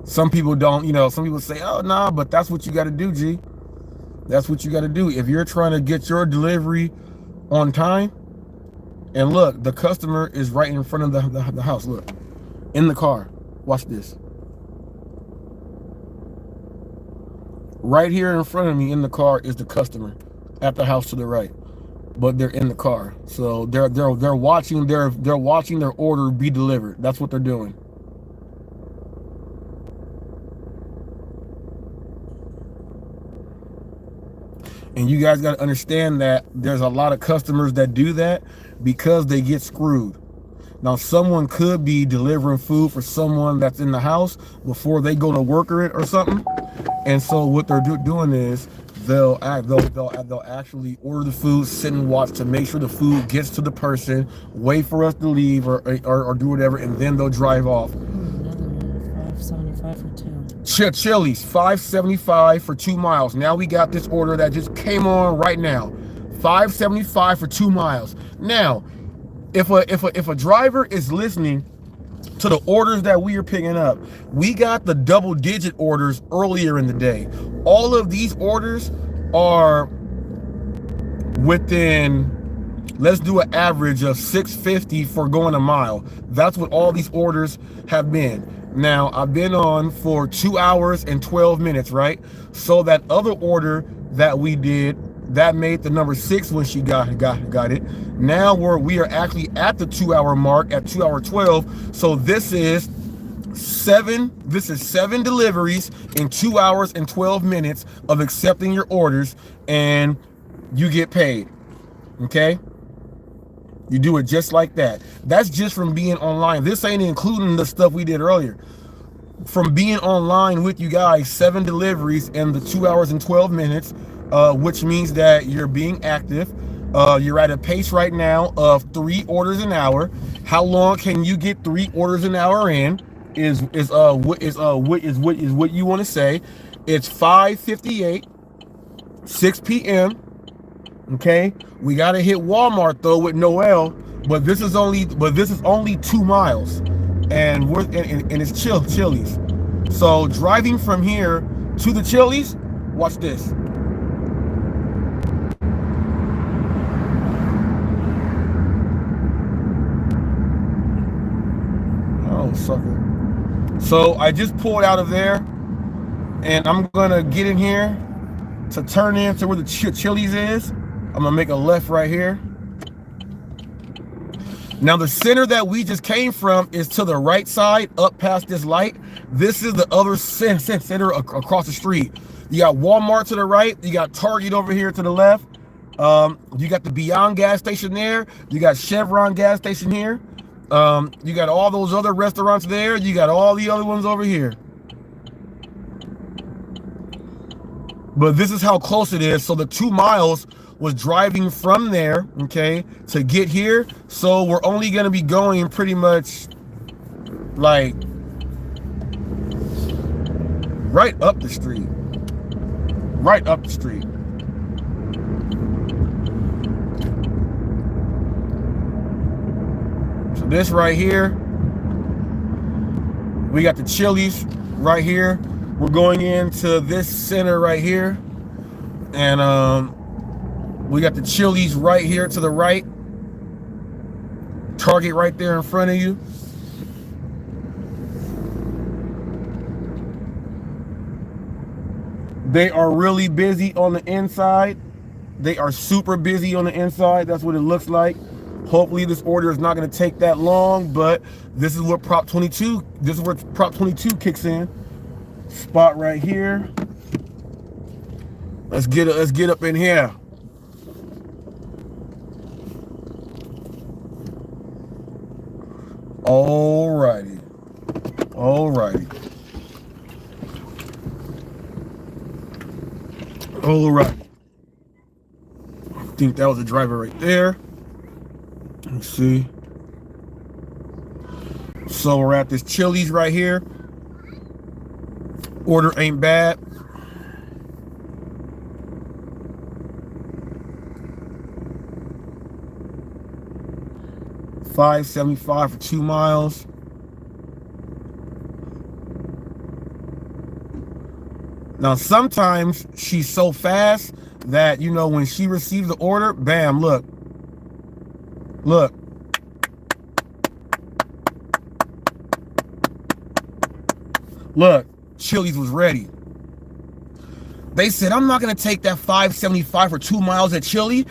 Some people don't, you know, some people say, oh, nah, but that's what you got to do, G. That's what you got to do. If you're trying to get your delivery on time, and look, the customer is right in front of the house, look, in the car. Watch this. Right here in front of me in the car is the customer at the house to the right, but they're in the car. So they're watching their order be delivered. That's what they're doing. And you guys got to understand that there's a lot of customers that do that because they get screwed. Now, someone could be delivering food for someone that's in the house before they go to work or something. And so what they're doing is they'll actually order the food, sit and watch to make sure the food gets to the person, wait for us to leave or do whatever, and then they'll drive off. $5.75 for 2. Chili's, $5.75 for 2 miles. Now we got this order that just came on right now. $5.75 for 2 miles. Now, if a driver is listening to the orders that we are picking up, we got the double-digit orders earlier in the day. All of these orders are within, let's do an average of $6.50 for going a mile. That's what all these orders have been. Now, I've been on for 2 hours and 12 minutes, right? So that other order that we did, that made the number 6 when she got it. Now we are actually at the 2 hour mark at 2 hour 12. So this is 7 deliveries in 2 hours and 12 minutes of accepting your orders, and you get paid. Okay? You do it just like that. That's just from being online. This ain't including the stuff we did earlier. From being online with you guys, 7 deliveries in the 2 hours and 12 minutes, which means that you're being active. You're at a pace right now of 3 orders an hour. How long can you get 3 orders an hour in? Is what you want to say. It's 5:58, 6 p.m. Okay, we gotta hit Walmart though with Noel, but this is only 2 miles, and it's Chili's. So driving from here to the Chili's, watch this. Oh, sucker. So I just pulled out of there, and I'm gonna get in here to turn into where the Chili's is. I'm gonna make a left right here. Now the center that we just came from is to the right side, up past this light. This is the other center across the street. You got Walmart to the right. You got Target over here to the left. You got the Beyond gas station there. You got Chevron gas station here. You got all those other restaurants there. You got all the other ones over here. But this is how close it is. So the 2 miles was driving from there, okay, to get here. So we're only going to be going pretty much like right up the street. Right up the street. So this right here, we got the Chili's right here. We're going into this center right here. And We got the Chili's right here to the right. Target right there in front of you. They are really busy on the inside. They are super busy on the inside. That's what it looks like. Hopefully this order is not going to take that long, but this is what Prop 22, this is where Prop 22 kicks in. Spot right here. Let's get up in here. Alrighty. Alrighty. Alright. I think that was the driver right there. Let's see. So we're at this Chili's right here. Order ain't bad. $5.75 for 2 miles. Now sometimes she's so fast that, you know, when she receives the order, bam, look. Look. Look, Chili's was ready. They said, I'm not going to take that $5.75 for 2 miles at Chili.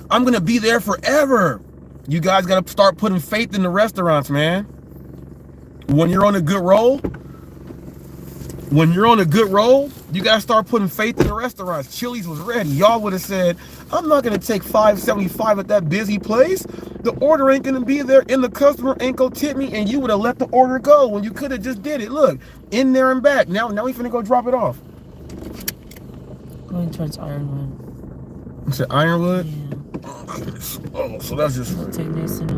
I'm going to be there forever. You guys got to start putting faith in the restaurants, man. When you're on a good roll, you got to start putting faith in the restaurants. Chili's was ready. Y'all would have said, I'm not going to take $5.75 at that busy place. The order ain't going to be there and the customer ain't going to tip me, and you would have let the order go when you could have just did it. Look, in there and back. Now we finna go drop it off. Going towards Ironwood. You said Ironwood? Yeah. Oh, so that's just right. Take Mason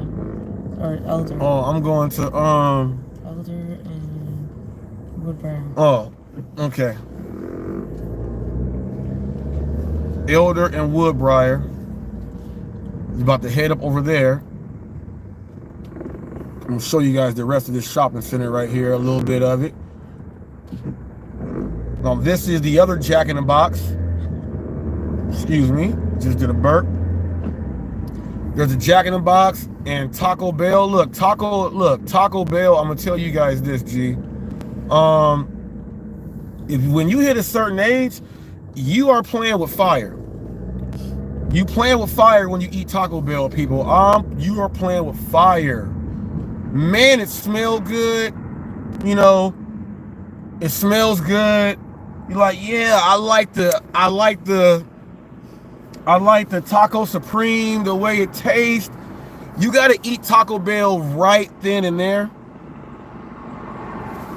or Elder. Oh, I'm going to Elder and Woodburn. Oh, okay. Elder and Woodbriar. He's about to head up over there. I'm gonna show you guys the rest of this shopping center right here, a little bit of it. Now this is the other Jack in the Box. Excuse me, just did a burp. There's a Jack in the Box and Taco Bell. Look, Taco Bell, I'm gonna tell you guys this, G. When you hit a certain age, you are playing with fire. You playing with fire when you eat Taco Bell, people. You are playing with fire. Man, it smells good. You know, it smells good. You're like, yeah, I like the Taco Supreme, the way it tastes. You gotta eat Taco Bell right then and there.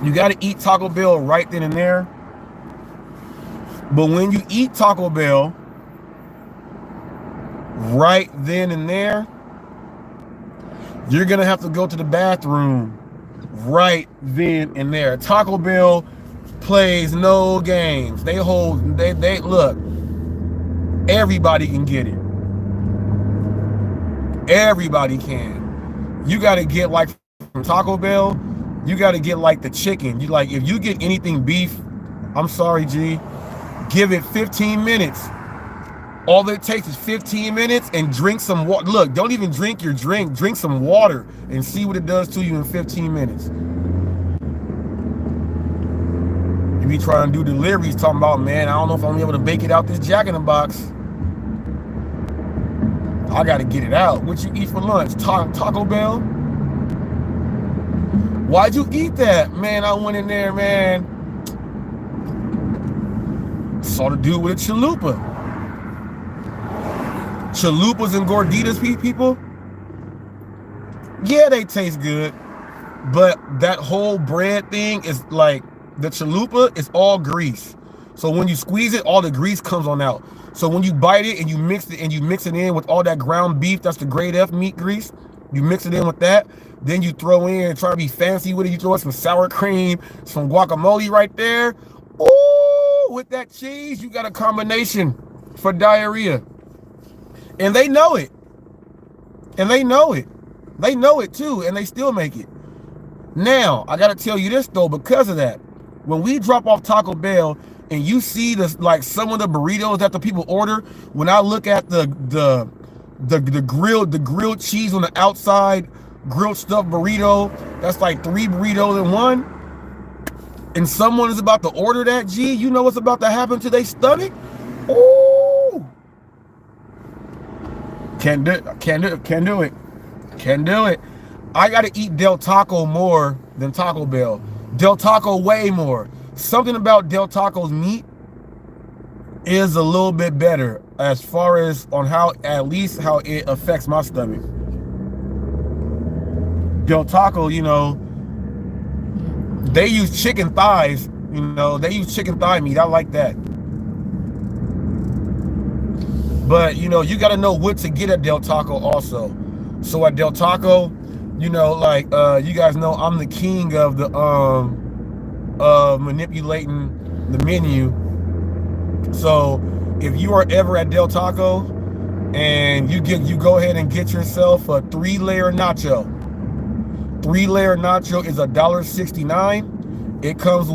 You gotta eat Taco Bell right then and there. But when you eat Taco Bell right then and there, you're gonna have to go to the bathroom right then and there. Taco Bell plays no games. They look, everybody can get it. Everybody can. You gotta get, like, from Taco Bell, you gotta get like the chicken. You like, if you get anything beef, I'm sorry, G, give it 15 minutes. All it takes is 15 minutes, and drink some water. Look, don't even drink your drink. Drink some water and see what it does to you in 15 minutes. You be trying to do deliveries talking about, man, I don't know if I'm gonna be able to make it out this Jack in the Box. I gotta get it out. What you eat for lunch? Taco Bell? Why'd you eat that? Man, I went in there, man. Saw the dude with a chalupa. Chalupas and gorditas, people, yeah, they taste good, but that whole bread thing is like, the chalupa is all grease. So when you squeeze it, all the grease comes on out. So when you bite it and you mix it in with all that ground beef, that's the grade F meat grease, you mix it in with that, then you throw in, try to be fancy with it, you throw in some sour cream, some guacamole right there. Ooh, with that cheese, you got a combination for diarrhea. And they know it. And they know it. They know it too, and they still make it. Now, I gotta tell you this though, because of that, when we drop off Taco Bell, and you see this, like some of the burritos that the people order, when I look at the grilled cheese on the outside, grilled stuffed burrito, that's like 3 burritos in one, and someone is about to order that, G, you know what's about to happen to their stomach? Ooh. Can't do it. I gotta eat Del Taco more than Taco Bell. Del Taco way more. Something about Del Taco's meat is a little bit better as far as on how, at least how it affects my stomach. Del Taco, you know, they use chicken thighs, you know, they use chicken thigh meat. I like that. But, you know, you got to know what to get at Del Taco also. So at Del Taco, you know, like, you guys know I'm the king of the, manipulating the menu. So if you are ever at Del Taco and you go ahead and get yourself a 3-layer nacho. 3-layer nacho is $1.69. It comes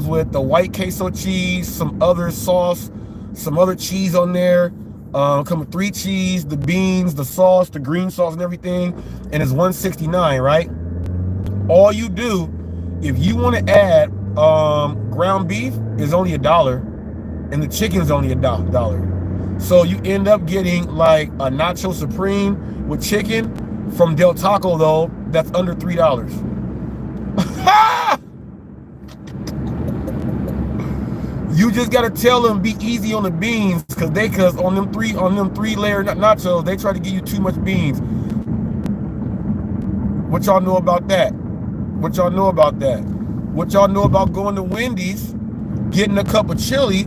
with the white queso cheese, some other sauce, some other cheese on there. Come with 3 cheese, the beans, the sauce, the green sauce, and everything, and it's $1.69, right? All you do, if you want to add ground beef, is only $1, and the chicken's only $1. So you end up getting like a nacho supreme with chicken from Del Taco, though, that's under $3. You just gotta tell them be easy on the beans, cause on them 3-layer nachos, they try to give you too much beans. What y'all know about that? What y'all know about that? What y'all know about going to Wendy's, getting a cup of chili,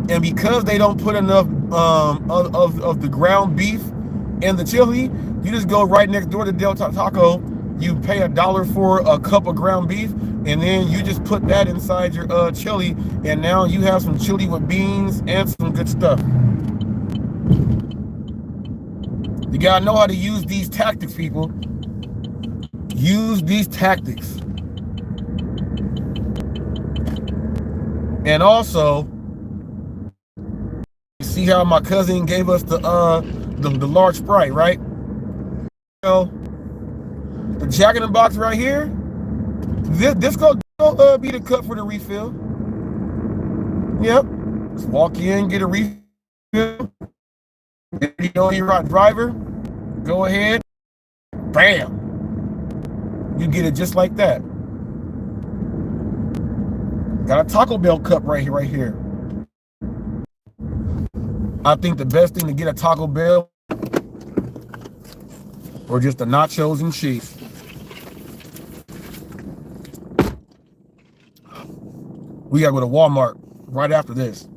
and because they don't put enough of the ground beef in the chili, you just go right next door to Del Taco, you pay $1 for a cup of ground beef, and then you just put that inside your chili, and now you have some chili with beans and some good stuff. You gotta know how to use these tactics, people. Use these tactics. And also, you see how my cousin gave us the large Sprite, right? So the Jack in the Box right here, this go be the cup for the refill. Yep. Just walk in, get a refill. If you know you're a driver, go ahead. Bam. You get it just like that. Got a Taco Bell cup right here. I think the best thing to get a Taco Bell or just the nachos and cheese. We gotta go to Walmart right after this.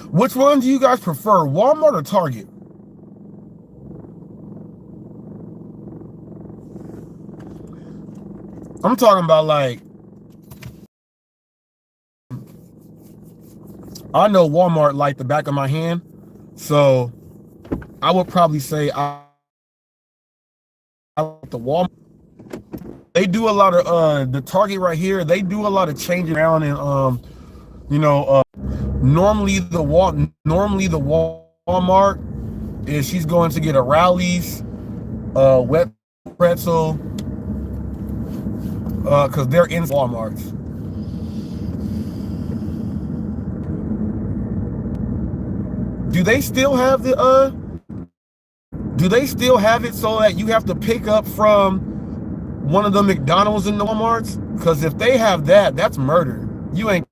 Which one do you guys prefer, Walmart or Target? I'm talking about, like, I know Walmart like the back of my hand, so I would probably say I like the Walmart. They do a lot of the Target right here. They do a lot of changing around, and you know, normally the Walmart is she's going to get a Rally's, wet pretzel, because they're in Walmarts. Do they still have the do they still have it so that you have to pick up from one of the McDonald's in the Walmarts? Because if they have that, that's murder. You ain't.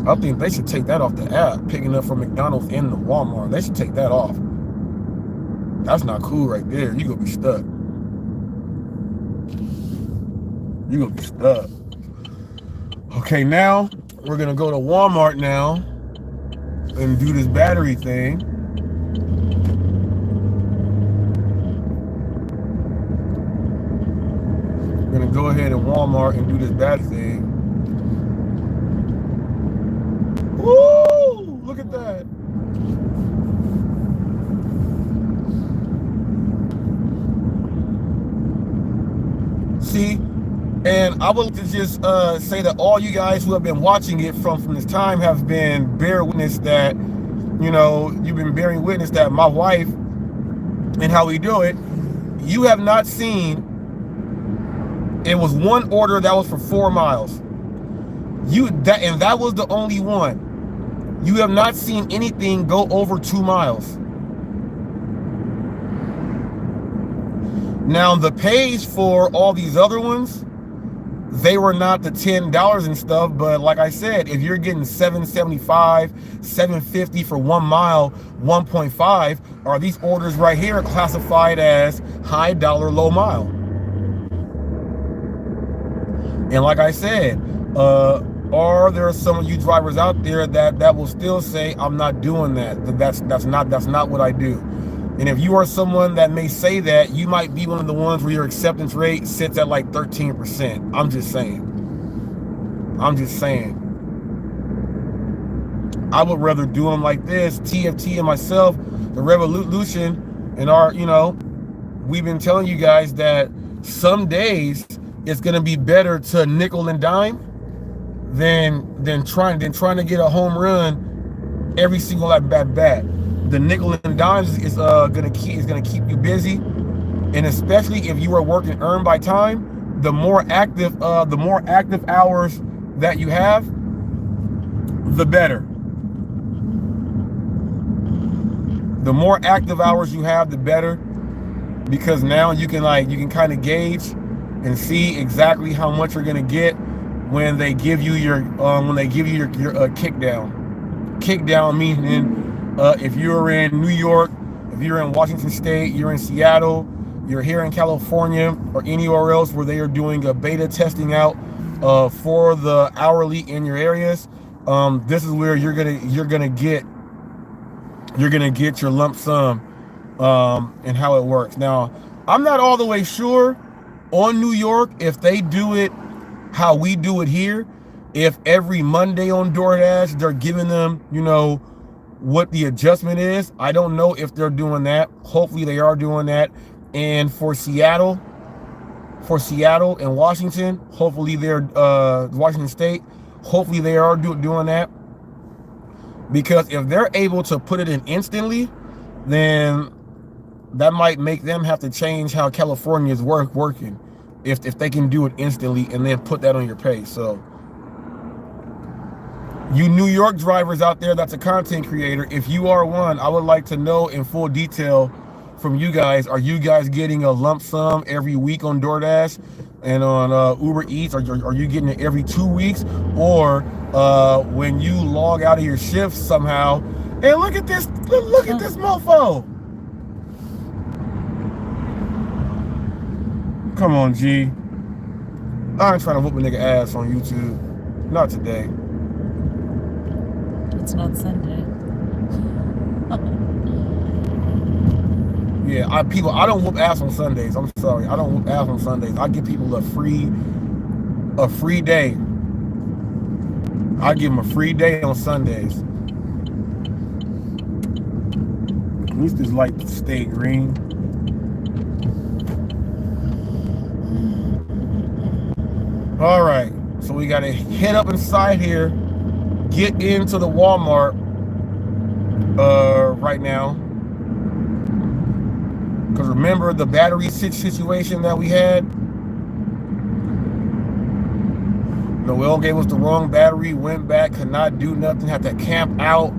I think they should take that off the app, picking up from McDonald's in the Walmart. They should take that off. That's not cool right there. You're gonna be stuck. You're gonna be stuck. Okay, now we're gonna go to Walmart now and do this battery thing. We're gonna go ahead and Walmart and do this battery thing. Woo! Look at that. TFT, and I would like to just say that all you guys who have been watching it from this time have been bear witness that, you know, you've been bearing witness that my wife and how we do it. You have not seen. It was one order that was for 4 miles. And that was the only one. You have not seen anything go over 2 miles. Now the pays for all these other ones, they were not the $10 and stuff, but like I said, if you're getting $7.75, $7.50 for 1 mile, 1.5, are these orders right here classified as high dollar, low mile? And like I said, are there some of you drivers out there that will still say, I'm not doing that? That's not what I do. And if you are someone that may say that, you might be one of the ones where your acceptance rate sits at like 13%. I'm just saying. I would rather do them like this. TFT and myself, the Revolution, and our, you know, we've been telling you guys that some days it's gonna be better to nickel and dime than trying to get a home run every single at bat. The nickel and dimes is gonna keep you busy, and especially if you are working earn by time, the more active hours that you have, the better. The more active hours you have, the better, because now you can kind of gauge and see exactly how much you're gonna get when they give you your kick down. Kick down meaning if you're in New York, if you're in Washington State, you're in Seattle, you're here in California, or anywhere else where they are doing a beta testing out for the hourly in your areas, this is where you're gonna get your lump sum and how it works. Now, I'm not all the way sure on New York if they do it how we do it here. If every Monday on DoorDash they're giving them, you know, what the adjustment is. I don't know if they're doing that. Hopefully they are doing that. And for Seattle and Washington, hopefully they're Washington State, hopefully they are doing that. Because if they're able to put it in instantly, then that might make them have to change how California is working. If they can do it instantly and then put that on your pay. So you New York drivers out there that's a content creator, if you are one, I would like to know in full detail from you guys. Are you guys getting a lump sum every week on DoorDash and on Uber Eats? Are you getting it every 2 weeks? Or when you log out of your shift somehow, and look at this mofo. Come on, G. I ain't trying to whoop a nigga ass on YouTube. Not today. It's not Sunday. Yeah, I don't whoop ass on Sundays. I'm sorry. I don't whoop ass on Sundays. I give people a free day. I give them a free day on Sundays. At least this light stay green. All right, so we gotta head up inside here, get into the Walmart right now. Because remember the battery situation that we had? Noel gave us the wrong battery, went back, could not do nothing, had to camp out.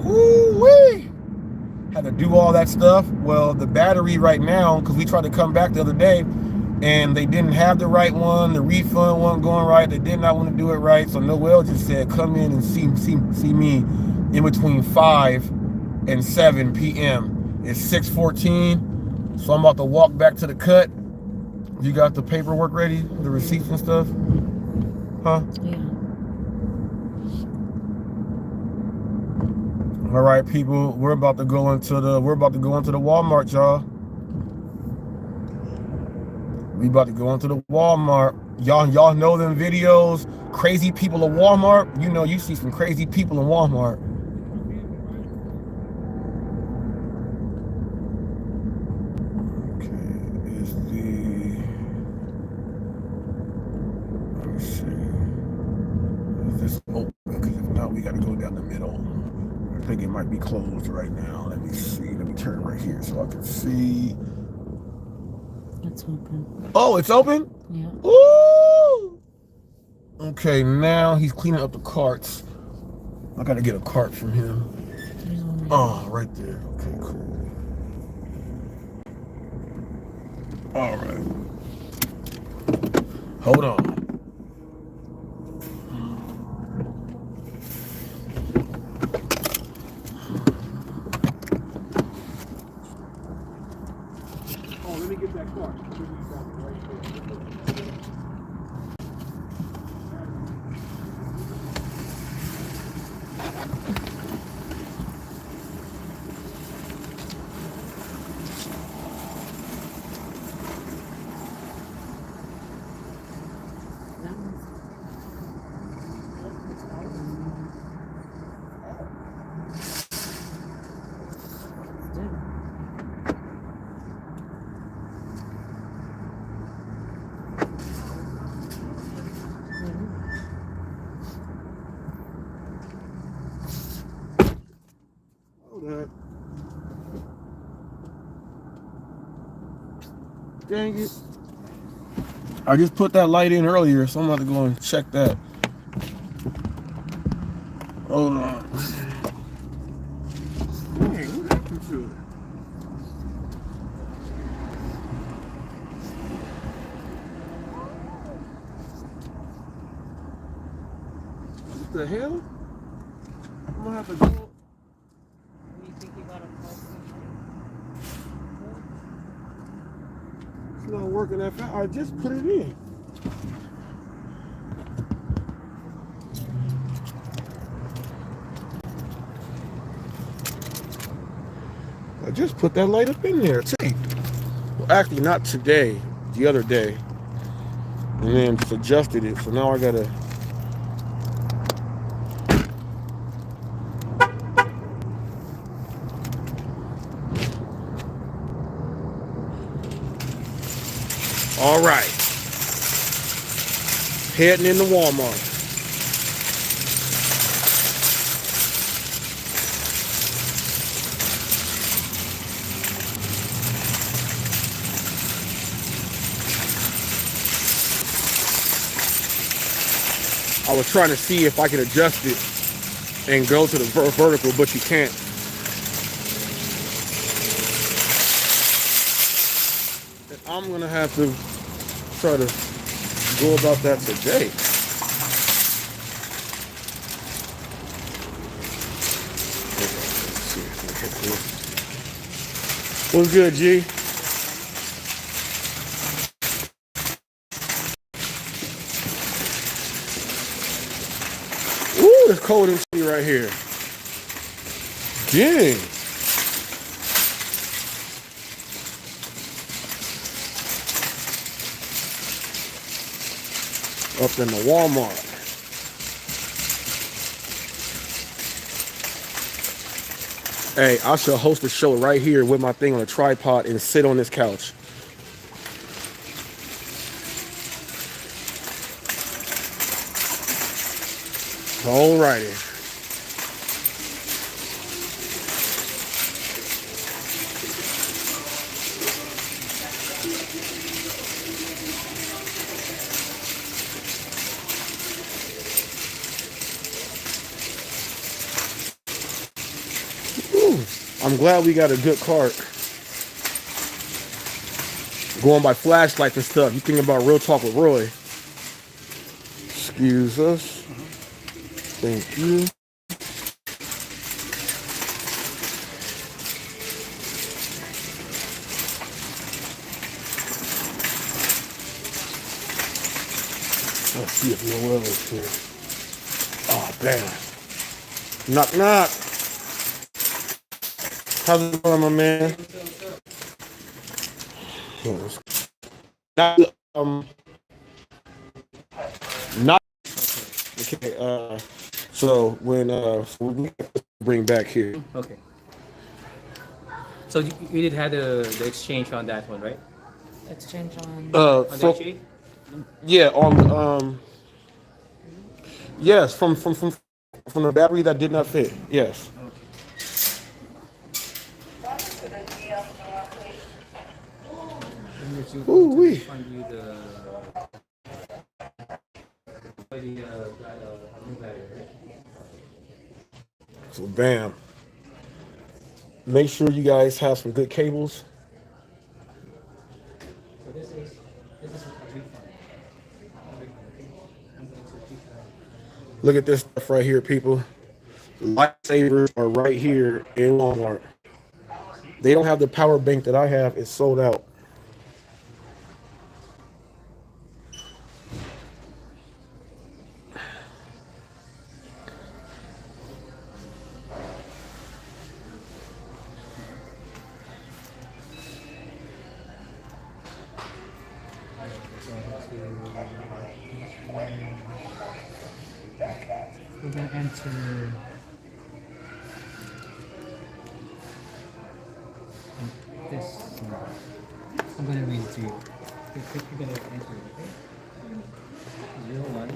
Woo-wee! Had to do all that stuff. Well, the battery right now, because we tried to come back the other day, and they didn't have the right one, the refund wasn't going right, they did not want to do it right, so Noel just said, come in and see me in between 5 and 7 p.m. It's 6:14, so I'm about to walk back to the cut. You got the paperwork ready, the receipts and stuff? Huh? Yeah. All right, people, we're about to go into the Walmart, y'all. We about to go into the Walmart. Y'all know them videos, crazy people at Walmart. You know, you see some crazy people in Walmart. Okay, is the going down the middle. I think it might be closed right now. Let me see. Let me turn right here so I can see. It's open. Oh, it's open? Yeah. Ooh! Okay, now he's cleaning up the carts. I gotta get a cart from him. Oh, right there. Okay, cool. All right. Hold on. Oh, let me get that car. Dang it. I just put that light in earlier, so I'm about to go and check that. Hold on. Hey, what happened to it? What the hell? I'm gonna have to go. You think you got a call? It's not working that fast. I just put it in. I just put that light up in there. Today. Well, actually, not today. The other day. And then just adjusted it. So now I gotta. All right. Heading into Walmart. I was trying to see if I could adjust it and go to the vertical, but you can't. And I'm gonna have to try to go about that today. What's good, G? Ooh, it's cold and shitty right here. Dang. Up in the Walmart. Hey, I should host a show right here with my thing on a tripod and sit on this couch. Alrighty. I'm glad we got a good cart. Going by flashlights and stuff. You think about Real Talk with Roy. Excuse us. Thank you. Let's see if Noel is here. Oh, damn. Knock, knock. How's it going, my man? Not, not, okay, so when, we bring back here. Okay. So you did have the exchange on that one, right? Exchange on. On the exchange? Yeah, on, yes, from From the battery that did not fit. Yes. Ooh wee. Find you the new battery, right? So bam. Make sure you guys have some good cables. So this is a refund. Look at this stuff right here, people. Lifesavers are right here in Walmart. They don't have the power bank that I have. It's sold out. We're gonna enter this. I'm gonna read it to you. You're gonna enter it, okay? 01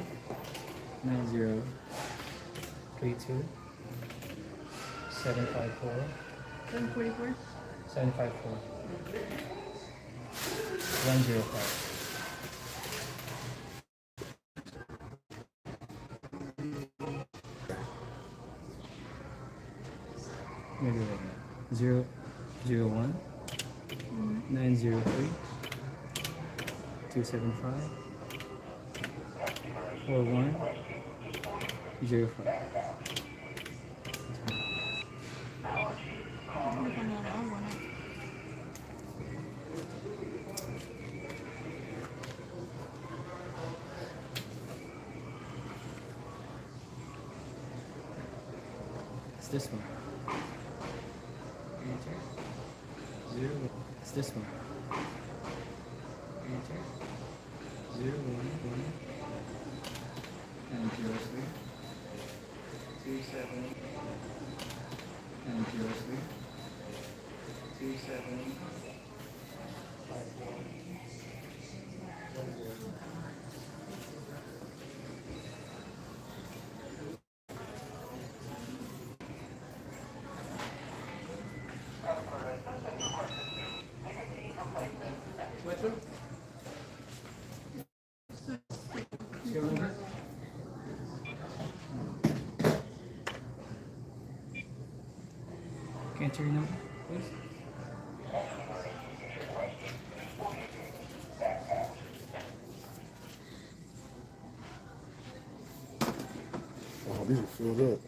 90 32 754 744. 754 105. Maybe right now. 001 903 275 4105. It's this one. Enter. 0. It's this one. Enter. 0 1 1 and 0 3 2 7 and 0 3 2 7 5 1 0. Can I enter your number, please? Oh, these are filled up.